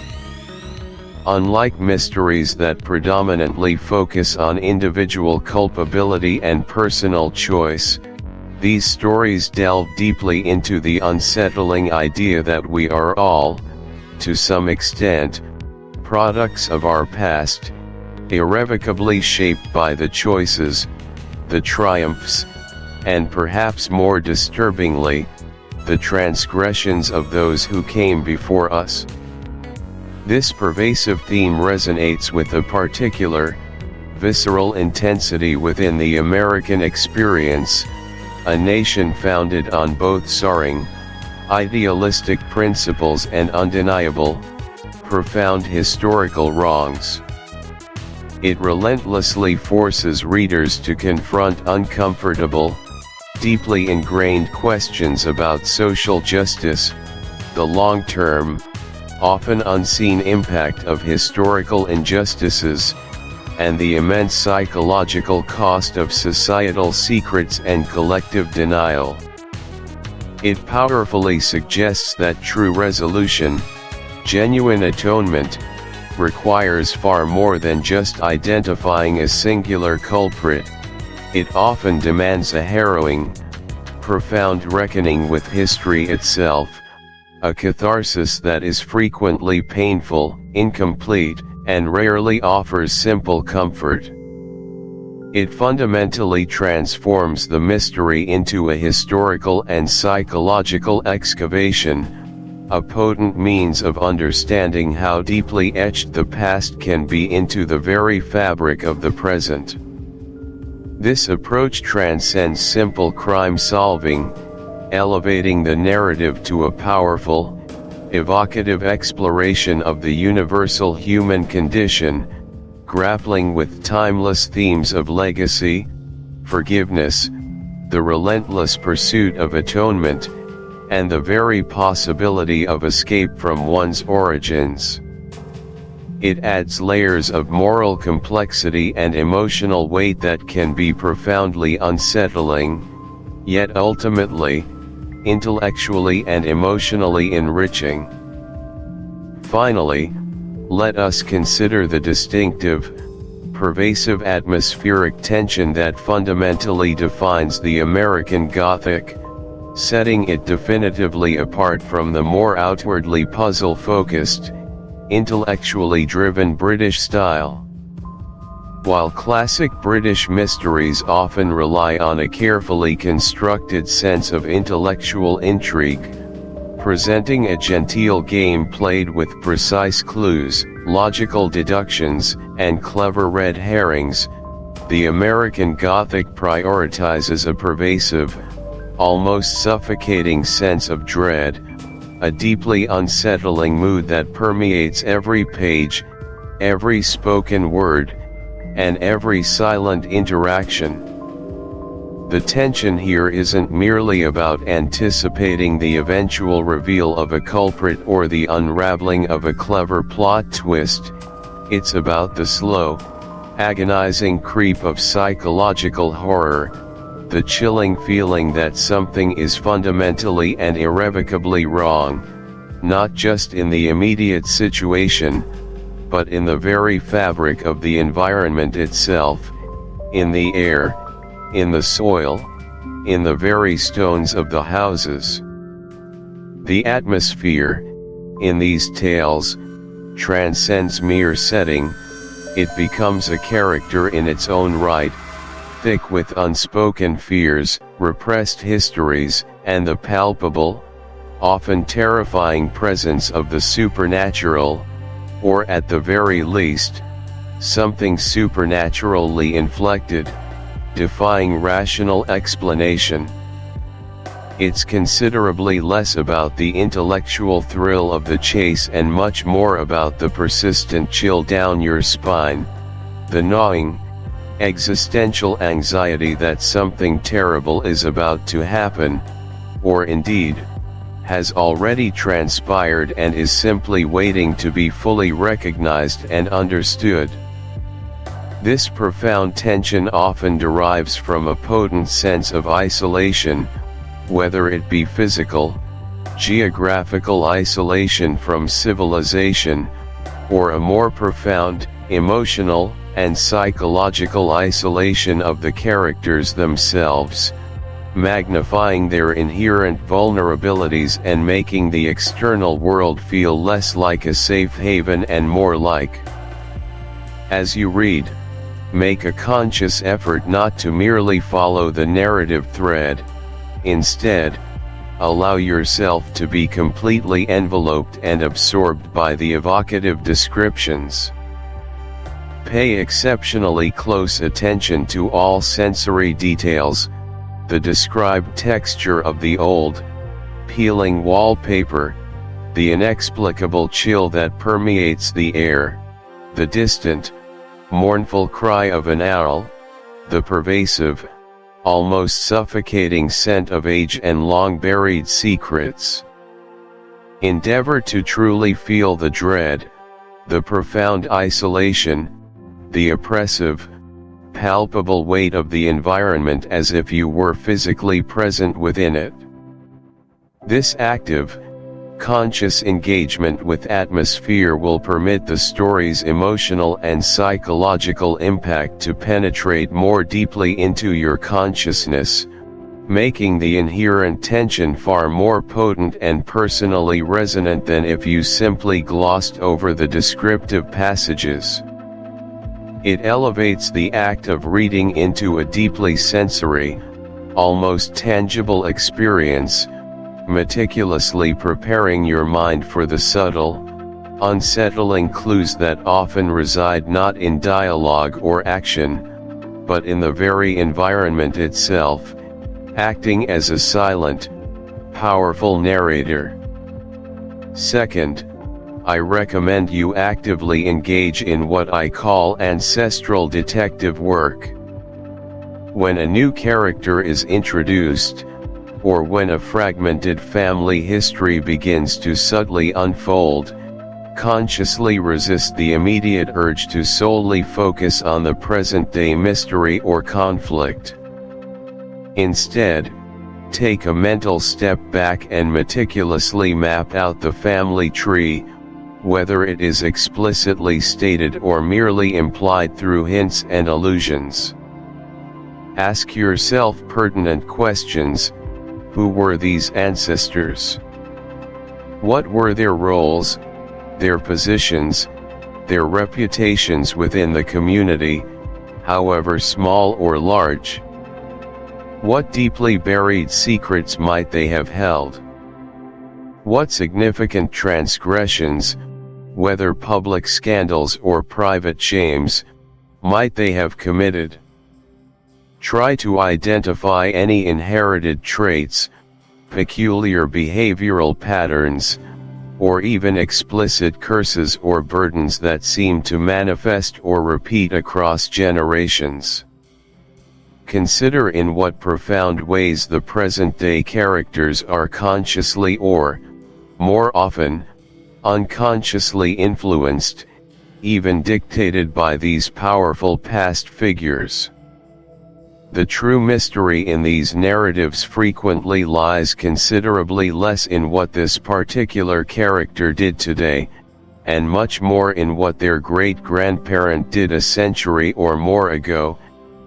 Unlike mysteries that predominantly focus on individual culpability and personal choice, these stories delve deeply into the unsettling idea that we are all, to some extent, products of our past, irrevocably shaped by the choices, the triumphs, and perhaps more disturbingly, the transgressions of those who came before us. This pervasive theme resonates with a particular, visceral intensity within the American experience, a nation founded on both soaring, idealistic principles and undeniable, profound historical wrongs. It relentlessly forces readers to confront uncomfortable, deeply ingrained questions about social justice, the long-term, often unseen impact of historical injustices, and the immense psychological cost of societal secrets and collective denial. It powerfully suggests that true resolution, genuine atonement, requires far more than just identifying a singular culprit. It often demands a harrowing, profound reckoning with history itself, a catharsis that is frequently painful, incomplete, and rarely offers simple comfort. It fundamentally transforms the mystery into a historical and psychological excavation, a potent means of understanding how deeply etched the past can be into the very fabric of the present. This approach transcends simple crime solving, elevating the narrative to a powerful, evocative exploration of the universal human condition, grappling with timeless themes of legacy, forgiveness, the relentless pursuit of atonement, and the very possibility of escape from one's origins. It adds layers of moral complexity and emotional weight that can be profoundly unsettling, yet ultimately, intellectually and emotionally enriching. Finally, let us consider the distinctive, pervasive atmospheric tension that fundamentally defines the American Gothic, setting it definitively apart from the more outwardly puzzle-focused, intellectually driven British style. While classic British mysteries often rely on a carefully constructed sense of intellectual intrigue, presenting a genteel game played with precise clues, logical deductions, and clever red herrings, the American Gothic prioritizes a pervasive, almost suffocating sense of dread, a deeply unsettling mood that permeates every page, every spoken word, and every silent interaction. The tension here isn't merely about anticipating the eventual reveal of a culprit or the unraveling of a clever plot twist, it's about the slow, agonizing creep of psychological horror, the chilling feeling that something is fundamentally and irrevocably wrong, not just in the immediate situation, but in the very fabric of the environment itself, in the air, in the soil, in the very stones of the houses. The atmosphere, in these tales, transcends mere setting, it becomes a character in its own right, thick with unspoken fears, repressed histories, and the palpable, often terrifying presence of the supernatural, or at the very least, something supernaturally inflected, defying rational explanation. It's considerably less about the intellectual thrill of the chase and much more about the persistent chill down your spine, the gnawing, existential anxiety that something terrible is about to happen, or indeed, has already transpired and is simply waiting to be fully recognized and understood. This profound tension often derives from a potent sense of isolation, whether it be physical, geographical isolation from civilization, or a more profound, emotional, and psychological isolation of the characters themselves, magnifying their inherent vulnerabilities and making the external world feel less like a safe haven and more like. As you read, make a conscious effort not to merely follow the narrative thread. Instead, allow yourself to be completely enveloped and absorbed by the evocative descriptions. Pay exceptionally close attention to all sensory details, the described texture of the old, peeling wallpaper, the inexplicable chill that permeates the air, the distant, mournful cry of an owl, the pervasive, almost suffocating scent of age and long-buried secrets. Endeavor to truly feel the dread, the profound isolation, the oppressive, palpable weight of the environment as if you were physically present within it. This active, conscious engagement with atmosphere will permit the story's emotional and psychological impact to penetrate more deeply into your consciousness, making the inherent tension far more potent and personally resonant than if you simply glossed over the descriptive passages. It elevates the act of reading into a deeply sensory, almost tangible experience, meticulously preparing your mind for the subtle, unsettling clues that often reside not in dialogue or action, but in the very environment itself, acting as a silent, powerful narrator. Second, I recommend you actively engage in what I call ancestral detective work. When a new character is introduced, or when a fragmented family history begins to subtly unfold, consciously resist the immediate urge to solely focus on the present-day mystery or conflict. Instead, take a mental step back and meticulously map out the family tree, whether it is explicitly stated or merely implied through hints and allusions. Ask yourself pertinent questions. Who were these ancestors? What were their roles, their positions, their reputations within the community, however small or large? What deeply buried secrets might they have held? What significant transgressions, whether public scandals or private shames, might they have committed? Try to identify any inherited traits, peculiar behavioral patterns, or even explicit curses or burdens that seem to manifest or repeat across generations. Consider in what profound ways the present-day characters are consciously or, more often, unconsciously influenced, even dictated by these powerful past figures. The true mystery in these narratives frequently lies considerably less in what this particular character did today, and much more in what their great-grandparent did a century or more ago,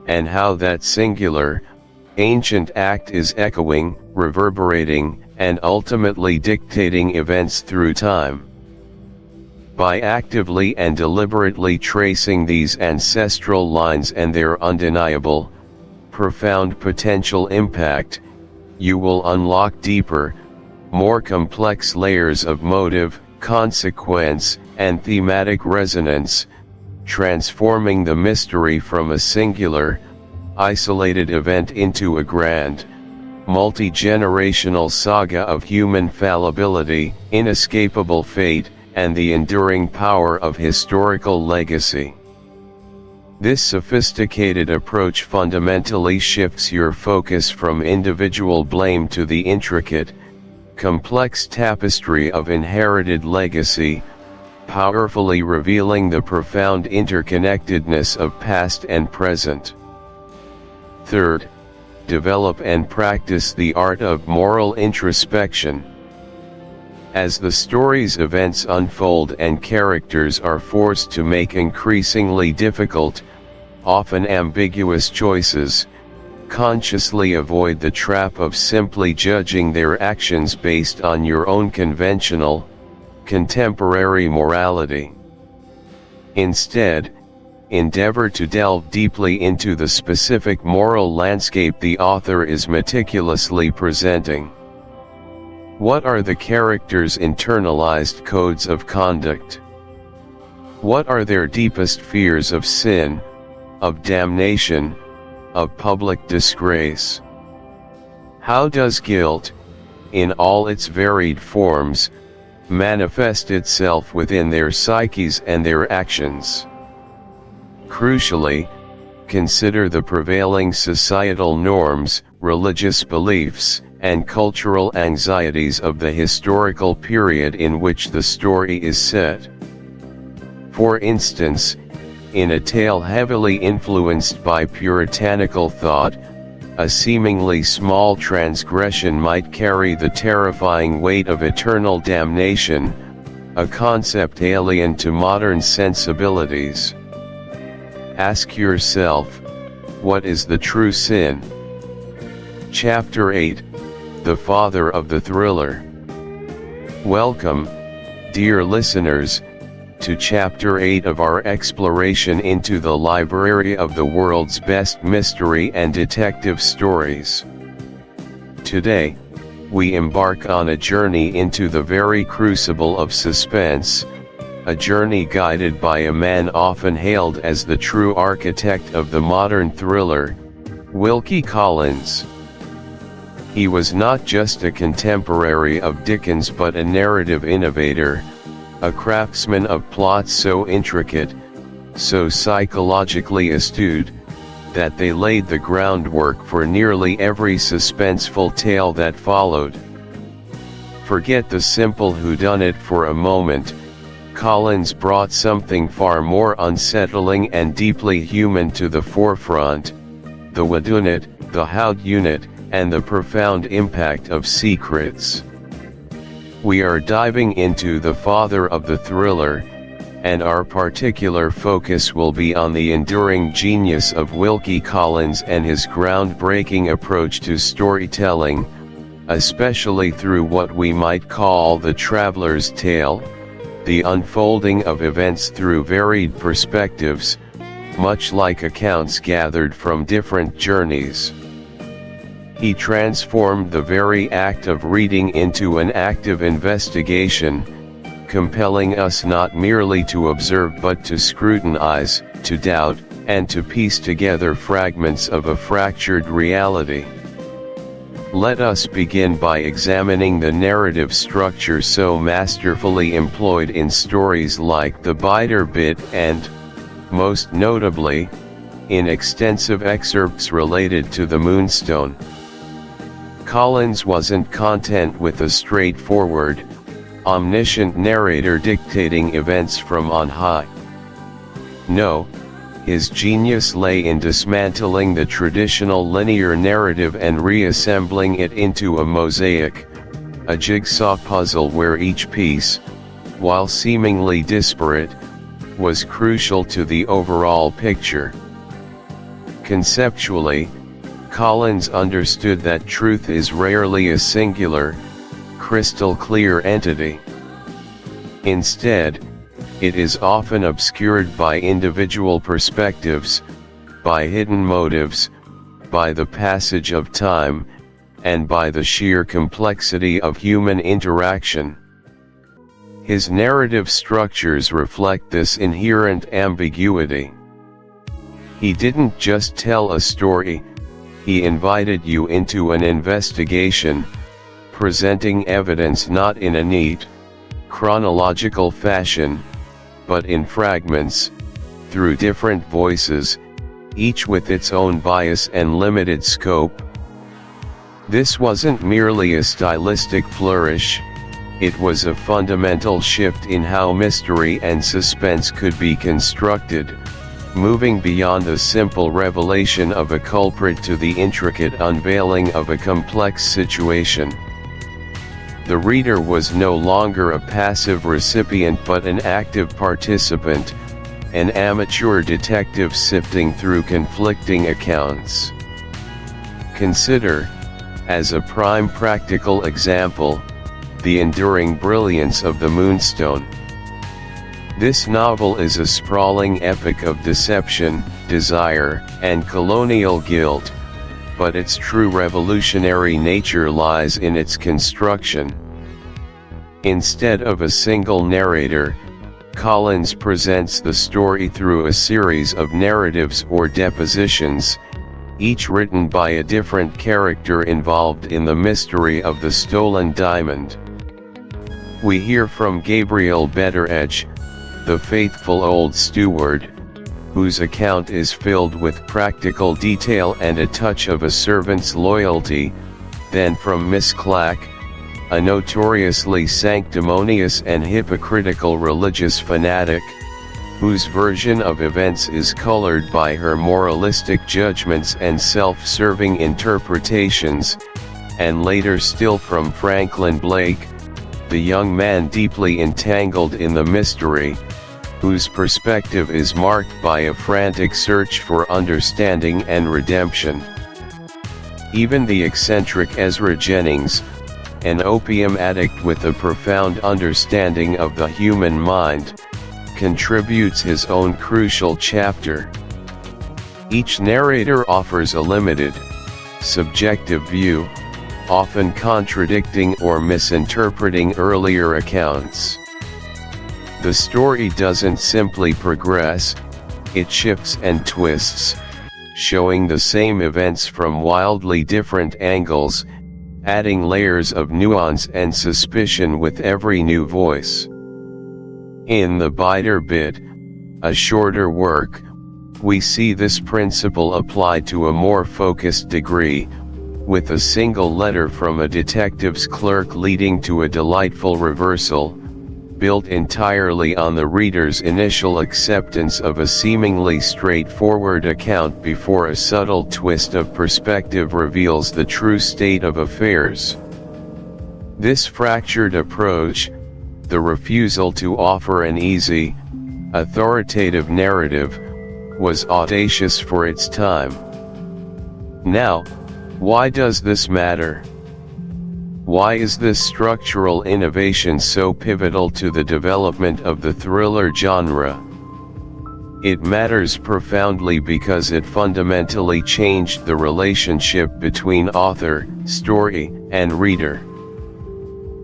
and how that singular, ancient act is echoing, reverberating, and ultimately dictating events through time. By actively and deliberately tracing these ancestral lines and their undeniable, profound potential impact, you will unlock deeper, more complex layers of motive, consequence, and thematic resonance, transforming the mystery from a singular, isolated event into a grand, multi-generational saga of human fallibility, inescapable fate, and the enduring power of historical legacy. This sophisticated approach fundamentally shifts your focus from individual blame to the intricate, complex tapestry of inherited legacy, powerfully revealing the profound interconnectedness of past and present. Third, develop and practice the art of moral introspection. As the story's events unfold and characters are forced to make increasingly difficult, often ambiguous choices, consciously avoid the trap of simply judging their actions based on your own conventional, contemporary morality. Instead, endeavor to delve deeply into the specific moral landscape the author is meticulously presenting. What are the characters' internalized codes of conduct? What are their deepest fears of sin, of damnation, of public disgrace? How does guilt, in all its varied forms, manifest itself within their psyches and their actions? Crucially, consider the prevailing societal norms, religious beliefs, and cultural anxieties of the historical period in which the story is set. For instance, in a tale heavily influenced by puritanical thought, a seemingly small transgression might carry the terrifying weight of eternal damnation, a concept alien to modern sensibilities. Ask yourself, what is the true sin? Chapter 8, The Father of the Thriller. Welcome, dear listeners, to Chapter 8 of our exploration into the library of the world's best mystery and detective stories. Today, we embark on a journey into the very crucible of suspense, a journey guided by a man often hailed as the true architect of the modern thriller, Wilkie Collins. He was not just a contemporary of Dickens but a narrative innovator, a craftsman of plots so intricate, so psychologically astute, that they laid the groundwork for nearly every suspenseful tale that followed. Forget the simple whodunit for a moment. Collins brought something far more unsettling and deeply human to the forefront: the Whodunit, the Whodunit, and the profound impact of secrets. We are diving into the father of the thriller, and our particular focus will be on the enduring genius of Wilkie Collins and his groundbreaking approach to storytelling, especially through what we might call the traveler's tale, the unfolding of events through varied perspectives, much like accounts gathered from different journeys. He transformed the very act of reading into an active investigation, compelling us not merely to observe but to scrutinize, to doubt, and to piece together fragments of a fractured reality. Let us begin by examining the narrative structure so masterfully employed in stories like The Biter Bit and, most notably, in extensive excerpts related to the Moonstone. Collins wasn't content with a straightforward, omniscient narrator dictating events from on high. No, his genius lay in dismantling the traditional linear narrative and reassembling it into a mosaic, a jigsaw puzzle where each piece, while seemingly disparate, was crucial to the overall picture. Conceptually, Collins understood that truth is rarely a singular, crystal-clear entity. Instead, it is often obscured by individual perspectives, by hidden motives, by the passage of time, and by the sheer complexity of human interaction. His narrative structures reflect this inherent ambiguity. He didn't just tell a story, he invited you into an investigation, presenting evidence not in a neat, chronological fashion, but in fragments, through different voices, each with its own bias and limited scope. This wasn't merely a stylistic flourish, it was a fundamental shift in how mystery and suspense could be constructed, moving beyond the simple revelation of a culprit to the intricate unveiling of a complex situation. The reader was no longer a passive recipient but an active participant, an amateur detective sifting through conflicting accounts. Consider, as a prime practical example, the enduring brilliance of The Moonstone. This novel is a sprawling epic of deception, desire, and colonial guilt, but its true revolutionary nature lies in its construction. Instead of a single narrator, Collins presents the story through a series of narratives or depositions, each written by a different character involved in the mystery of the stolen diamond. We hear from Gabriel Betteredge, the faithful old steward, whose account is filled with practical detail and a touch of a servant's loyalty, then from Miss Clack, a notoriously sanctimonious and hypocritical religious fanatic, whose version of events is colored by her moralistic judgments and self-serving interpretations, and later still from Franklin Blake, the young man deeply entangled in the mystery, whose perspective is marked by a frantic search for understanding and redemption. Even the eccentric Ezra Jennings, an opium addict with a profound understanding of the human mind, contributes his own crucial chapter. Each narrator offers a limited, subjective view, often contradicting or misinterpreting earlier accounts. The story doesn't simply progress, it shifts and twists, showing the same events from wildly different angles, adding layers of nuance and suspicion with every new voice. In the biter bit, a shorter work, we see this principle applied to a more focused degree, with a single letter from a detective's clerk leading to a delightful reversal, built entirely on the reader's initial acceptance of a seemingly straightforward account before a subtle twist of perspective reveals the true state of affairs. This fractured approach, the refusal to offer an easy, authoritative narrative, was audacious for its time. Now, why does this matter? Why is this structural innovation so pivotal to the development of the thriller genre? It matters profoundly because it fundamentally changed the relationship between author, story, and reader.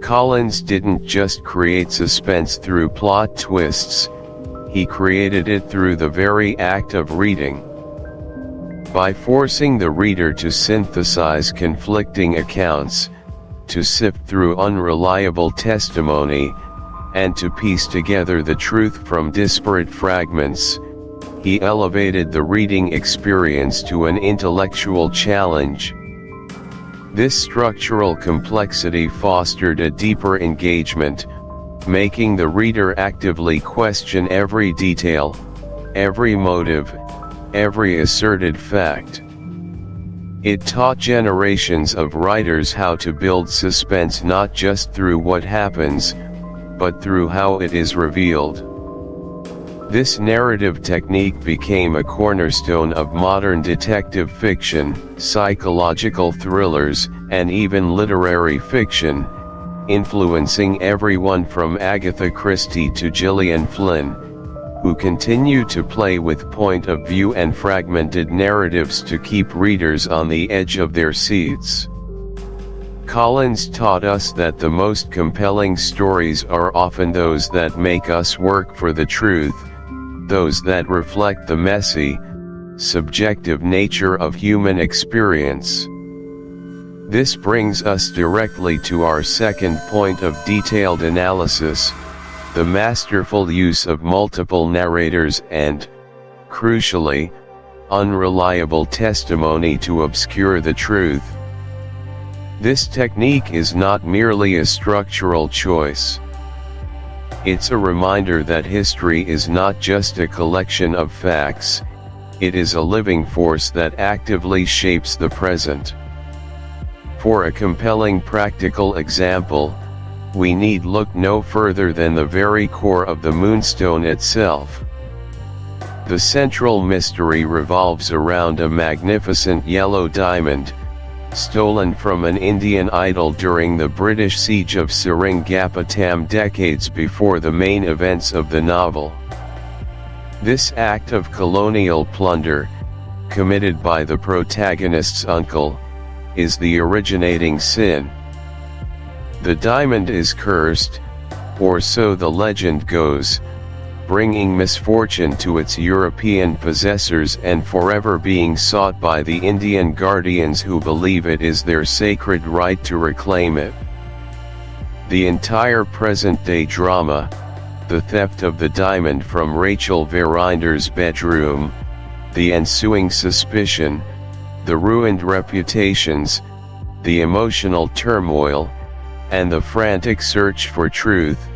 Collins didn't just create suspense through plot twists, he created it through the very act of reading. By forcing the reader to synthesize conflicting accounts, to sift through unreliable testimony, and to piece together the truth from disparate fragments, he elevated the reading experience to an intellectual challenge. This structural complexity fostered a deeper engagement, making the reader actively question every detail, every motive, every asserted fact. It taught generations of writers how to build suspense not just through what happens, but through how it is revealed. This narrative technique became a cornerstone of modern detective fiction, psychological thrillers, and even literary fiction, influencing everyone from Agatha Christie to Gillian Flynn, who continue to play with point of view and fragmented narratives to keep readers on the edge of their seats. Collins taught us that the most compelling stories are often those that make us work for the truth, those that reflect the messy, subjective nature of human experience. This brings us directly to our second point of detailed analysis, the masterful use of multiple narrators and, crucially, unreliable testimony to obscure the truth. This technique is not merely a structural choice. It's a reminder that history is not just a collection of facts, it is a living force that actively shapes the present. For a compelling practical example, we need look no further than the very core of the Moonstone itself. The central mystery revolves around a magnificent yellow diamond, stolen from an Indian idol during the British siege of Seringapatam decades before the main events of the novel. This act of colonial plunder, committed by the protagonist's uncle, is the originating sin. The diamond is cursed, or so the legend goes, bringing misfortune to its European possessors and forever being sought by the Indian guardians who believe it is their sacred right to reclaim it. The entire present-day drama, the theft of the diamond from Rachel Verinder's bedroom, the ensuing suspicion, the ruined reputations, the emotional turmoil, and the frantic search for truth,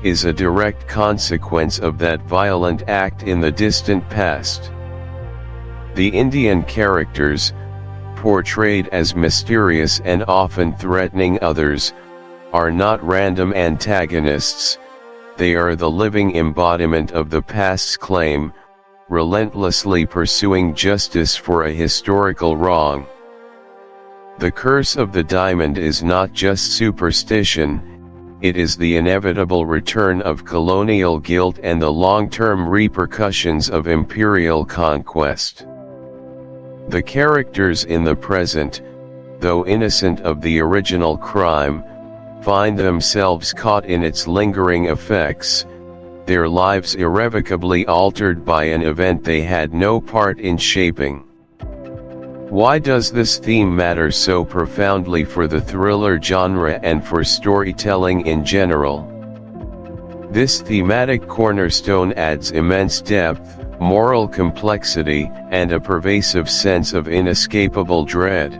is a direct consequence of that violent act in the distant past. The Indian characters, portrayed as mysterious and often threatening others, are not random antagonists, they are the living embodiment of the past's claim, relentlessly pursuing justice for a historical wrong. The curse of the diamond is not just superstition, it is the inevitable return of colonial guilt and the long-term repercussions of imperial conquest. The characters in the present, though innocent of the original crime, find themselves caught in its lingering effects, their lives irrevocably altered by an event they had no part in shaping. Why does this theme matter so profoundly for the thriller genre and for storytelling in general? This thematic cornerstone adds immense depth, moral complexity, and a pervasive sense of inescapable dread.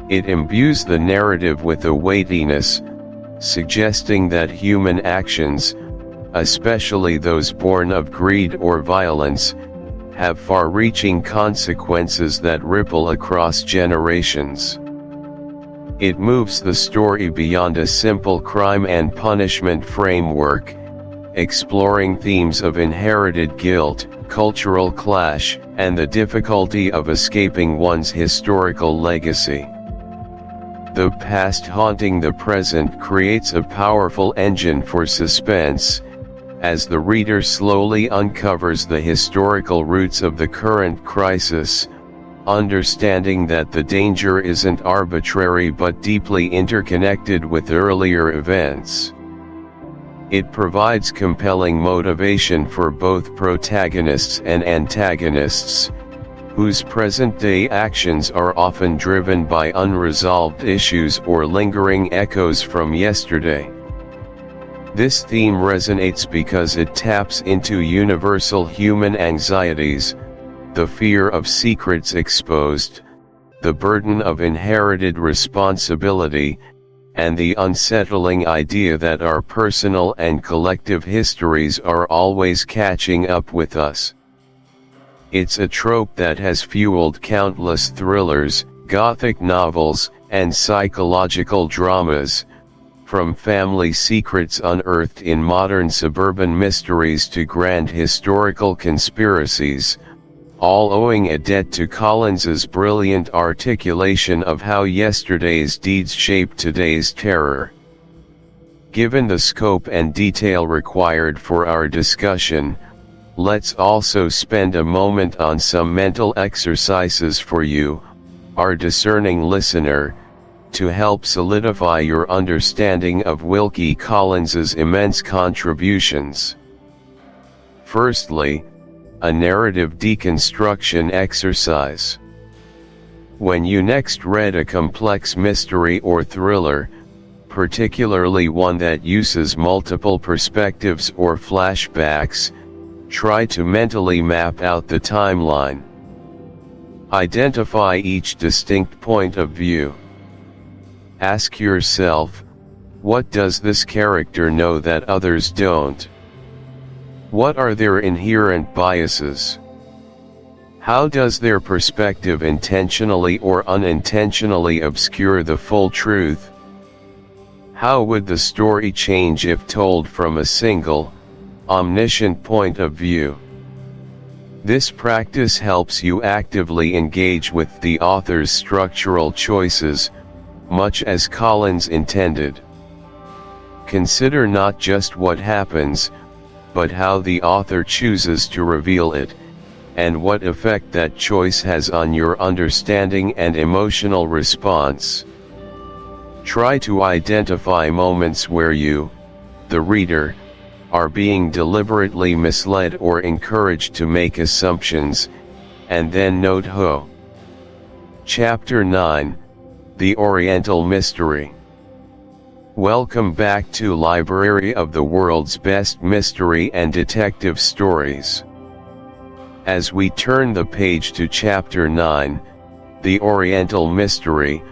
It imbues the narrative with a weightiness, suggesting that human actions, especially those born of greed or violence, have far-reaching consequences that ripple across generations. It moves the story beyond a simple crime and punishment framework, exploring themes of inherited guilt, cultural clash, and the difficulty of escaping one's historical legacy. The past haunting the present creates a powerful engine for suspense, as the reader slowly uncovers the historical roots of the current crisis, understanding that the danger isn't arbitrary but deeply interconnected with earlier events. It provides compelling motivation for both protagonists and antagonists, whose present-day actions are often driven by unresolved issues or lingering echoes from yesterday. This theme resonates because it taps into universal human anxieties: the fear of secrets exposed, the burden of inherited responsibility, and the unsettling idea that our personal and collective histories are always catching up with us. It's a trope that has fueled countless thrillers, gothic novels, and psychological dramas, from family secrets unearthed in modern suburban mysteries to grand historical conspiracies, all owing a debt to Collins's brilliant articulation of how yesterday's deeds shape today's terror. Given the scope and detail required for our discussion, let's also spend a moment on some mental exercises for you, our discerning listener, to help solidify your understanding of Wilkie Collins's immense contributions. Firstly, a narrative deconstruction exercise. When you next read a complex mystery or thriller, particularly one that uses multiple perspectives or flashbacks, try to mentally map out the timeline. Identify each distinct point of view. Ask yourself, what does this character know that others don't? What are their inherent biases? How does their perspective intentionally or unintentionally obscure the full truth? How would the story change if told from a single, omniscient point of view? This practice helps you actively engage with the author's structural choices, much as Collins intended. Consider not just what happens, but how the author chooses to reveal it, and what effect that choice has on your understanding and emotional response. Try to identify moments where you, the reader, are being deliberately misled or encouraged to make assumptions, and then note how. Chapter 9, The Oriental Mystery. Welcome back to Library of the World's Best Mystery and Detective Stories. As we turn the page to Chapter 9, The Oriental Mystery,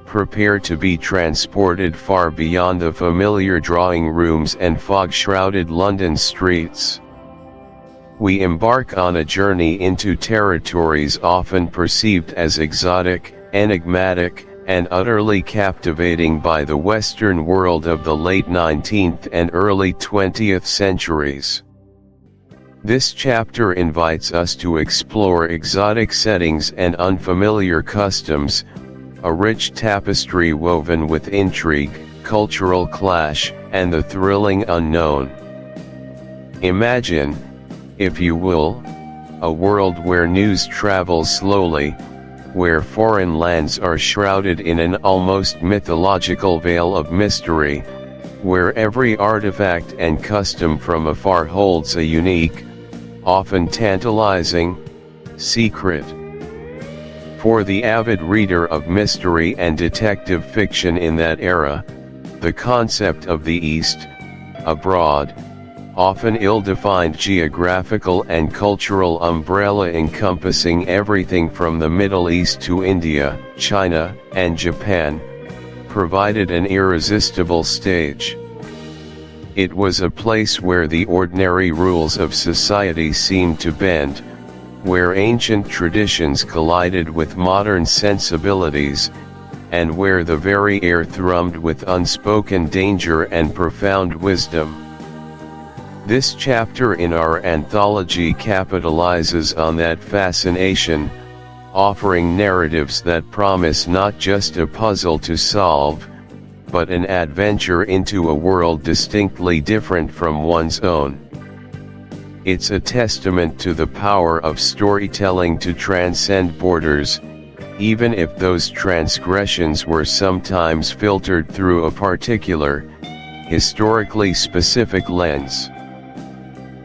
prepare to be transported far beyond the familiar drawing rooms and fog-shrouded London streets. We embark on a journey into territories often perceived as exotic, enigmatic, and utterly captivating by the Western world of the late 19th and early 20th centuries. This chapter invites us to explore exotic settings and unfamiliar customs, a rich tapestry woven with intrigue, cultural clash, and the thrilling unknown. Imagine, if you will, a world where news travels slowly, where foreign lands are shrouded in an almost mythological veil of mystery, where every artifact and custom from afar holds a unique, often tantalizing, secret. For the avid reader of mystery and detective fiction in that era, the concept of the East, a broad, often ill-defined geographical and cultural umbrella encompassing everything from the Middle East to India, China, and Japan, provided an irresistible stage. It was a place where the ordinary rules of society seemed to bend, where ancient traditions collided with modern sensibilities, and where the very air thrummed with unspoken danger and profound wisdom. This chapter in our anthology capitalizes on that fascination, offering narratives that promise not just a puzzle to solve, but an adventure into a world distinctly different from one's own. It's a testament to the power of storytelling to transcend borders, even if those transgressions were sometimes filtered through a particular, historically specific lens.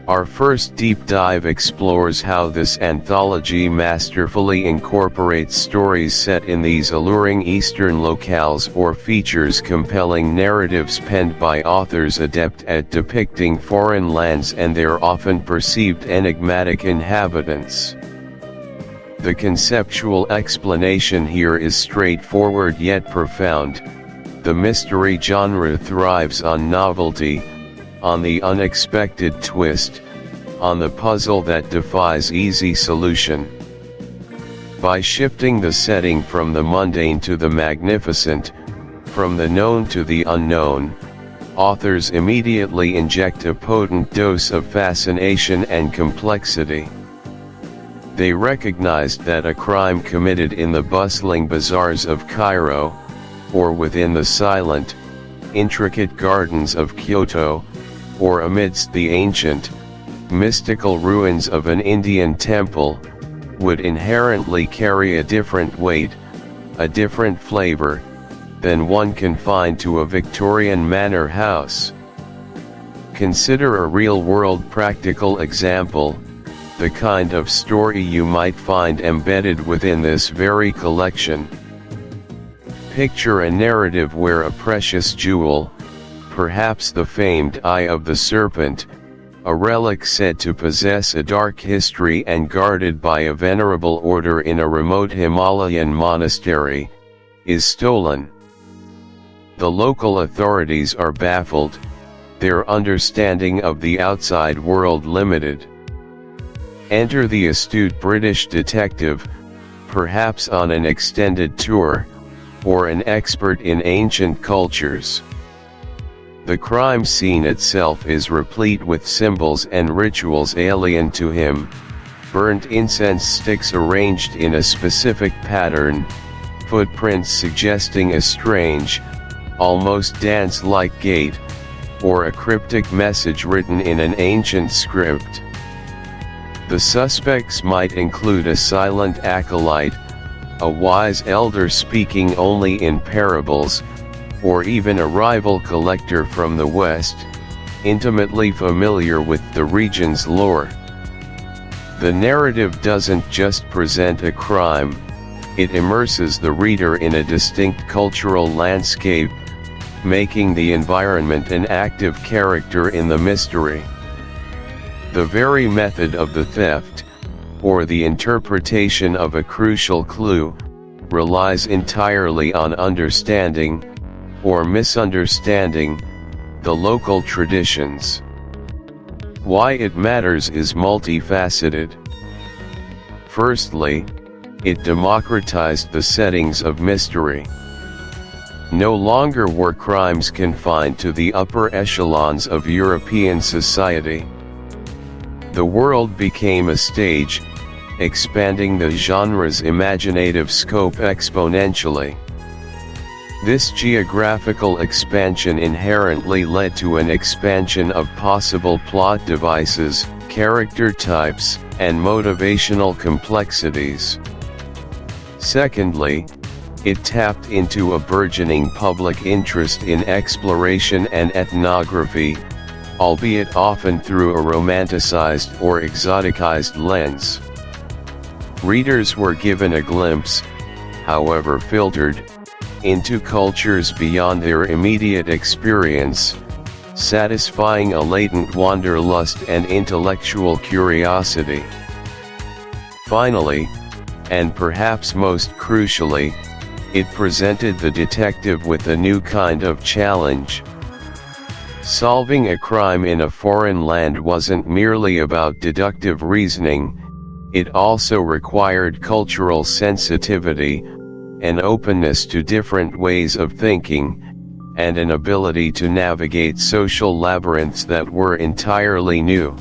Our first deep dive explores how this anthology masterfully incorporates stories set in these alluring Eastern locales or features compelling narratives penned by authors adept at depicting foreign lands and their often perceived enigmatic inhabitants. The conceptual explanation here is straightforward yet profound. The mystery genre thrives on novelty, on the unexpected twist, on the puzzle that defies easy solution. By shifting the setting from the mundane to the magnificent, from the known to the unknown, authors immediately inject a potent dose of fascination and complexity. They recognized that a crime committed in the bustling bazaars of Cairo, or within the silent, intricate gardens of Kyoto, or amidst the ancient, mystical ruins of an Indian temple, would inherently carry a different weight, a different flavor, than one confined to a Victorian manor house. Consider a real-world practical example, the kind of story you might find embedded within this very collection. Picture a narrative where a precious jewel, perhaps the famed Eye of the Serpent, a relic said to possess a dark history and guarded by a venerable order in a remote Himalayan monastery, is stolen. The local authorities are baffled, their understanding of the outside world limited. Enter the astute British detective, perhaps on an extended tour, or an expert in ancient cultures. The crime scene itself is replete with symbols and rituals alien to him, burnt incense sticks arranged in a specific pattern, footprints suggesting a strange, almost dance-like gait, or a cryptic message written in an ancient script. The suspects might include a silent acolyte, a wise elder speaking only in parables, or even a rival collector from the West, intimately familiar with the region's lore. The narrative doesn't just present a crime, it immerses the reader in a distinct cultural landscape, making the environment an active character in the mystery. The very method of the theft, or the interpretation of a crucial clue, relies entirely on understanding, or misunderstanding, the local traditions. Why it matters is multifaceted. Firstly, it democratized the settings of mystery. No longer were crimes confined to the upper echelons of European society. The world became a stage, expanding the genre's imaginative scope exponentially. This geographical expansion inherently led to an expansion of possible plot devices, character types, and motivational complexities. Secondly, it tapped into a burgeoning public interest in exploration and ethnography, albeit often through a romanticized or exoticized lens. Readers were given a glimpse, however filtered, into cultures beyond their immediate experience, satisfying a latent wanderlust and intellectual curiosity. Finally, and perhaps most crucially, it presented the detective with a new kind of challenge. Solving a crime in a foreign land wasn't merely about deductive reasoning, it also required cultural sensitivity, an openness to different ways of thinking, and an ability to navigate social labyrinths that were entirely new.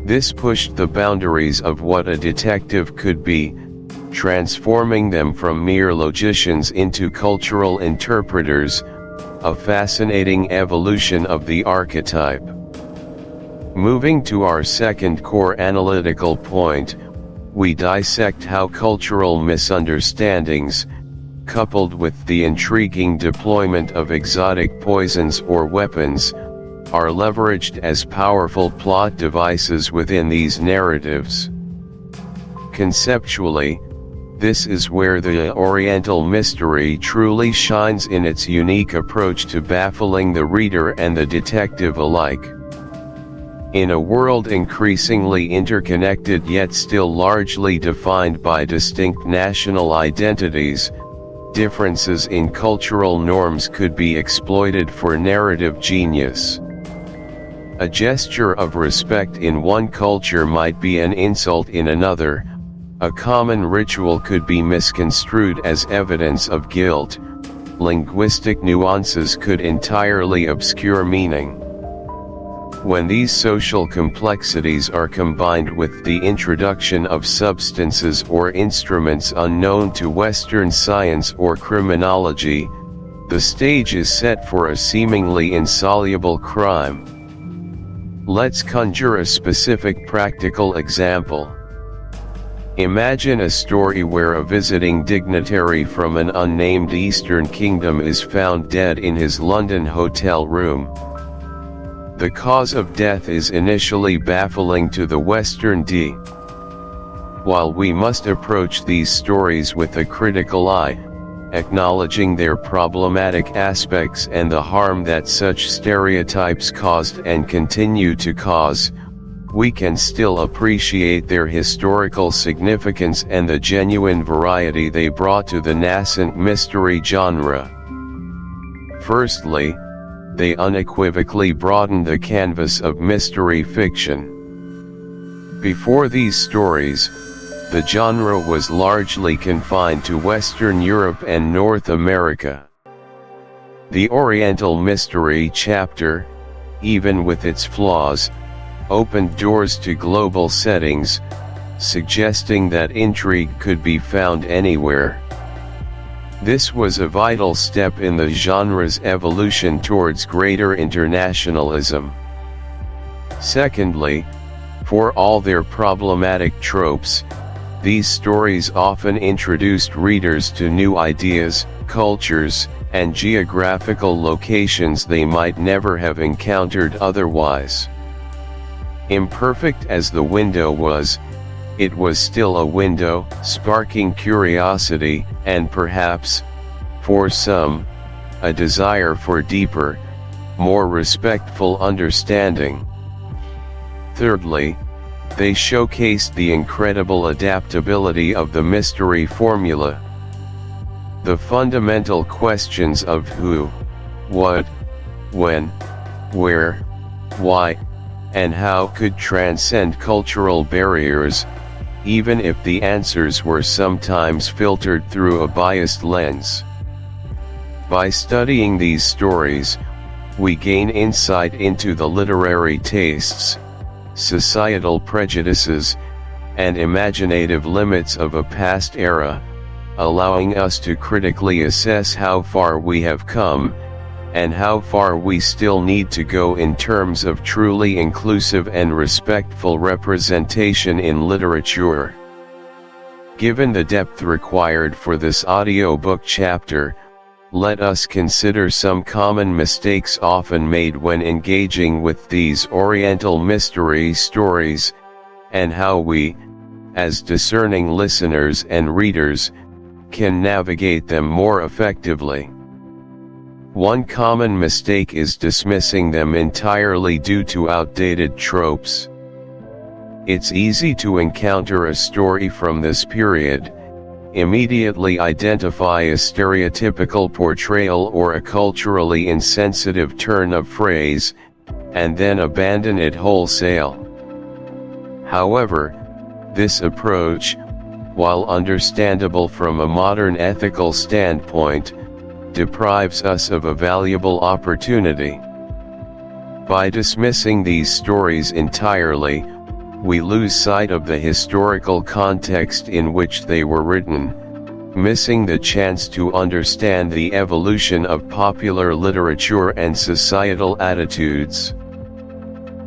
This pushed the boundaries of what a detective could be, transforming them from mere logicians into cultural interpreters, a fascinating evolution of the archetype. Moving to our second core analytical point, we dissect how cultural misunderstandings, coupled with the intriguing deployment of exotic poisons or weapons, are leveraged as powerful plot devices within these narratives. Conceptually, this is where the Oriental mystery truly shines in its unique approach to baffling the reader and the detective alike. In a world increasingly interconnected yet still largely defined by distinct national identities, differences in cultural norms could be exploited for narrative genius. A gesture of respect in one culture might be an insult in another. A common ritual could be misconstrued as evidence of guilt. Linguistic nuances could entirely obscure meaning. When these social complexities are combined with the introduction of substances or instruments unknown to Western science or criminology, the stage is set for a seemingly insoluble crime. Let's conjure a specific practical example. Imagine a story where a visiting dignitary from an unnamed Eastern kingdom is found dead in his London hotel room. The cause of death is initially baffling to the Western D. While we must approach these stories with a critical eye, acknowledging their problematic aspects and the harm that such stereotypes caused and continue to cause, we can still appreciate their historical significance and the genuine variety they brought to the nascent mystery genre. Firstly, they unequivocally broadened the canvas of mystery fiction. Before these stories, the genre was largely confined to Western Europe and North America. The Oriental mystery chapter, even with its flaws, opened doors to global settings, suggesting that intrigue could be found anywhere. This was a vital step in the genre's evolution towards greater internationalism. Secondly, for all their problematic tropes, these stories often introduced readers to new ideas, cultures, and geographical locations they might never have encountered otherwise. Imperfect as the window was, it was still a window, sparking curiosity, and perhaps, for some, a desire for deeper, more respectful understanding. Thirdly, they showcased the incredible adaptability of the mystery formula. The fundamental questions of who, what, when, where, why, and how could transcend cultural barriers, even if the answers were sometimes filtered through a biased lens. By studying these stories, we gain insight into the literary tastes, societal prejudices, and imaginative limits of a past era, allowing us to critically assess how far we have come, and how far we still need to go in terms of truly inclusive and respectful representation in literature. Given the depth required for this audiobook chapter, let us consider some common mistakes often made when engaging with these Oriental mystery stories, and how we, as discerning listeners and readers can navigate them more effectively. One common mistake is dismissing them entirely due to outdated tropes. It's easy to encounter a story from this period, immediately identify a stereotypical portrayal or a culturally insensitive turn of phrase, and then abandon it wholesale. However, this approach, while understandable from a modern ethical standpoint, deprives us of a valuable opportunity. By dismissing these stories entirely, we lose sight of the historical context in which they were written, missing the chance to understand the evolution of popular literature and societal attitudes.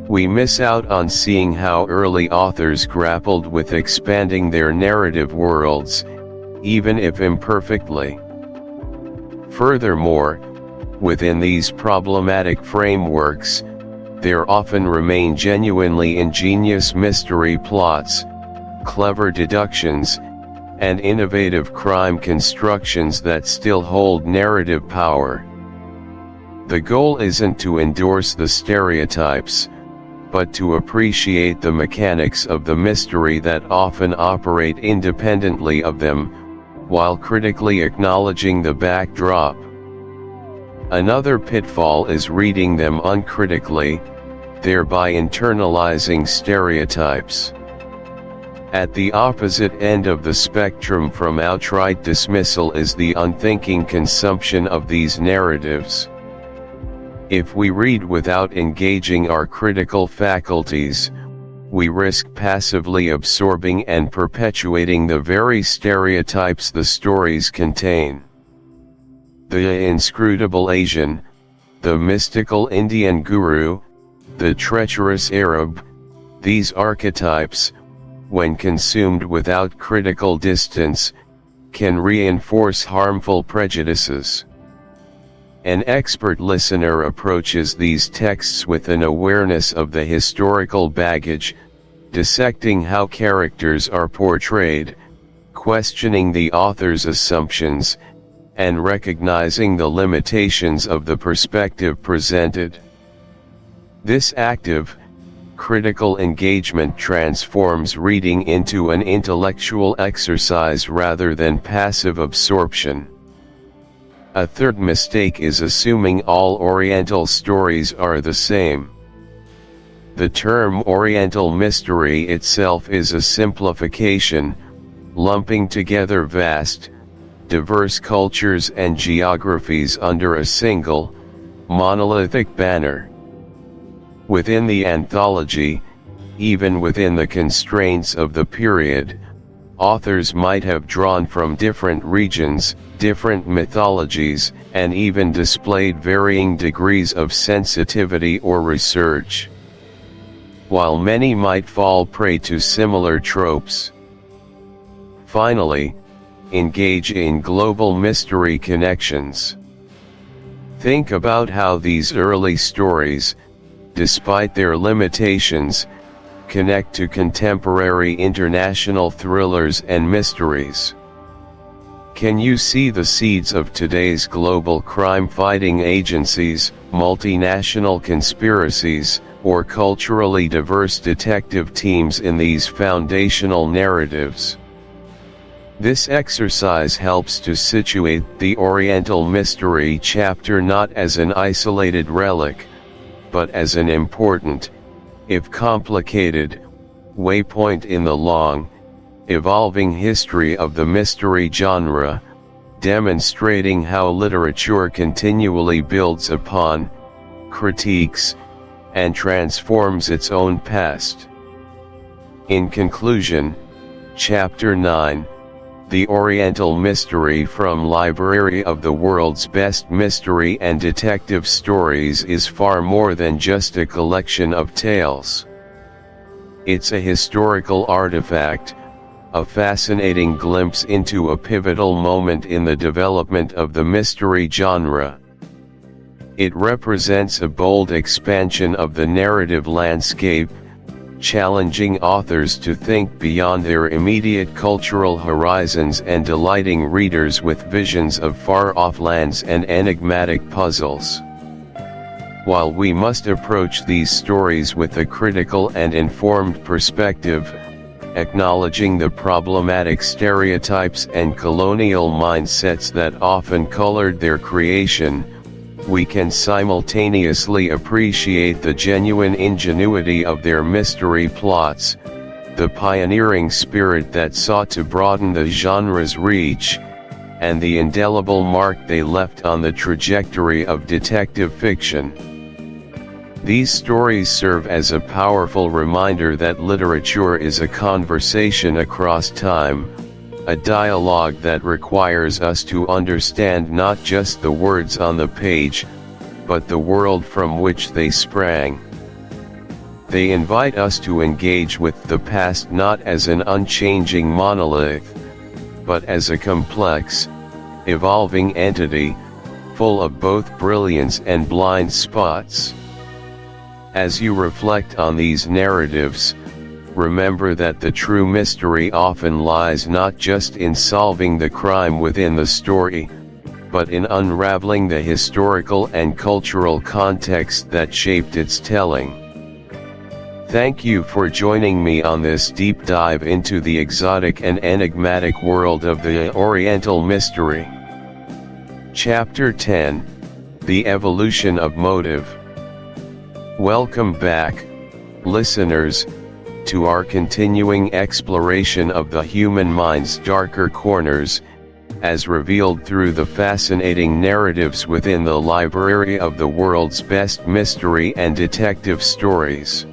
We miss out on seeing how early authors grappled with expanding their narrative worlds, even if imperfectly. Furthermore, within these problematic frameworks, there often remain genuinely ingenious mystery plots, clever deductions, and innovative crime constructions that still hold narrative power. The goal isn't to endorse the stereotypes, but to appreciate the mechanics of the mystery that often operate independently of them, while critically acknowledging the backdrop. Another pitfall is reading them uncritically, thereby internalizing stereotypes. At the opposite end of the spectrum from outright dismissal is the unthinking consumption of these narratives. If we read without engaging our critical faculties, we risk passively absorbing and perpetuating the very stereotypes the stories contain. The inscrutable Asian, the mystical Indian guru, the treacherous Arab, these archetypes, when consumed without critical distance, can reinforce harmful prejudices. An expert listener approaches these texts with an awareness of the historical baggage, dissecting how characters are portrayed, questioning the author's assumptions, and recognizing the limitations of the perspective presented. This active, critical engagement transforms reading into an intellectual exercise rather than passive absorption. A third mistake is assuming all Oriental stories are the same. The term Oriental mystery itself is a simplification, lumping together vast, diverse cultures and geographies under a single, monolithic banner. Within the anthology, even within the constraints of the period, authors might have drawn from different regions, different mythologies, and even displayed varying degrees of sensitivity or research. While many might fall prey to similar tropes. Finally, engage in global mystery connections. Think about how these early stories, despite their limitations, connect to contemporary international thrillers and mysteries. Can you see the seeds of today's global crime-fighting agencies, multinational conspiracies, or culturally diverse detective teams in these foundational narratives? This exercise helps to situate the Oriental mystery chapter not as an isolated relic, but as an important, if complicated, waypoint in the long, evolving history of the mystery genre, demonstrating how literature continually builds upon, critiques, and transforms its own past. In conclusion, Chapter 9, The Oriental Mystery from Library of the World's Best Mystery and Detective Stories is far more than just a collection of tales. It's a historical artifact, a fascinating glimpse into a pivotal moment in the development of the mystery genre. It represents a bold expansion of the narrative landscape, challenging authors to think beyond their immediate cultural horizons and delighting readers with visions of far-off lands and enigmatic puzzles. While we must approach these stories with a critical and informed perspective, acknowledging the problematic stereotypes and colonial mindsets that often colored their creation, we can simultaneously appreciate the genuine ingenuity of their mystery plots, the pioneering spirit that sought to broaden the genre's reach, and the indelible mark they left on the trajectory of detective fiction. These stories serve as a powerful reminder that literature is a conversation across time, a dialogue that requires us to understand not just the words on the page, but the world from which they sprang. They invite us to engage with the past not as an unchanging monolith, but as a complex, evolving entity, full of both brilliance and blind spots. As you reflect on these narratives, remember that the true mystery often lies not just in solving the crime within the story, but in unraveling the historical and cultural context that shaped its telling. Thank you for joining me on this deep dive into the exotic and enigmatic world of the Oriental mystery. Chapter 10: The Evolution of Motive. Welcome back, listeners, to our continuing exploration of the human mind's darker corners, as revealed through the fascinating narratives within the library of the world's best mystery and detective stories.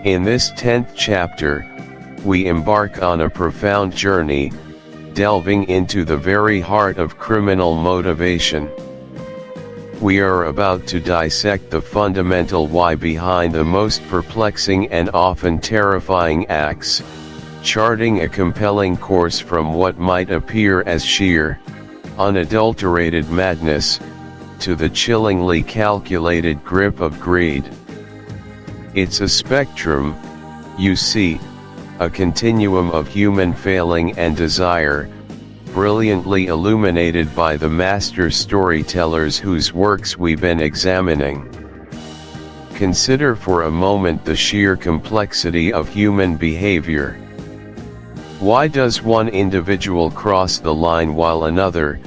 In this 10th chapter, we embark on a profound journey, delving into the very heart of criminal motivation. We are about to dissect the fundamental why behind the most perplexing and often terrifying acts, charting a compelling course from what might appear as sheer, unadulterated madness, to the chillingly calculated grip of greed. It's a spectrum, you see, a continuum of human failing and desire, brilliantly illuminated by the master storytellers whose works we've been examining. Consider for a moment the sheer complexity of human behavior. Why does one individual cross the line while another,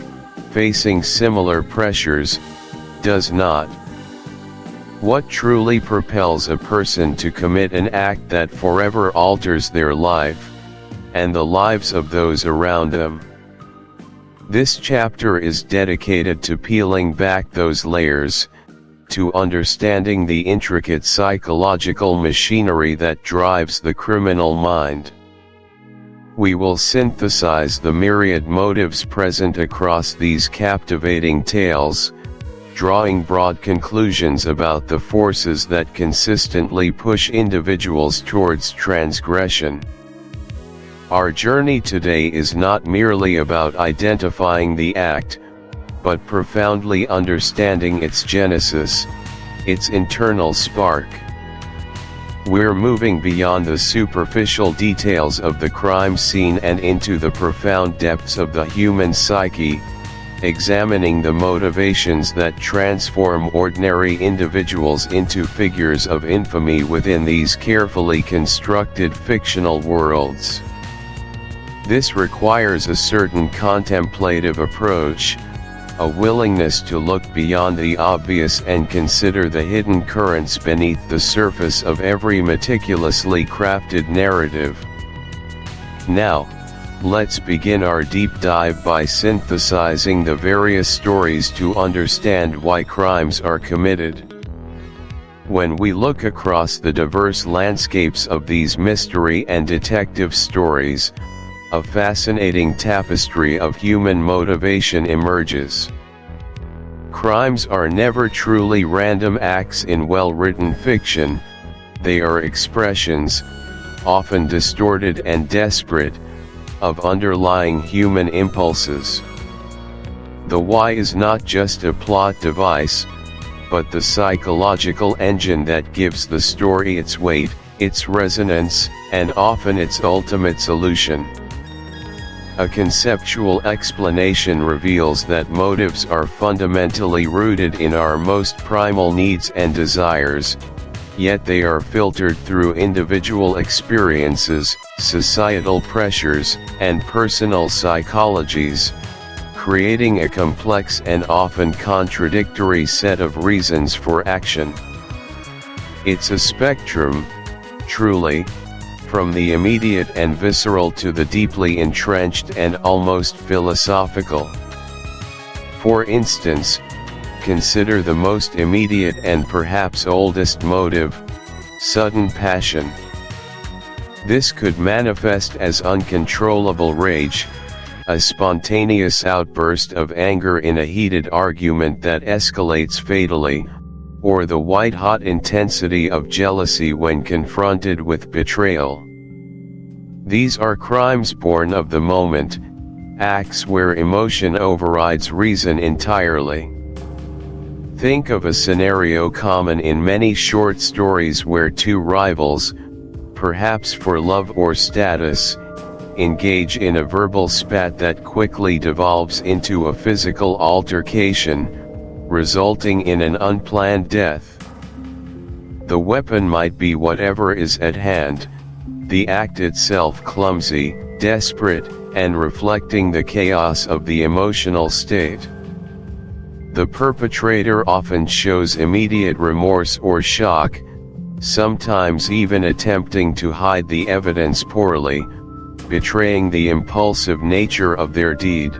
facing similar pressures, does not? What truly propels a person to commit an act that forever alters their life, and the lives of those around them? This chapter is dedicated to peeling back those layers, to understanding the intricate psychological machinery that drives the criminal mind. We will synthesize the myriad motives present across these captivating tales, drawing broad conclusions about the forces that consistently push individuals towards transgression. Our journey today is not merely about identifying the act, but profoundly understanding its genesis, its internal spark. We're moving beyond the superficial details of the crime scene and into the profound depths of the human psyche, examining the motivations that transform ordinary individuals into figures of infamy within these carefully constructed fictional worlds. This requires a certain contemplative approach, a willingness to look beyond the obvious and consider the hidden currents beneath the surface of every meticulously crafted narrative. Now, let's begin our deep dive by synthesizing the various stories to understand why crimes are committed. When we look across the diverse landscapes of these mystery and detective stories, a fascinating tapestry of human motivation emerges. Crimes are never truly random acts in well-written fiction, they are expressions, often distorted and desperate, of underlying human impulses. The why is not just a plot device, but the psychological engine that gives the story its weight, its resonance, and often its ultimate solution. A conceptual explanation reveals that motives are fundamentally rooted in our most primal needs and desires, yet they are filtered through individual experiences, societal pressures, and personal psychologies, creating a complex and often contradictory set of reasons for action. It's a spectrum, truly, from the immediate and visceral to the deeply entrenched and almost philosophical. For instance, consider the most immediate and perhaps oldest motive, sudden passion. This could manifest as uncontrollable rage, a spontaneous outburst of anger in a heated argument that escalates fatally, or the white-hot intensity of jealousy when confronted with betrayal. These are crimes born of the moment, acts where emotion overrides reason entirely. Think of a scenario common in many short stories where two rivals, perhaps for love or status, engage in a verbal spat that quickly devolves into a physical altercation, resulting in an unplanned death. The weapon might be whatever is at hand, the act itself clumsy, desperate, and reflecting the chaos of the emotional state. The perpetrator often shows immediate remorse or shock, sometimes even attempting to hide the evidence poorly, betraying the impulsive nature of their deed.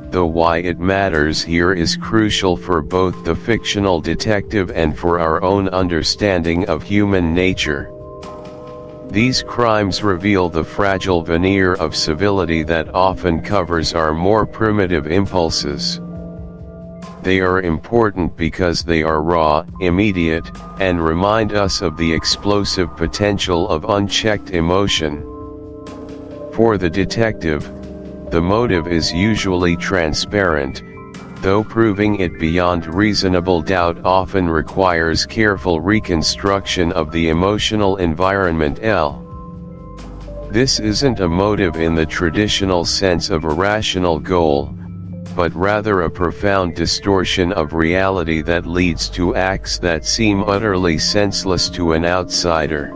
The why it matters here is crucial for both the fictional detective and for our own understanding of human nature. These crimes reveal the fragile veneer of civility that often covers our more primitive impulses. They are important because they are raw, immediate, and remind us of the explosive potential of unchecked emotion. For the detective, the motive is usually transparent, though proving it beyond reasonable doubt often requires careful reconstruction of the emotional environment. This isn't a motive in the traditional sense of a rational goal, but rather a profound distortion of reality that leads to acts that seem utterly senseless to an outsider.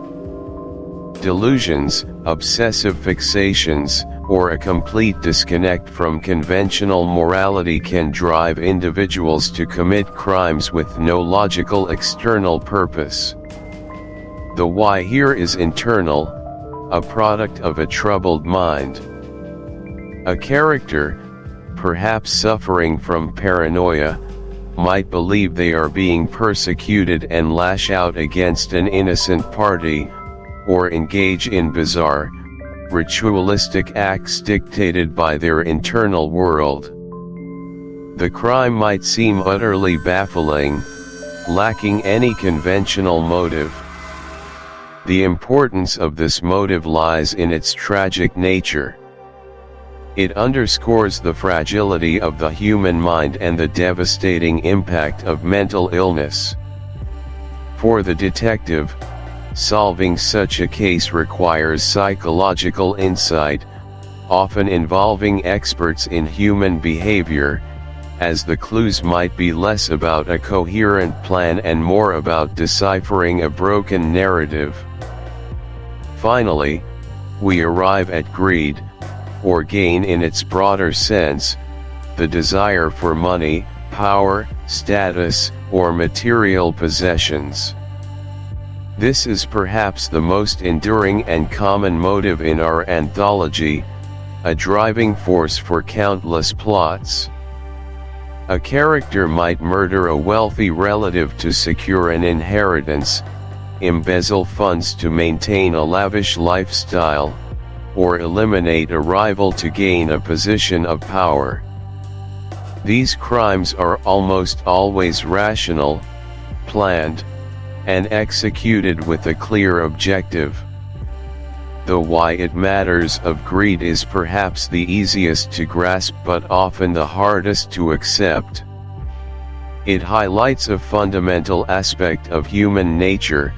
Delusions, obsessive fixations, or a complete disconnect from conventional morality can drive individuals to commit crimes with no logical external purpose. The why here is internal, a product of a troubled mind. A character, perhaps suffering from paranoia, might believe they are being persecuted and lash out against an innocent party, or engage in bizarre, ritualistic acts dictated by their internal world. The crime might seem utterly baffling, lacking any conventional motive. The importance of this motive lies in its tragic nature. It underscores the fragility of the human mind and the devastating impact of mental illness. For the detective, solving such a case requires psychological insight, often involving experts in human behavior, as the clues might be less about a coherent plan and more about deciphering a broken narrative. Finally, we arrive at greed, or gain in its broader sense, the desire for money, power, status, or material possessions. This is perhaps the most enduring and common motive in our anthology, a driving force for countless plots. A character might murder a wealthy relative to secure an inheritance, embezzle funds to maintain a lavish lifestyle, or eliminate a rival to gain a position of power. These crimes are almost always rational, planned, and executed with a clear objective. The why it matters of greed is perhaps the easiest to grasp but often the hardest to accept. It highlights a fundamental aspect of human nature,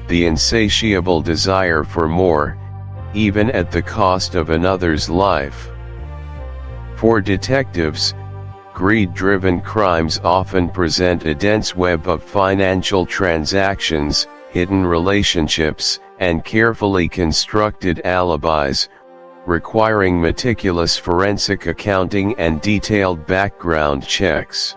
the insatiable desire for more, even at the cost of another's life. For detectives, greed-driven crimes often present a dense web of financial transactions, hidden relationships, and carefully constructed alibis, requiring meticulous forensic accounting and detailed background checks.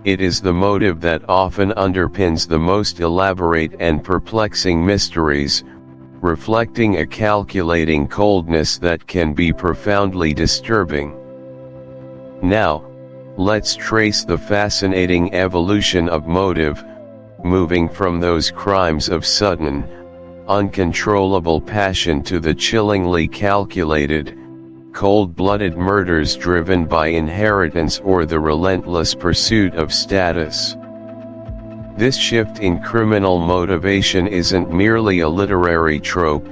It is the motive that often underpins the most elaborate and perplexing mysteries, reflecting a calculating coldness that can be profoundly disturbing. Now, let's trace the fascinating evolution of motive, moving from those crimes of sudden, uncontrollable passion to the chillingly calculated, cold-blooded murders driven by inheritance or the relentless pursuit of status. This shift in criminal motivation isn't merely a literary trope,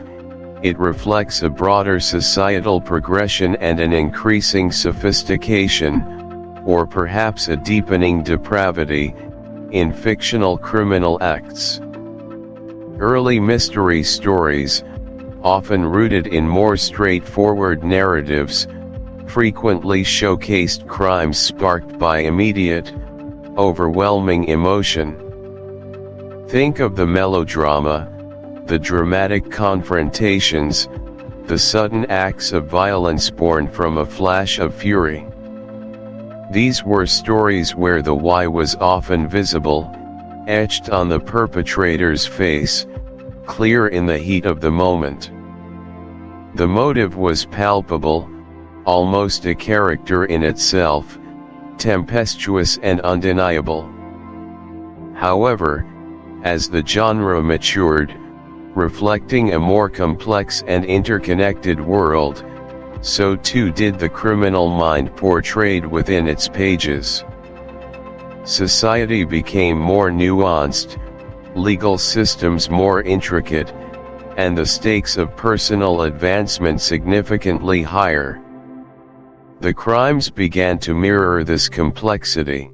it reflects a broader societal progression and an increasing sophistication, or perhaps a deepening depravity, in fictional criminal acts. Early mystery stories, often rooted in more straightforward narratives, frequently showcased crimes sparked by immediate, overwhelming emotion. Think of the melodrama, the dramatic confrontations, the sudden acts of violence born from a flash of fury. These were stories where the why was often visible, etched on the perpetrator's face, clear in the heat of the moment. The motive was palpable, almost a character in itself, tempestuous and undeniable. However, as the genre matured, reflecting a more complex and interconnected world, so too did the criminal mind portrayed within its pages. Society became more nuanced, legal systems more intricate, and the stakes of personal advancement significantly higher. The crimes began to mirror this complexity.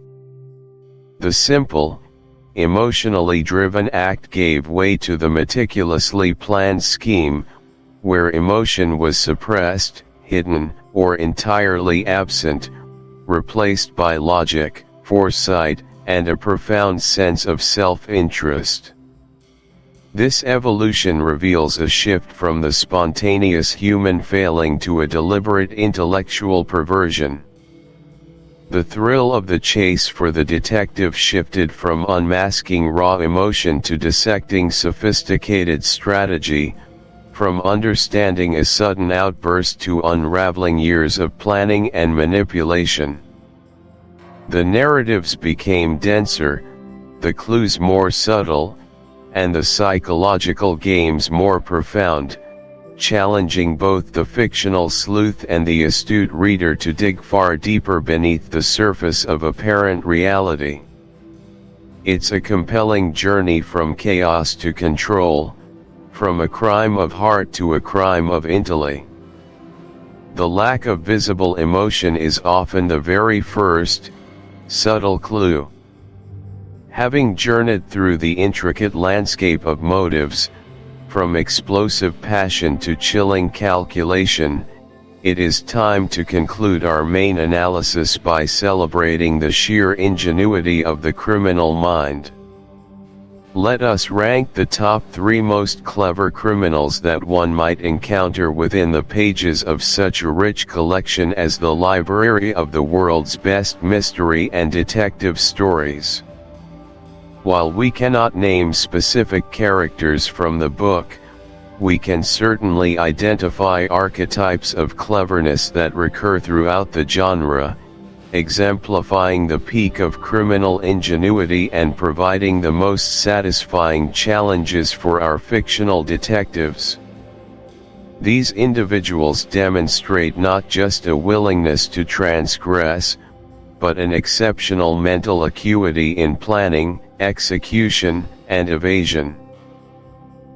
The simple, emotionally driven act gave way to the meticulously planned scheme, where emotion was suppressed, hidden, or entirely absent, replaced by logic, foresight, and a profound sense of self-interest. This evolution reveals a shift from the spontaneous human failing to a deliberate intellectual perversion. The thrill of the chase for the detective shifted from unmasking raw emotion to dissecting sophisticated strategy, from understanding a sudden outburst to unraveling years of planning and manipulation. The narratives became denser, the clues more subtle, and the psychological games more profound, challenging both the fictional sleuth and the astute reader to dig far deeper beneath the surface of apparent reality. It's a compelling journey from chaos to control, from a crime of heart to a crime of intellect. The lack of visible emotion is often the very first, subtle clue. Having journeyed through the intricate landscape of motives, from explosive passion to chilling calculation, it is time to conclude our main analysis by celebrating the sheer ingenuity of the criminal mind. Let us rank the top 3 most clever criminals that one might encounter within the pages of such a rich collection as the library of the world's best mystery and detective stories. While we cannot name specific characters from the book, we can certainly identify archetypes of cleverness that recur throughout the genre, exemplifying the peak of criminal ingenuity and providing the most satisfying challenges for our fictional detectives. These individuals demonstrate not just a willingness to transgress, but an exceptional mental acuity in planning, execution, and evasion.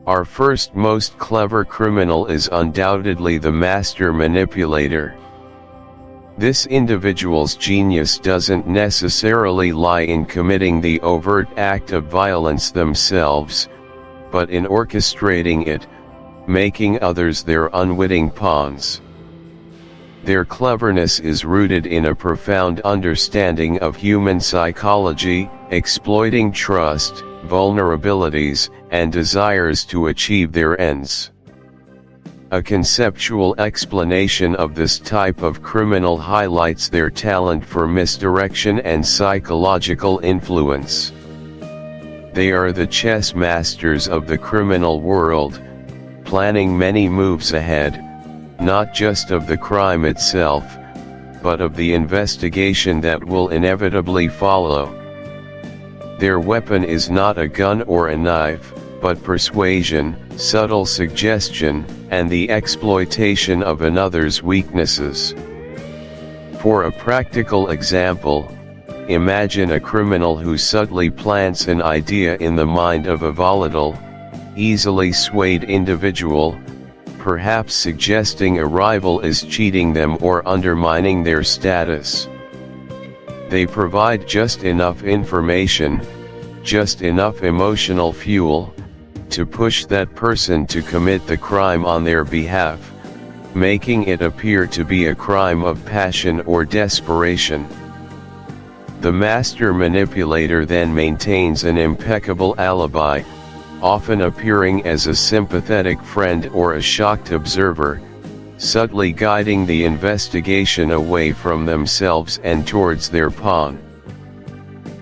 Our first most clever criminal is undoubtedly the master manipulator. This individual's genius doesn't necessarily lie in committing the overt act of violence themselves, but in orchestrating it, making others their unwitting pawns. Their cleverness is rooted in a profound understanding of human psychology, exploiting trust, vulnerabilities, and desires to achieve their ends. A conceptual explanation of this type of criminal highlights their talent for misdirection and psychological influence. They are the chess masters of the criminal world, planning many moves ahead, not just of the crime itself, but of the investigation that will inevitably follow. Their weapon is not a gun or a knife, but persuasion, subtle suggestion, and the exploitation of another's weaknesses. For a practical example, imagine a criminal who subtly plants an idea in the mind of a volatile, easily swayed individual, perhaps suggesting a rival is cheating them or undermining their status. They provide just enough information, just enough emotional fuel, to push that person to commit the crime on their behalf, making it appear to be a crime of passion or desperation. The master manipulator then maintains an impeccable alibi, often appearing as a sympathetic friend or a shocked observer, subtly guiding the investigation away from themselves and towards their pawn.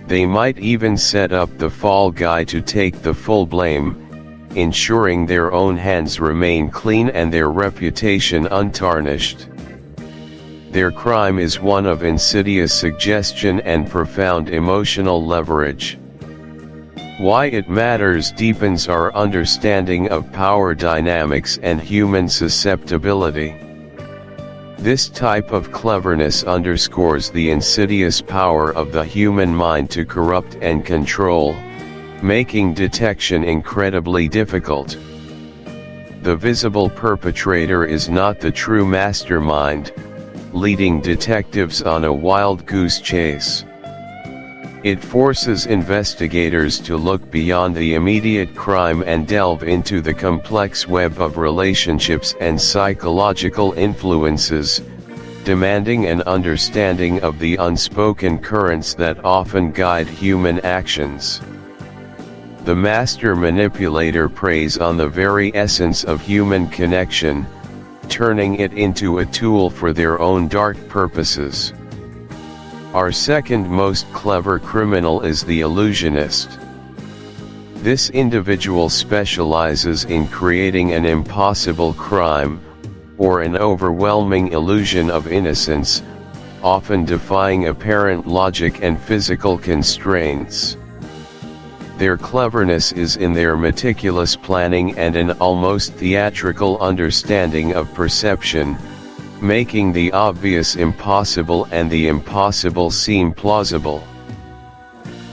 They might even set up the fall guy to take the full blame, ensuring their own hands remain clean and their reputation untarnished. Their crime is one of insidious suggestion and profound emotional leverage. Why it matters deepens our understanding of power dynamics and human susceptibility. This type of cleverness underscores the insidious power of the human mind to corrupt and control, making detection incredibly difficult. The visible perpetrator is not the true mastermind, leading detectives on a wild goose chase. It forces investigators to look beyond the immediate crime and delve into the complex web of relationships and psychological influences, demanding an understanding of the unspoken currents that often guide human actions. The master manipulator preys on the very essence of human connection, turning it into a tool for their own dark purposes. Our second most clever criminal is the illusionist. This individual specializes in creating an impossible crime, or an overwhelming illusion of innocence, often defying apparent logic and physical constraints. Their cleverness is in their meticulous planning and an almost theatrical understanding of perception, making the obvious impossible and the impossible seem plausible.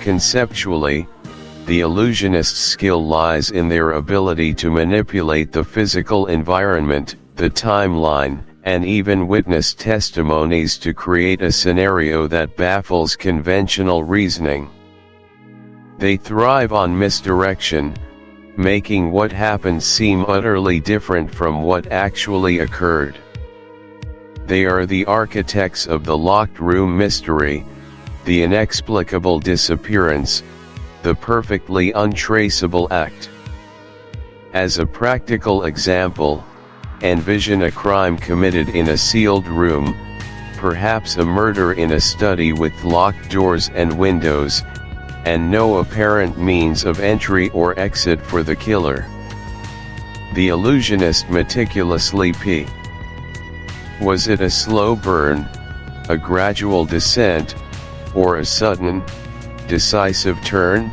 Conceptually, the illusionist's skill lies in their ability to manipulate the physical environment, the timeline, and even witness testimonies to create a scenario that baffles conventional reasoning. They thrive on misdirection, making what happened seem utterly different from what actually occurred. They are the architects of the locked room mystery, the inexplicable disappearance, the perfectly untraceable act. As a practical example, envision a crime committed in a sealed room, perhaps a murder in a study with locked doors and windows, and no apparent means of entry or exit for the killer. The illusionist meticulously Was it a slow burn, a gradual descent, or a sudden, decisive turn?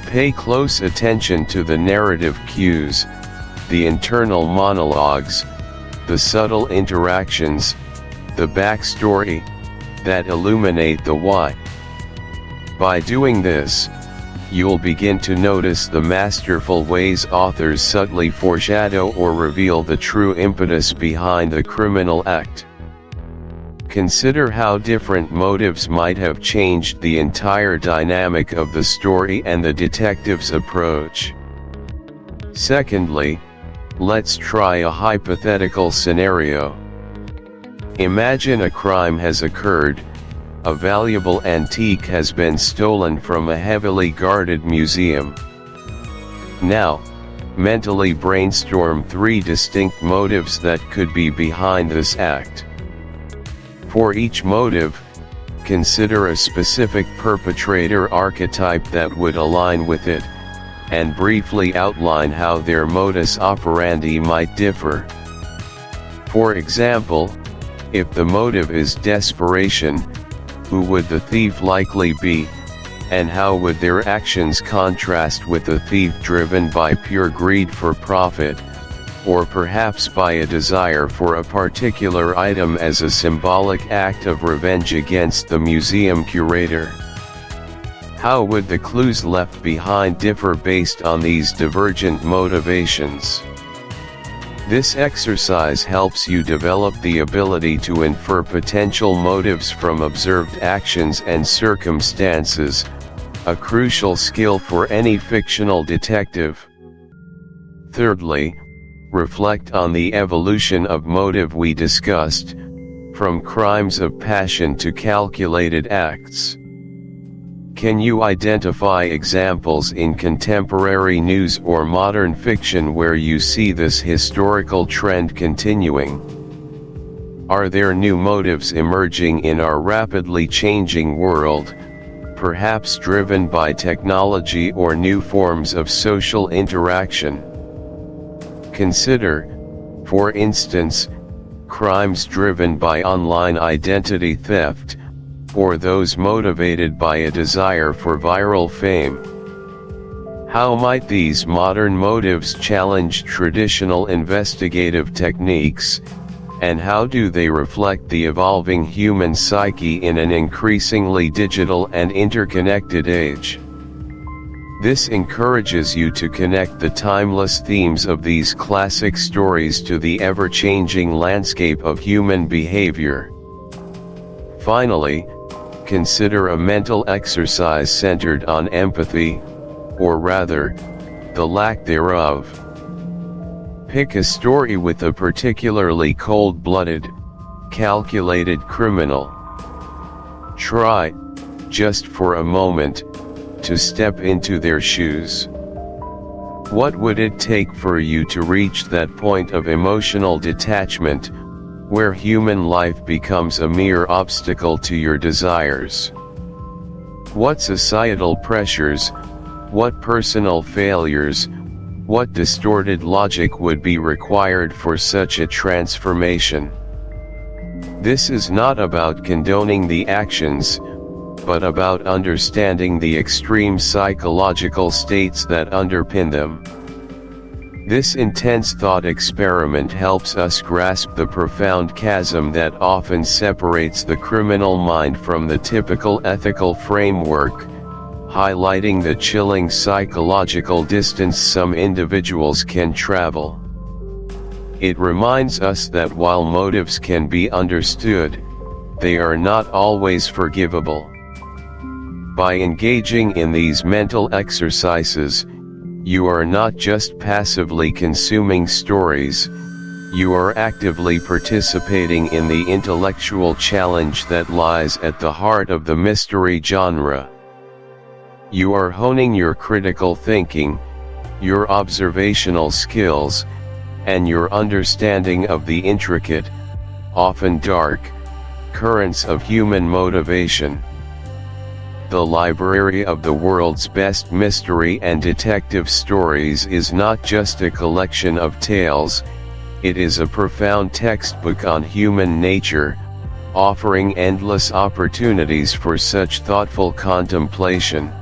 Pay close attention to the narrative cues, the internal monologues, the subtle interactions, the backstory, that illuminate the why. By doing this, you'll begin to notice the masterful ways authors subtly foreshadow or reveal the true impetus behind the criminal act. Consider how different motives might have changed the entire dynamic of the story and the detective's approach. Secondly, let's try a hypothetical scenario. Imagine a crime has occurred, a valuable antique has been stolen from a heavily guarded museum. Now, mentally brainstorm 3 distinct motives that could be behind this act. For each motive, consider a specific perpetrator archetype that would align with it, and briefly outline how their modus operandi might differ. For example, if the motive is desperation, who would the thief likely be, and how would their actions contrast with a thief driven by pure greed for profit, or perhaps by a desire for a particular item as a symbolic act of revenge against the museum curator? How would the clues left behind differ based on these divergent motivations? This exercise helps you develop the ability to infer potential motives from observed actions and circumstances, a crucial skill for any fictional detective. Thirdly, reflect on the evolution of motive we discussed, from crimes of passion to calculated acts. Can you identify examples in contemporary news or modern fiction where you see this historical trend continuing? Are there new motives emerging in our rapidly changing world, perhaps driven by technology or new forms of social interaction? Consider, for instance, crimes driven by online identity theft, or those motivated by a desire for viral fame. How might these modern motives challenge traditional investigative techniques, and how do they reflect the evolving human psyche in an increasingly digital and interconnected age? This encourages you to connect the timeless themes of these classic stories to the ever-changing landscape of human behavior. Finally, consider a mental exercise centered on empathy, or rather, the lack thereof. Pick a story with a particularly cold-blooded, calculated criminal. Try, just for a moment, to step into their shoes. What would it take for you to reach that point of emotional detachment, where human life becomes a mere obstacle to your desires? What societal pressures, what personal failures, what distorted logic would be required for such a transformation? This is not about condoning the actions, but about understanding the extreme psychological states that underpin them. This intense thought experiment helps us grasp the profound chasm that often separates the criminal mind from the typical ethical framework, highlighting the chilling psychological distance some individuals can travel. It reminds us that while motives can be understood, they are not always forgivable. By engaging in these mental exercises, you are not just passively consuming stories, you are actively participating in the intellectual challenge that lies at the heart of the mystery genre. You are honing your critical thinking, your observational skills, and your understanding of the intricate, often dark, currents of human motivation. The library of the world's best mystery and detective stories is not just a collection of tales, it is a profound textbook on human nature, offering endless opportunities for such thoughtful contemplation.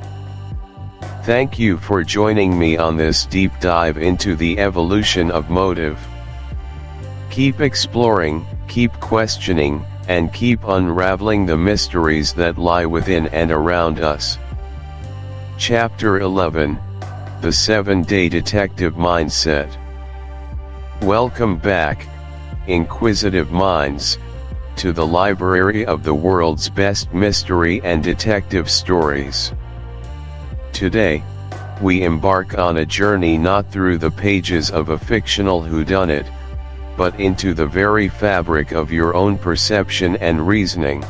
Thank you for joining me on this deep dive into the evolution of motive. Keep exploring, keep questioning, and keep unraveling the mysteries that lie within and around us. Chapter 11: The 7-Day Detective Mindset. Welcome back, inquisitive minds, to the library of the world's best mystery and detective stories. Today, we embark on a journey not through the pages of a fictional whodunit, but into the very fabric of your own perception and reasoning.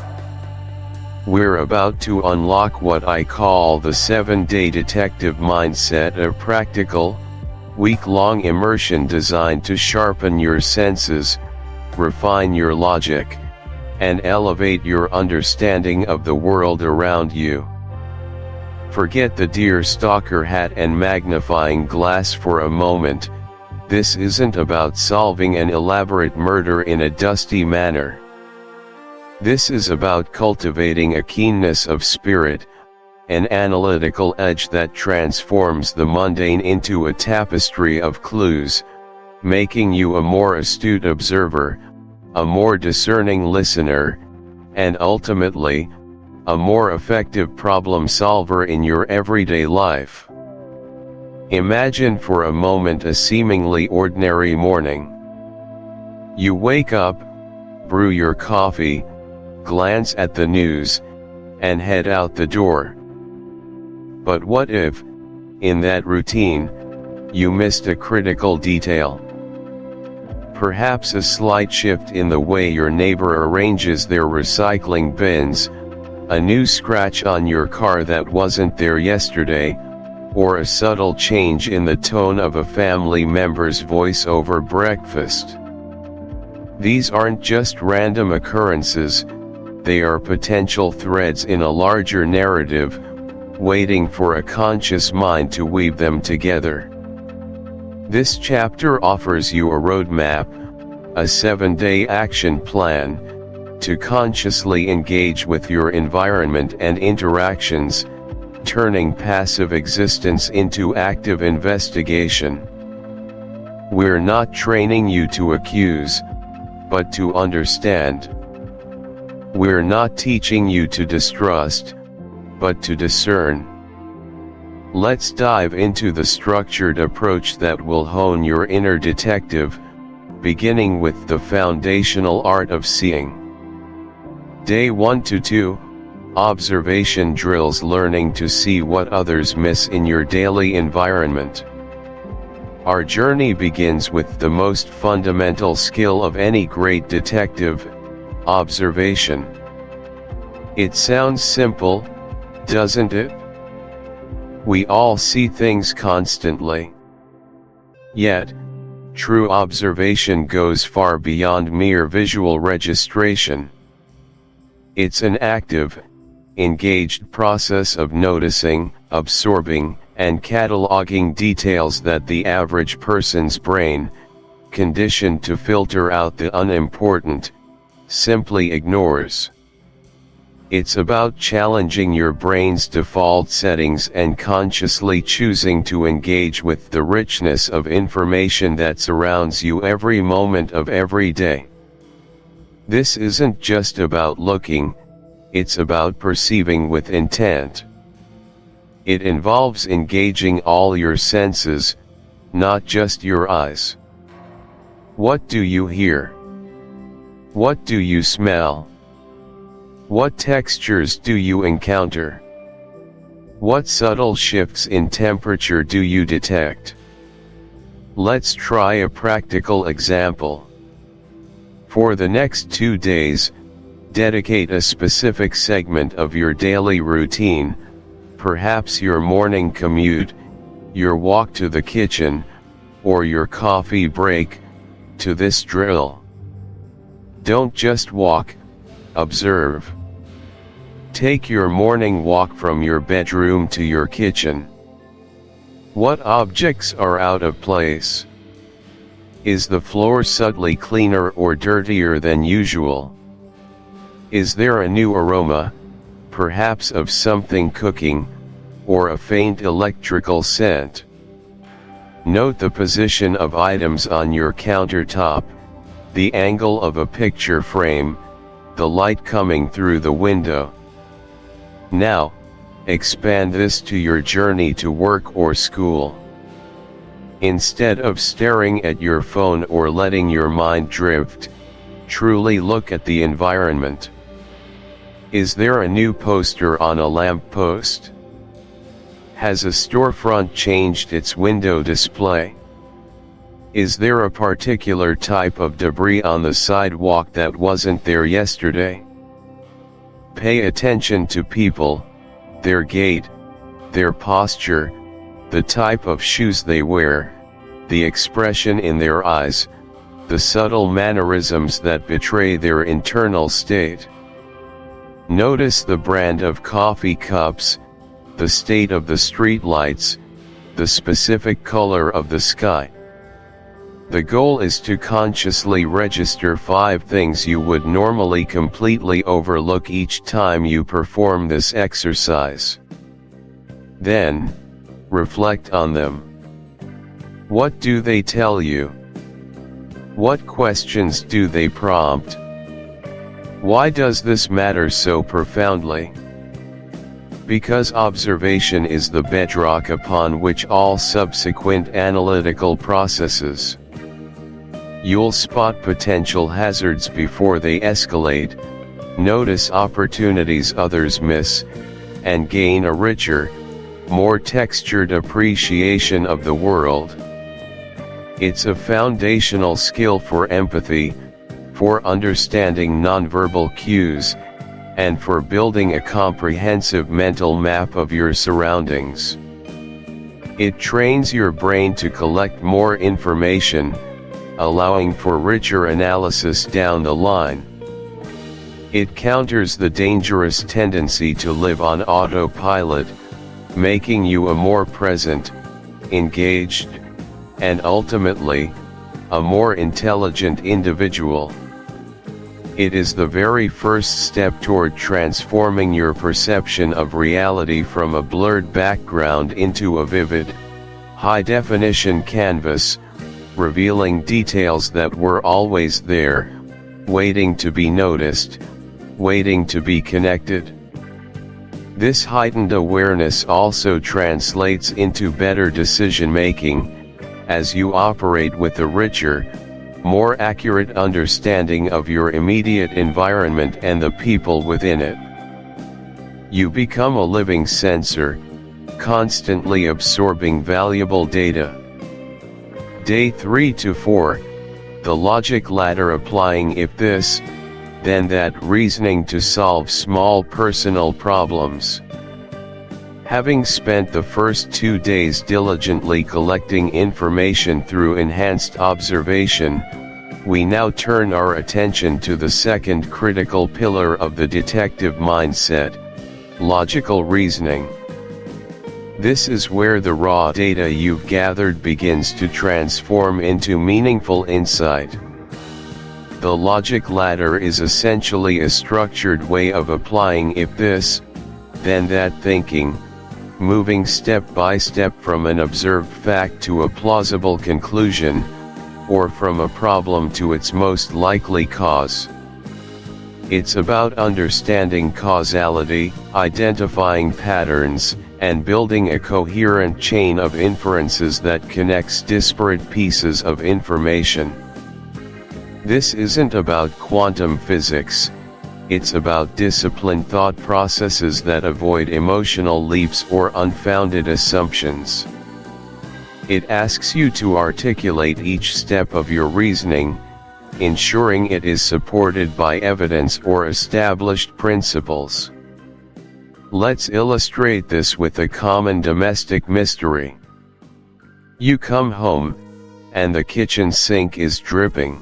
We're about to unlock what I call the 7-day detective mindset, a practical, week-long immersion designed to sharpen your senses, refine your logic, and elevate your understanding of the world around you. Forget the deer stalker hat and magnifying glass for a moment. This isn't about solving an elaborate murder in a dusty manner. This is about cultivating a keenness of spirit, an analytical edge that transforms the mundane into a tapestry of clues, making you a more astute observer, a more discerning listener, and ultimately, a more effective problem solver in your everyday life. Imagine for a moment a seemingly ordinary morning. You wake up, brew your coffee, glance at the news, and head out the door. But what if, in that routine, you missed a critical detail? Perhaps a slight shift in the way your neighbor arranges their recycling bins, a new scratch on your car that wasn't there yesterday, or a subtle change in the tone of a family member's voice over breakfast. These aren't just random occurrences, they are potential threads in a larger narrative, waiting for a conscious mind to weave them together. This chapter offers you a roadmap, a 7-day action plan, to consciously engage with your environment and interactions, turning passive existence into active investigation. We're not training you to accuse, but to understand. We're not teaching you to distrust, but to discern. Let's dive into the structured approach that will hone your inner detective, beginning with the foundational art of seeing. Day 1 to 2, Observation drills, learning to see what others miss in your daily environment. Our journey begins with the most fundamental skill of any great detective, observation. It sounds simple, doesn't it? We all see things constantly. Yet, true observation goes far beyond mere visual registration. It's an active, engaged process of noticing, absorbing, and cataloging details that the average person's brain, conditioned to filter out the unimportant, simply ignores. It's about challenging your brain's default settings and consciously choosing to engage with the richness of information that surrounds you every moment of every day. This isn't just about looking, it's about perceiving with intent. It involves engaging all your senses, not just your eyes. What do you hear? What do you smell? What textures do you encounter? What subtle shifts in temperature do you detect? Let's try a practical example. For the next 2 days, dedicate a specific segment of your daily routine, perhaps your morning commute, your walk to the kitchen, or your coffee break, to this drill. Don't just walk, observe. Take your morning walk from your bedroom to your kitchen. What objects are out of place? Is the floor subtly cleaner or dirtier than usual? Is there a new aroma, perhaps of something cooking, or a faint electrical scent? Note the position of items on your countertop, the angle of a picture frame, the light coming through the window. Now, expand this to your journey to work or school. Instead of staring at your phone or letting your mind drift, truly look at the environment. Is there a new poster on a lamppost? Has a storefront changed its window display? Is there a particular type of debris on the sidewalk that wasn't there yesterday? Pay attention to people, their gait, their posture, the type of shoes they wear, the expression in their eyes, the subtle mannerisms that betray their internal state. Notice the brand of coffee cups, the state of the street lights, the specific color of the sky. The goal is to consciously register 5 things you would normally completely overlook each time you perform this exercise. Then, reflect on them. What do they tell you? What questions do they prompt? Why does this matter so profoundly? Because observation is the bedrock upon which all subsequent analytical processes. You'll spot potential hazards before they escalate, notice opportunities others miss, and gain a richer, more textured appreciation of the world. It's a foundational skill for empathy, for understanding nonverbal cues, and for building a comprehensive mental map of your surroundings. It trains your brain to collect more information, allowing for richer analysis down the line. It counters the dangerous tendency to live on autopilot, making you a more present, engaged, and ultimately, a more intelligent individual. It is the very first step toward transforming your perception of reality from a blurred background into a vivid, high-definition canvas, revealing details that were always there, waiting to be noticed, waiting to be connected. This heightened awareness also translates into better decision-making, as you operate with a richer, more accurate understanding of your immediate environment and the people within it. You become a living sensor, constantly absorbing valuable data. Day 3 to 4, the logic ladder, applying if this, then that reasoning to solve small personal problems. Having spent the first 2 days diligently collecting information through enhanced observation, we now turn our attention to the second critical pillar of the detective mindset, logical reasoning. This is where the raw data you've gathered begins to transform into meaningful insight. The logic ladder is essentially a structured way of applying if this, then that thinking, moving step by step from an observed fact to a plausible conclusion, or from a problem to its most likely cause. It's about understanding causality, identifying patterns, and building a coherent chain of inferences that connects disparate pieces of information. This isn't about quantum physics. It's about disciplined thought processes that avoid emotional leaps or unfounded assumptions. It asks you to articulate each step of your reasoning, ensuring it is supported by evidence or established principles. Let's illustrate this with a common domestic mystery. You come home, and the kitchen sink is dripping.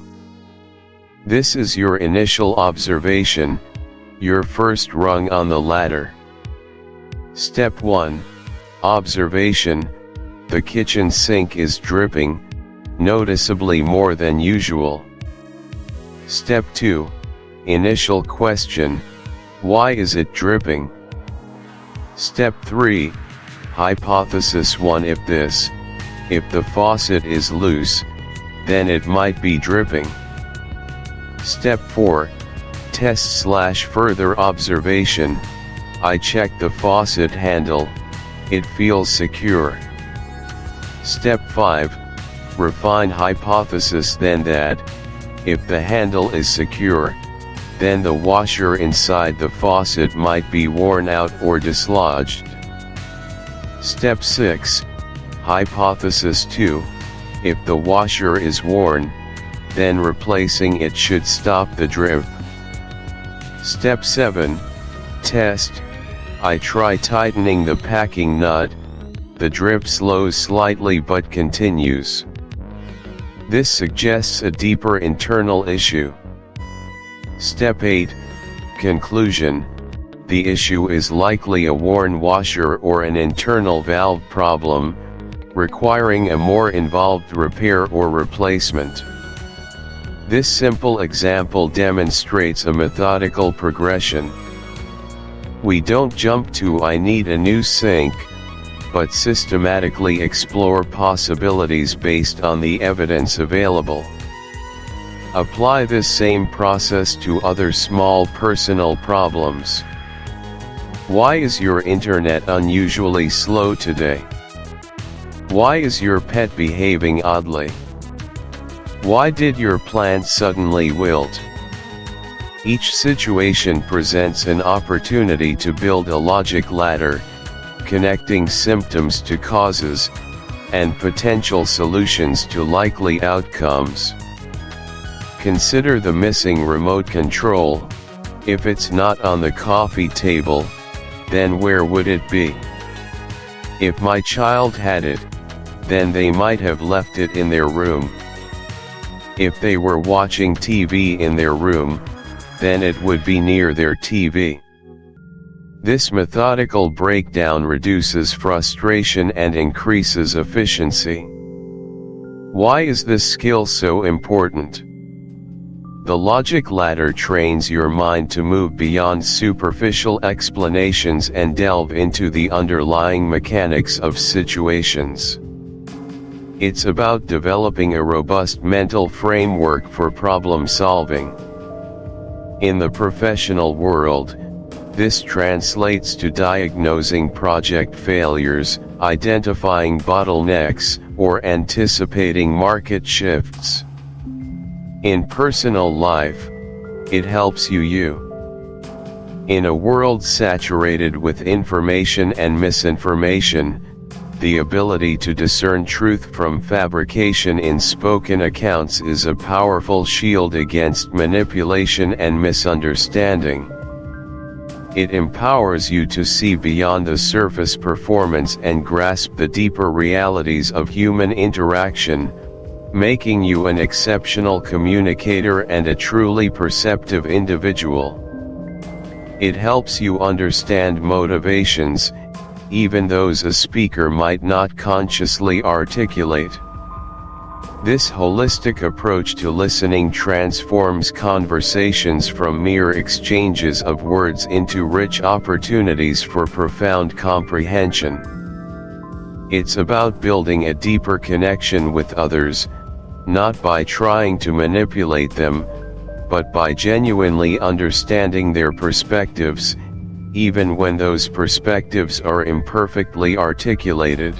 This is your initial observation, your first rung on the ladder. Step 1. Observation. The kitchen sink is dripping, noticeably more than usual. Step 2. Initial question. Why is it dripping? Step 3. Hypothesis 1. If the faucet is loose, then it might be dripping. Step 4. Test/further observation. I checked the faucet handle, it feels secure. Step 5. Refine hypothesis then that, if the handle is secure, then the washer inside the faucet might be worn out or dislodged. Step 6. Hypothesis 2. If the washer is worn, then replacing it should stop the drip. Step 7. Test. I try tightening the packing nut. The drip slows slightly but continues. This suggests a deeper internal issue. Step 8. Conclusion. The issue is likely a worn washer or an internal valve problem, requiring a more involved repair or replacement. This simple example demonstrates a methodical progression. We don't jump to "I need a new sink," but systematically explore possibilities based on the evidence available. Apply this same process to other small personal problems. Why is your internet unusually slow today? Why is your pet behaving oddly? Why did your plant suddenly wilt? Each situation presents an opportunity to build a logic ladder, connecting symptoms to causes, and potential solutions to likely outcomes. Consider the missing remote control. If it's not on the coffee table, then where would it be? If my child had it, then they might have left it in their room. If they were watching TV in their room, then it would be near their TV. This methodical breakdown reduces frustration and increases efficiency. Why is this skill so important? The logic ladder trains your mind to move beyond superficial explanations and delve into the underlying mechanics of situations. It's about developing a robust mental framework for problem solving. In the professional world, this translates to diagnosing project failures, identifying bottlenecks, or anticipating market shifts. In personal life, it helps you. In a world saturated with information and misinformation, the ability to discern truth from fabrication in spoken accounts is a powerful shield against manipulation and misunderstanding. It empowers you to see beyond the surface performance and grasp the deeper realities of human interaction, making you an exceptional communicator and a truly perceptive individual. It helps you understand motivations, even those a speaker might not consciously articulate. This holistic approach to listening transforms conversations from mere exchanges of words into rich opportunities for profound comprehension. It's about building a deeper connection with others, not by trying to manipulate them, but by genuinely understanding their perspectives, even when those perspectives are imperfectly articulated.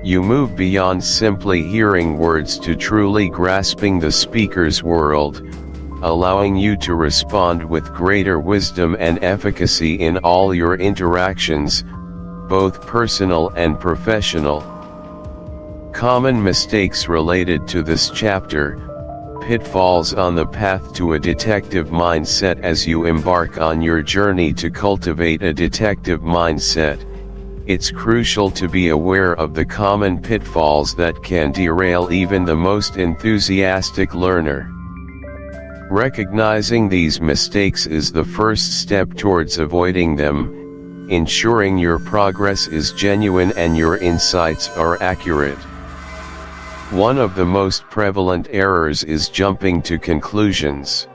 You move beyond simply hearing words to truly grasping the speaker's world, allowing you to respond with greater wisdom and efficacy in all your interactions, both personal and professional. Common mistakes related to this chapter: pitfalls on the path to a detective mindset. As you embark on your journey to cultivate a detective mindset, it's crucial to be aware of the common pitfalls that can derail even the most enthusiastic learner. Recognizing these mistakes is the first step towards avoiding them, ensuring your progress is genuine and your insights are accurate. One of the most prevalent errors is jumping to conclusions.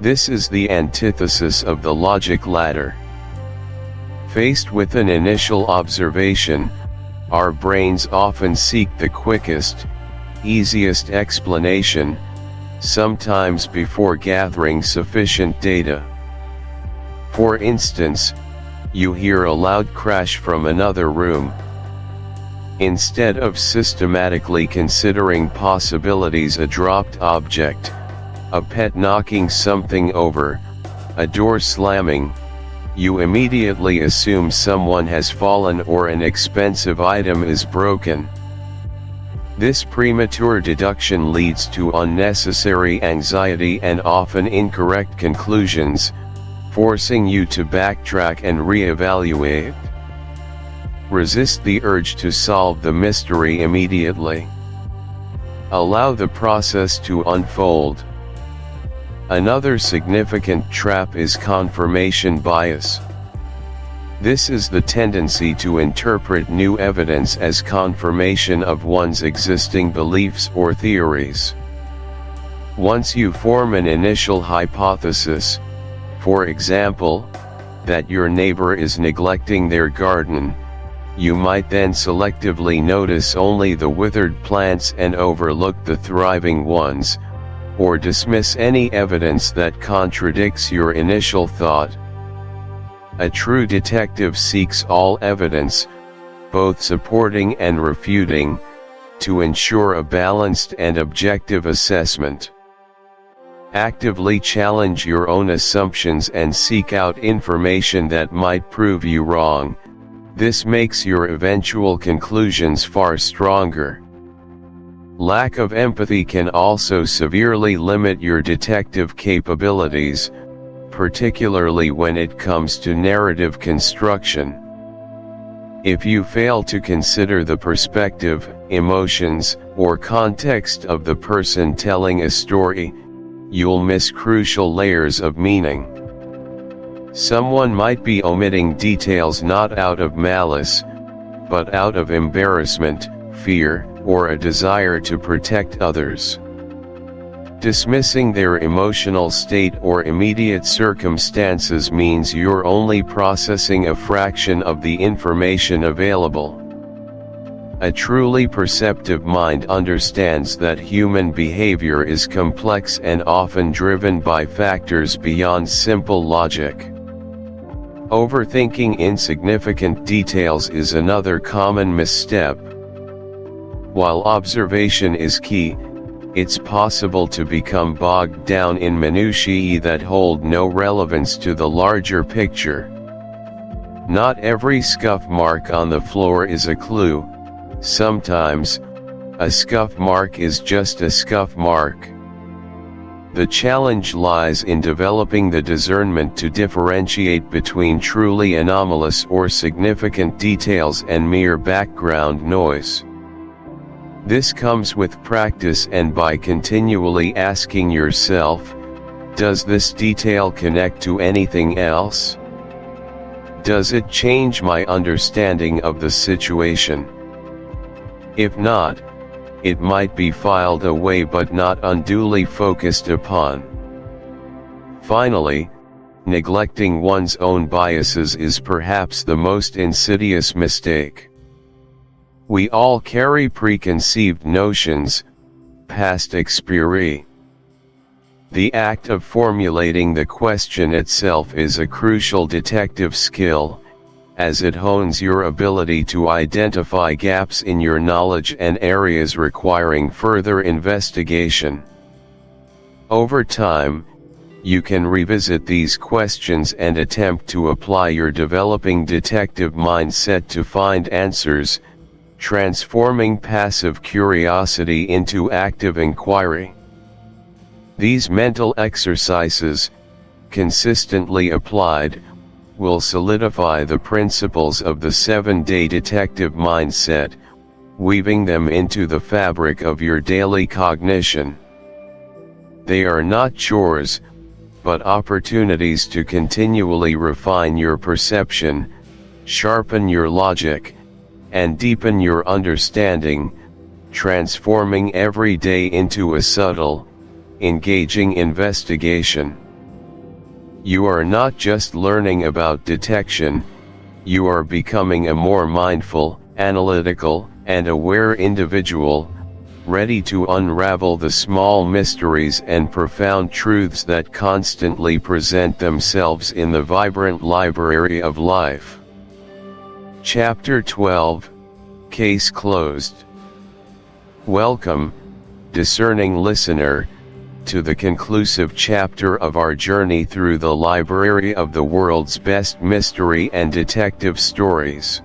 This is the antithesis of the logic ladder. Faced with an initial observation, our brains often seek the quickest, easiest explanation, sometimes before gathering sufficient data. For instance, you hear a loud crash from another room. Instead of systematically considering possibilities: a dropped object, a pet knocking something over, a door slamming, you immediately assume someone has fallen or an expensive item is broken. This premature deduction leads to unnecessary anxiety and often incorrect conclusions, forcing you to backtrack and reevaluate. Resist the urge to solve the mystery immediately. Allow the process to unfold. Another significant trap is confirmation bias. This is the tendency to interpret new evidence as confirmation of one's existing beliefs or theories. Once you form an initial hypothesis, for example, that your neighbor is neglecting their garden, you might then selectively notice only the withered plants and overlook the thriving ones, or dismiss any evidence that contradicts your initial thought. A true detective seeks all evidence, both supporting and refuting, to ensure a balanced and objective assessment. Actively challenge your own assumptions and seek out information that might prove you wrong. This makes your eventual conclusions far stronger. Lack of empathy can also severely limit your detective capabilities, particularly when it comes to narrative construction. If you fail to consider the perspective, emotions, or context of the person telling a story, you'll miss crucial layers of meaning. Someone might be omitting details not out of malice, but out of embarrassment, fear, or a desire to protect others. Dismissing their emotional state or immediate circumstances means you're only processing a fraction of the information available. A truly perceptive mind understands that human behavior is complex and often driven by factors beyond simple logic. Overthinking insignificant details is another common misstep. While observation is key, it's possible to become bogged down in minutiae that hold no relevance to the larger picture. Not every scuff mark on the floor is a clue. Sometimes, a scuff mark is just a scuff mark. The challenge lies in developing the discernment to differentiate between truly anomalous or significant details and mere background noise. This comes with practice and by continually asking yourself, does this detail connect to anything else? Does it change my understanding of the situation? If not, it might be filed away but not unduly focused upon. Finally, neglecting one's own biases is perhaps the most insidious mistake. We all carry preconceived notions, past experience. The act of formulating the question itself is a crucial detective skill, as it hones your ability to identify gaps in your knowledge and areas requiring further investigation. Over time, you can revisit these questions and attempt to apply your developing detective mindset to find answers, transforming passive curiosity into active inquiry. These mental exercises, consistently applied, will solidify the principles of the 7-day detective mindset, weaving them into the fabric of your daily cognition. They are not chores, but opportunities to continually refine your perception, sharpen your logic, and deepen your understanding, transforming every day into a subtle, engaging investigation. You are not just learning about detection, you are becoming a more mindful, analytical, and aware individual, ready to unravel the small mysteries and profound truths that constantly present themselves in the vibrant library of life. Chapter 12, Case Closed. Welcome, discerning listener, to the conclusive chapter of our journey through the library of the world's best mystery and detective stories.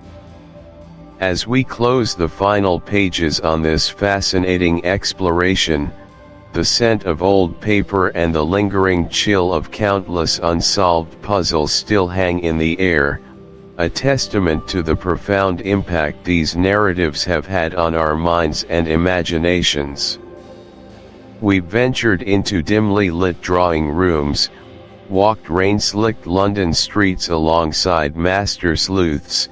As we close the final pages on this fascinating exploration, the scent of old paper and the lingering chill of countless unsolved puzzles still hang in the air, a testament to the profound impact these narratives have had on our minds and imaginations. We've ventured into dimly lit drawing rooms, walked rain-slicked London streets alongside master sleuths,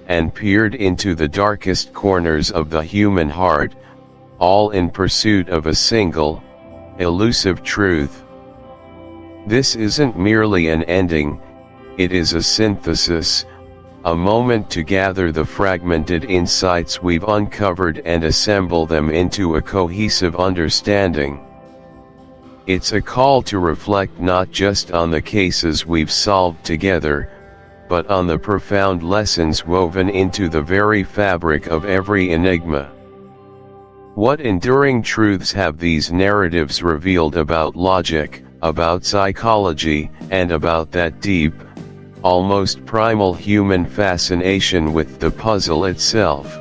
and peered into the darkest corners of the human heart, all in pursuit of a single, elusive truth. This isn't merely an ending, it is a synthesis, a moment to gather the fragmented insights we've uncovered and assemble them into a cohesive understanding. It's a call to reflect not just on the cases we've solved together, but on the profound lessons woven into the very fabric of every enigma. What enduring truths have these narratives revealed about logic, about psychology, and about that deep, almost primal human fascination with the puzzle itself?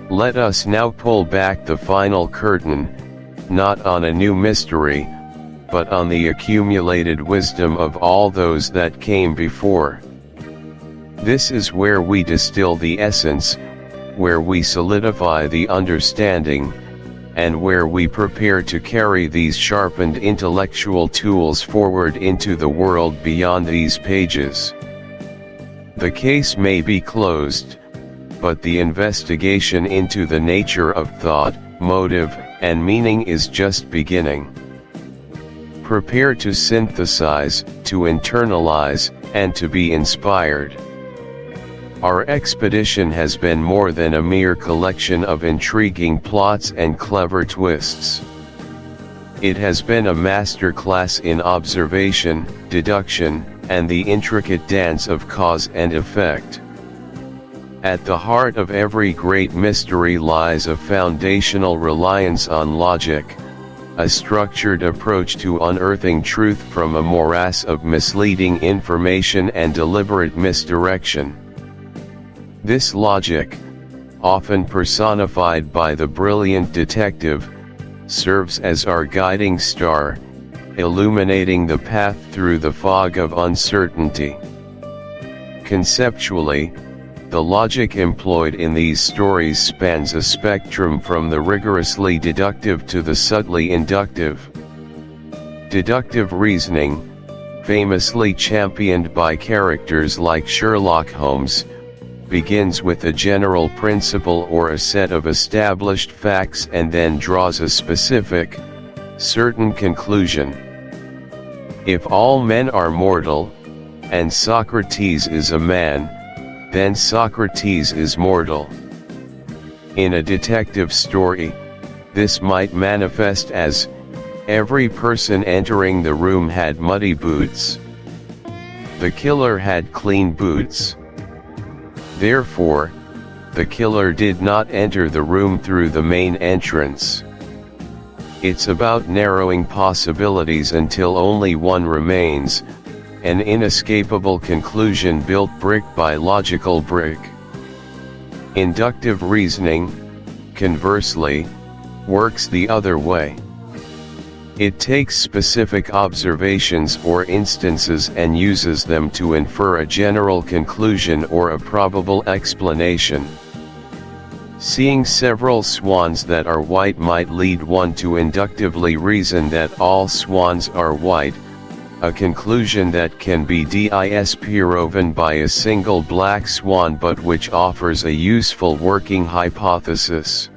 Let us now pull back the final curtain, not on a new mystery, but on the accumulated wisdom of all those that came before. This is where we distill the essence, where we solidify the understanding, and where we prepare to carry these sharpened intellectual tools forward into the world beyond these pages. The case may be closed, but the investigation into the nature of thought, motive, and meaning is just beginning. Prepare to synthesize, to internalize, and to be inspired. Our expedition has been more than a mere collection of intriguing plots and clever twists. It has been a masterclass in observation, deduction, and the intricate dance of cause and effect. At the heart of every great mystery lies a foundational reliance on logic, a structured approach to unearthing truth from a morass of misleading information and deliberate misdirection. This logic, often personified by the brilliant detective, serves as our guiding star, illuminating the path through the fog of uncertainty. Conceptually, the logic employed in these stories spans a spectrum from the rigorously deductive to the subtly inductive. Deductive reasoning, famously championed by characters like Sherlock Holmes, begins with a general principle or a set of established facts and then draws a specific, certain conclusion. If all men are mortal, and Socrates is a man, then Socrates is mortal. In a detective story, this might manifest as, every person entering the room had muddy boots. The killer had clean boots. Therefore, the killer did not enter the room through the main entrance. It's about narrowing possibilities until only one remains, an inescapable conclusion built brick by logical brick. Inductive reasoning, conversely, works the other way. It takes specific observations or instances and uses them to infer a general conclusion or a probable explanation. Seeing several swans that are white might lead one to inductively reason that all swans are white, a conclusion that can be disproven by a single black swan but which offers a useful working hypothesis.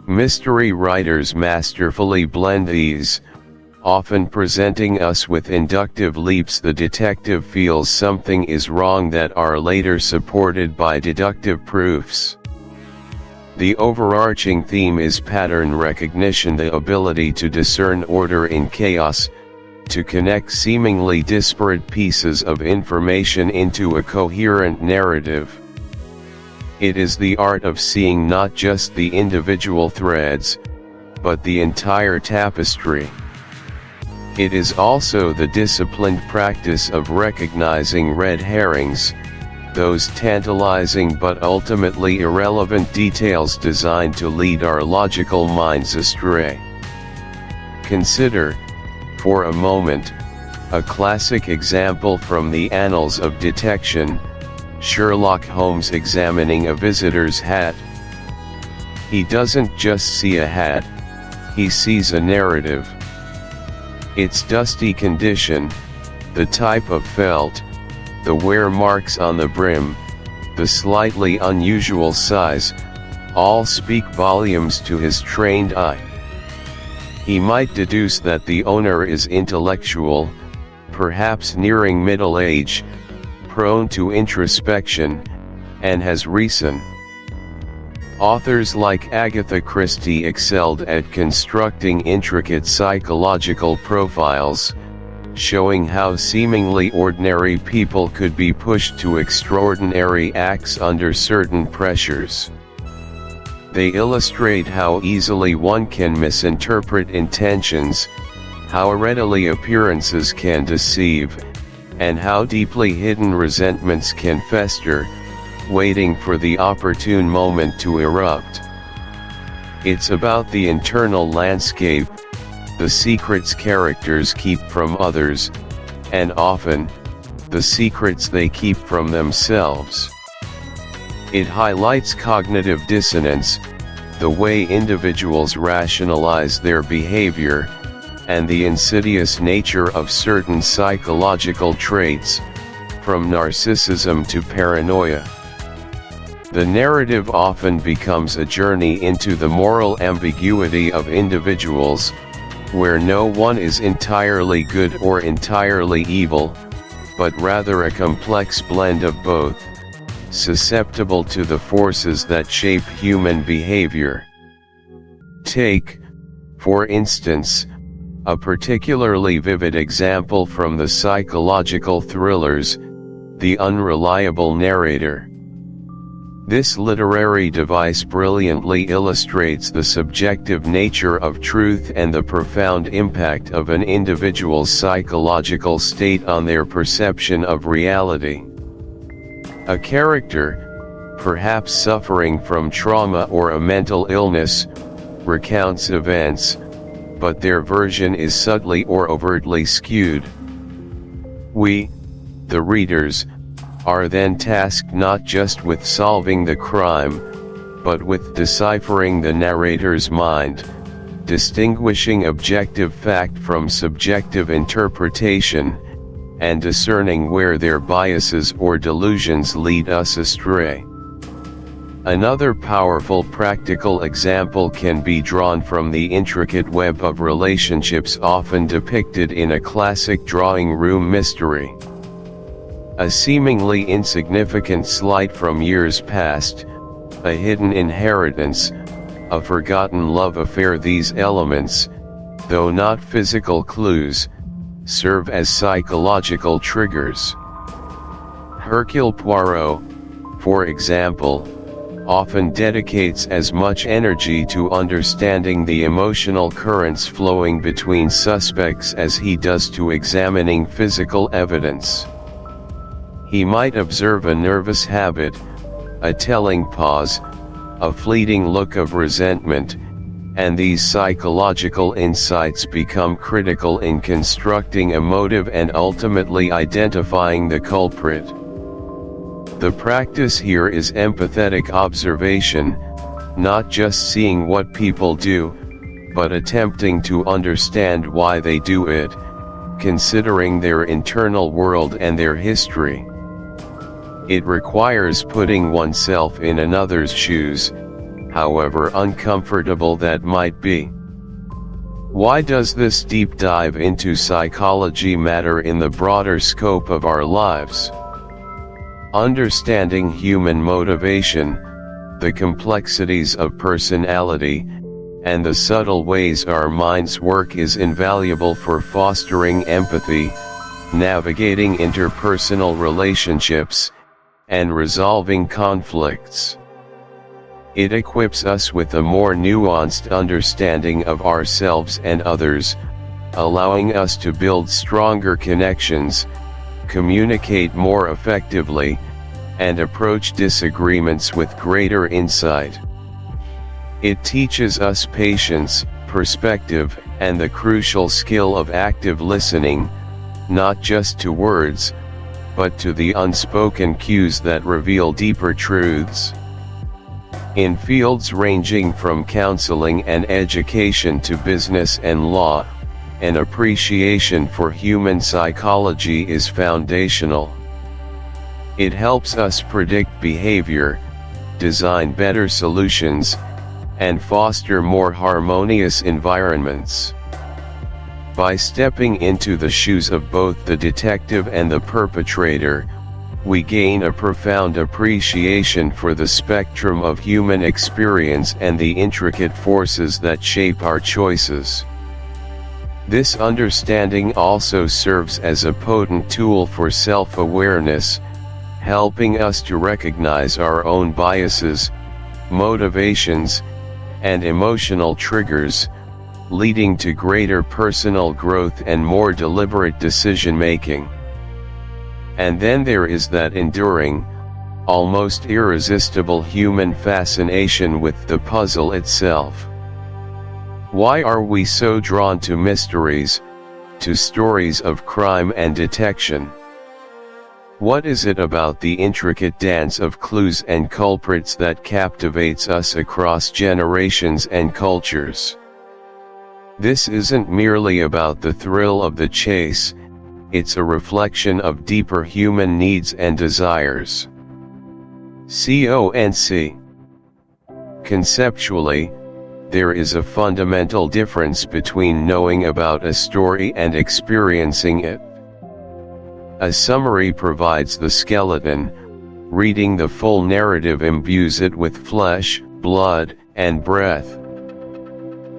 Mystery writers masterfully blend these, often presenting us with inductive leaps the detective feels something is wrong that are later supported by deductive proofs. The overarching theme is pattern recognition, the ability to discern order in chaos, to connect seemingly disparate pieces of information into a coherent narrative. It is the art of seeing not just the individual threads, but the entire tapestry. It is also the disciplined practice of recognizing red herrings, those tantalizing but ultimately irrelevant details designed to lead our logical minds astray. Consider, for a moment, a classic example from the annals of detection: Sherlock Holmes examining a visitor's hat. He doesn't just see a hat, he sees a narrative. Its dusty condition, the type of felt, the wear marks on the brim, the slightly unusual size, all speak volumes to his trained eye. He might deduce that the owner is intellectual, perhaps nearing middle age, prone to introspection, and has reason. Authors like Agatha Christie excelled at constructing intricate psychological profiles, showing how seemingly ordinary people could be pushed to extraordinary acts under certain pressures. They illustrate how easily one can misinterpret intentions, how readily appearances can deceive, and how deeply hidden resentments can fester, waiting for the opportune moment to erupt. It's about the internal landscape, the secrets characters keep from others, and often, the secrets they keep from themselves. It highlights cognitive dissonance, the way individuals rationalize their behavior, and the insidious nature of certain psychological traits, from narcissism to paranoia. The narrative often becomes a journey into the moral ambiguity of individuals, where no one is entirely good or entirely evil, but rather a complex blend of both, susceptible to the forces that shape human behavior. Take, for instance, a particularly vivid example from the psychological thrillers, The Unreliable Narrator. This literary device brilliantly illustrates the subjective nature of truth and the profound impact of an individual's psychological state on their perception of reality. A character, perhaps suffering from trauma or a mental illness, recounts events, but their version is subtly or overtly skewed. We, the readers, are then tasked not just with solving the crime, but with deciphering the narrator's mind, distinguishing objective fact from subjective interpretation, and discerning where their biases or delusions lead us astray. Another powerful practical example can be drawn from the intricate web of relationships often depicted in a classic drawing room mystery. A seemingly insignificant slight from years past, a hidden inheritance, a forgotten love affair. These elements, though not physical clues, serve as psychological triggers. Hercule Poirot, for example, often dedicates as much energy to understanding the emotional currents flowing between suspects as he does to examining physical evidence. He might observe a nervous habit, a telling pause, a fleeting look of resentment, and these psychological insights become critical in constructing a motive and ultimately identifying the culprit. The practice here is empathetic observation, not just seeing what people do, but attempting to understand why they do it, considering their internal world and their history. It requires putting oneself in another's shoes, however uncomfortable that might be. Why does this deep dive into psychology matter in the broader scope of our lives? Understanding human motivation, the complexities of personality, and the subtle ways our minds work is invaluable for fostering empathy, navigating interpersonal relationships, and resolving conflicts. It equips us with a more nuanced understanding of ourselves and others, allowing us to build stronger connections, communicate more effectively, and approach disagreements with greater insight. It teaches us patience, perspective, and the crucial skill of active listening, not just to words, but to the unspoken cues that reveal deeper truths. In fields ranging from counseling and education to business and law, an appreciation for human psychology is foundational. It helps us predict behavior, design better solutions, and foster more harmonious environments. By stepping into the shoes of both the detective and the perpetrator, we gain a profound appreciation for the spectrum of human experience and the intricate forces that shape our choices. This understanding also serves as a potent tool for self-awareness, helping us to recognize our own biases, motivations, and emotional triggers, leading to greater personal growth and more deliberate decision-making. And then there is that enduring, almost irresistible human fascination with the puzzle itself. Why are we so drawn to mysteries, to stories of crime and detection? What is it about the intricate dance of clues and culprits that captivates us across generations and cultures? This isn't merely about the thrill of the chase, it's a reflection of deeper human needs and desires. CONC. Conceptually, there is a fundamental difference between knowing about a story and experiencing it. A summary provides the skeleton, reading the full narrative imbues it with flesh, blood, and breath.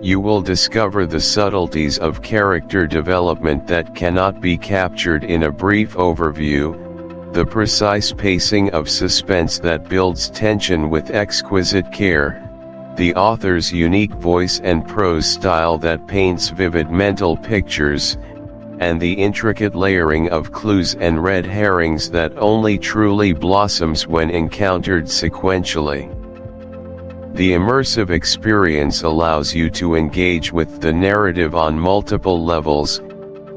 You will discover the subtleties of character development that cannot be captured in a brief overview, the precise pacing of suspense that builds tension with exquisite care, the author's unique voice and prose style that paints vivid mental pictures, and the intricate layering of clues and red herrings that only truly blossoms when encountered sequentially. The immersive experience allows you to engage with the narrative on multiple levels: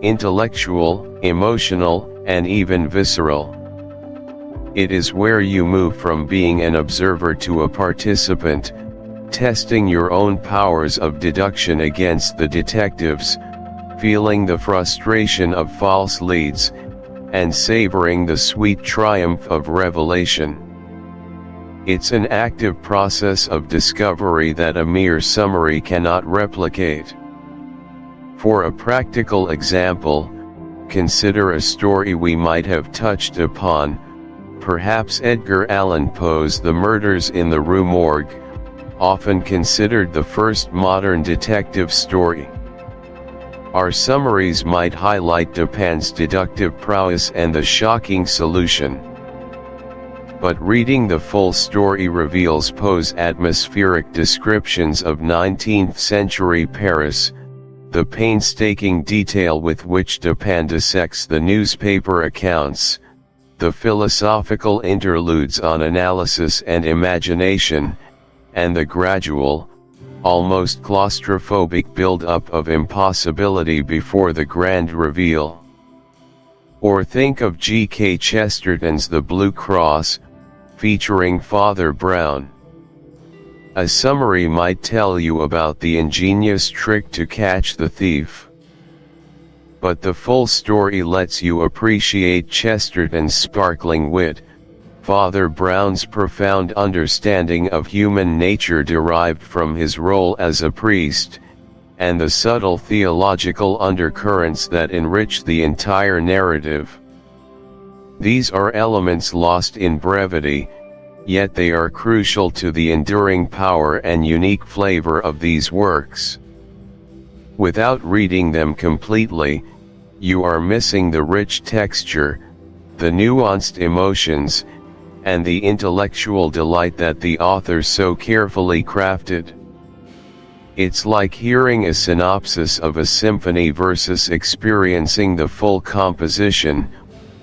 intellectual, emotional, and even visceral. It is where you move from being an observer to a participant, testing your own powers of deduction against the detectives, feeling the frustration of false leads, and savoring the sweet triumph of revelation. It's an active process of discovery that a mere summary cannot replicate. For a practical example, consider a story we might have touched upon, perhaps Edgar Allan Poe's The Murders in the Rue Morgue, often considered the first modern detective story. Our summaries might highlight Dupin's deductive prowess and the shocking solution. But reading the full story reveals Poe's atmospheric descriptions of 19th century Paris, the painstaking detail with which Dupin dissects the newspaper accounts, the philosophical interludes on analysis and imagination, and the gradual, almost claustrophobic build-up of impossibility before the grand reveal. Or think of G.K. Chesterton's The Blue Cross, featuring Father Brown. A summary might tell you about the ingenious trick to catch the thief. But the full story lets you appreciate Chesterton's sparkling wit, Father Brown's profound understanding of human nature derived from his role as a priest, and the subtle theological undercurrents that enrich the entire narrative. These are elements lost in brevity, yet they are crucial to the enduring power and unique flavor of these works. Without reading them completely, you are missing the rich texture, the nuanced emotions, and the intellectual delight that the author so carefully crafted. It's like hearing a synopsis of a symphony versus experiencing the full composition.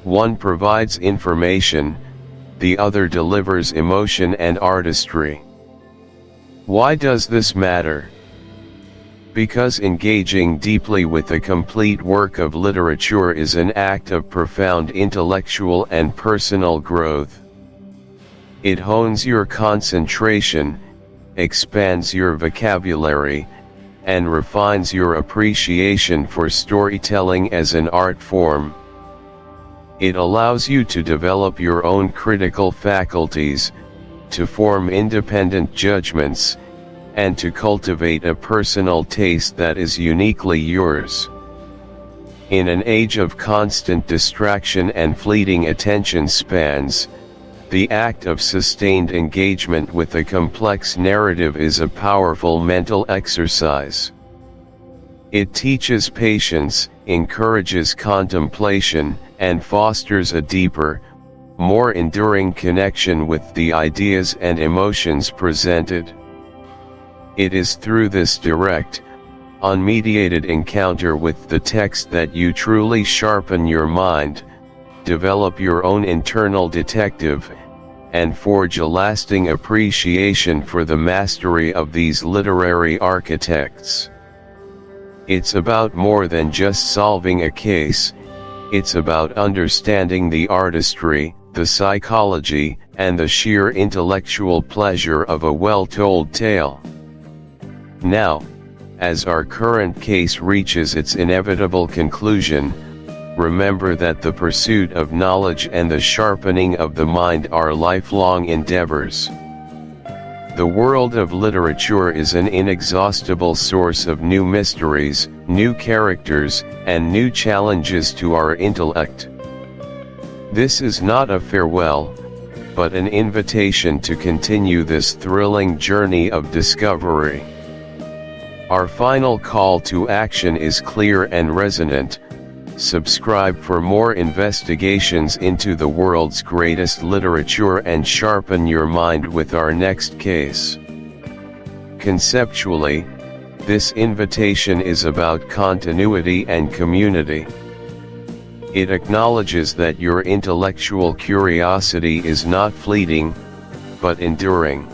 One provides information, the other delivers emotion and artistry. Why does this matter? Because engaging deeply with a complete work of literature is an act of profound intellectual and personal growth. It hones your concentration, expands your vocabulary, and refines your appreciation for storytelling as an art form. It allows you to develop your own critical faculties, to form independent judgments, and to cultivate a personal taste that is uniquely yours. In an age of constant distraction and fleeting attention spans, the act of sustained engagement with a complex narrative is a powerful mental exercise. It teaches patience, encourages contemplation, and fosters a deeper, more enduring connection with the ideas and emotions presented. It is through this direct, unmediated encounter with the text that you truly sharpen your mind, develop your own internal detective, and forge a lasting appreciation for the mastery of these literary architects. It's about more than just solving a case, it's about understanding the artistry, the psychology, and the sheer intellectual pleasure of a well-told tale. Now, as our current case reaches its inevitable conclusion, remember that the pursuit of knowledge and the sharpening of the mind are lifelong endeavors. The world of literature is an inexhaustible source of new mysteries, new characters, and new challenges to our intellect. This is not a farewell, but an invitation to continue this thrilling journey of discovery. Our final call to action is clear and resonant. Subscribe for more investigations into the world's greatest literature and sharpen your mind with our next case. Conceptually, this invitation is about continuity and community. It acknowledges that your intellectual curiosity is not fleeting, but enduring.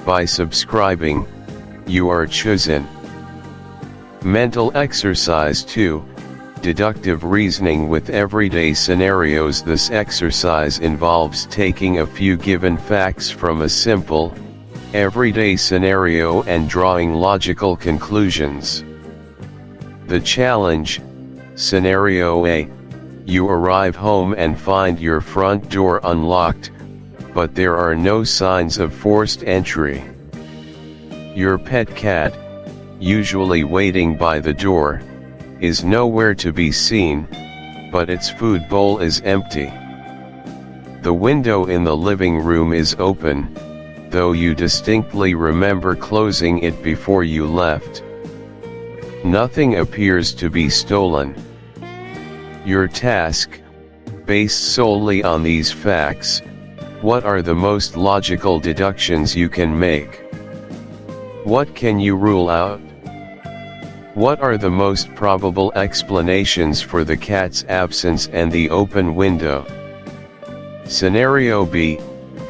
By subscribing, you are chosen. Mental exercise 2. Deductive reasoning with everyday scenarios. This exercise involves taking a few given facts from a simple, everyday scenario and drawing logical conclusions. The challenge: Scenario A. You arrive home and find your front door unlocked, but there are no signs of forced entry. Your pet cat, usually waiting by the door, is nowhere to be seen, but its food bowl is empty. The window in the living room is open, though you distinctly remember closing it before you left. Nothing appears to be stolen. Your task, based solely on these facts: what are the most logical deductions you can make? What can you rule out? What are the most probable explanations for the cat's absence and the open window? Scenario B.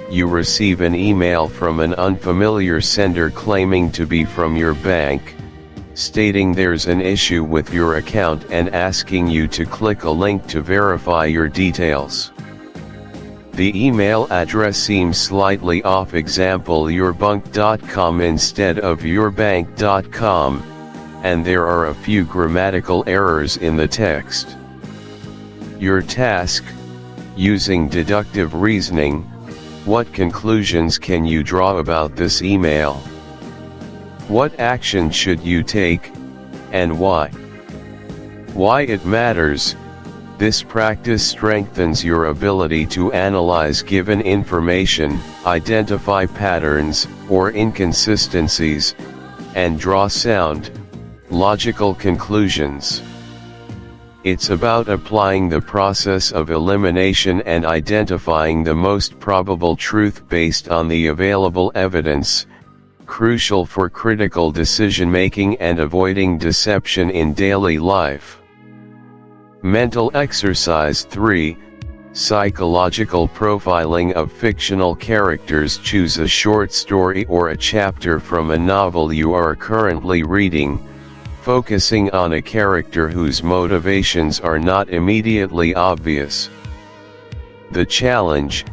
You receive an email from an unfamiliar sender claiming to be from your bank, stating there's an issue with your account and asking you to click a link to verify your details. The email address seems slightly off, example yourbunk.com instead of yourbank.com, and there are a few grammatical errors in the text. Your task: using deductive reasoning, what conclusions can you draw about this email? What action should you take, and why? Why it matters. This practice strengthens your ability to analyze given information, identify patterns or inconsistencies, and draw sound, logical conclusions. It's about applying the process of elimination and identifying the most probable truth based on the available evidence, crucial for critical decision-making and avoiding deception in daily life. Mental exercise 3. Psychological profiling of fictional characters. Choose a short story or a chapter from a novel you are currently reading, focusing on a character whose motivations are not immediately obvious. The challenge: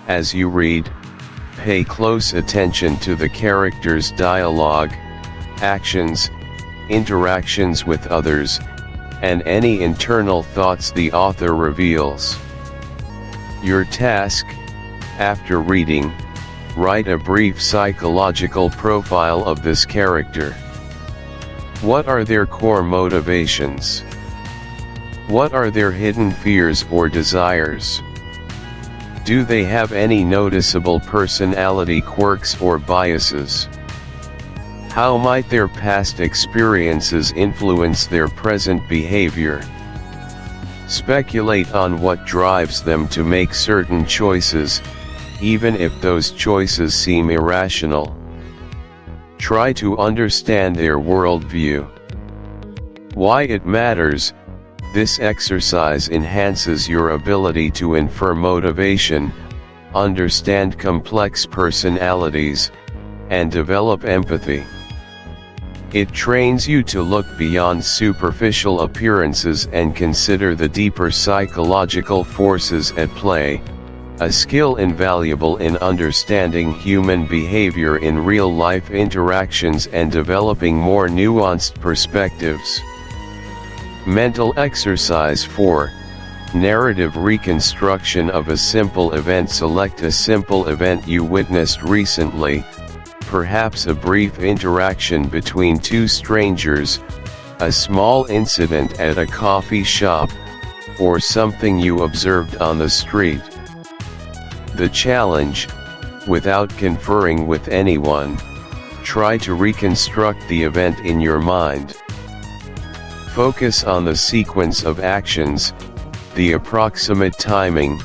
as you read, pay close attention to the character's dialogue, actions, interactions with others, and any internal thoughts the author reveals. Your task: after reading, write a brief psychological profile of this character. What are their core motivations? What are their hidden fears or desires? Do they have any noticeable personality quirks or biases? How might their past experiences influence their present behavior? Speculate on what drives them to make certain choices, even if those choices seem irrational. Try to understand their worldview. Why it matters: this exercise enhances your ability to infer motivation, understand complex personalities, and develop empathy. It trains you to look beyond superficial appearances and consider the deeper psychological forces at play, a skill invaluable in understanding human behavior in real-life interactions and developing more nuanced perspectives. Mental exercise 4. Narrative reconstruction of a simple event. Select a simple event you witnessed recently, perhaps a brief interaction between two strangers, a small incident at a coffee shop, or something you observed on the street. The challenge: without conferring with anyone, try to reconstruct the event in your mind. Focus on the sequence of actions, the approximate timing,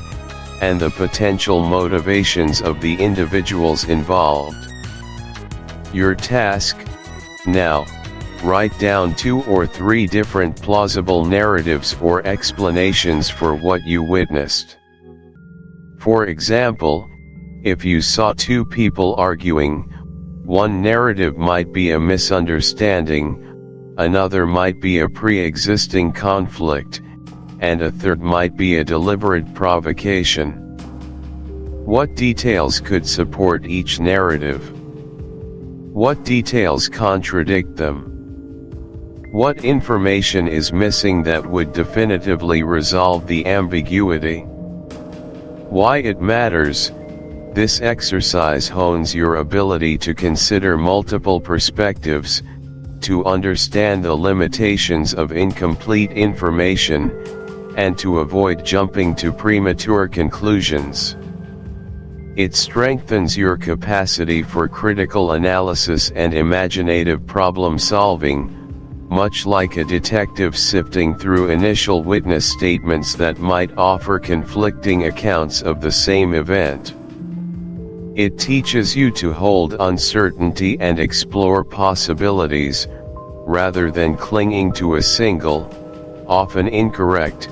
and the potential motivations of the individuals involved. Your task: now, write down 2 or 3 different plausible narratives or explanations for what you witnessed. For example, if you saw 2 people arguing, one narrative might be a misunderstanding, another might be a pre-existing conflict, and a third might be a deliberate provocation. What details could support each narrative? What details contradict them? What information is missing that would definitively resolve the ambiguity? Why it matters: this exercise hones your ability to consider multiple perspectives, to understand the limitations of incomplete information, and to avoid jumping to premature conclusions. It strengthens your capacity for critical analysis and imaginative problem solving, much like a detective sifting through initial witness statements that might offer conflicting accounts of the same event. It teaches you to hold uncertainty and explore possibilities, rather than clinging to a single, often incorrect,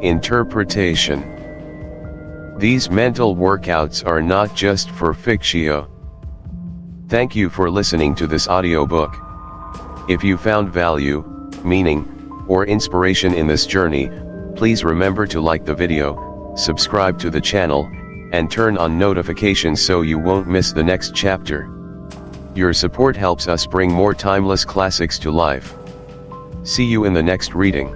interpretation. These mental workouts are not just for fictio. Thank you for listening to this audiobook. If you found value, meaning, or inspiration in this journey, please remember to like the video, subscribe to the channel, and turn on notifications so you won't miss the next chapter. Your support helps us bring more timeless classics to life. See you in the next reading.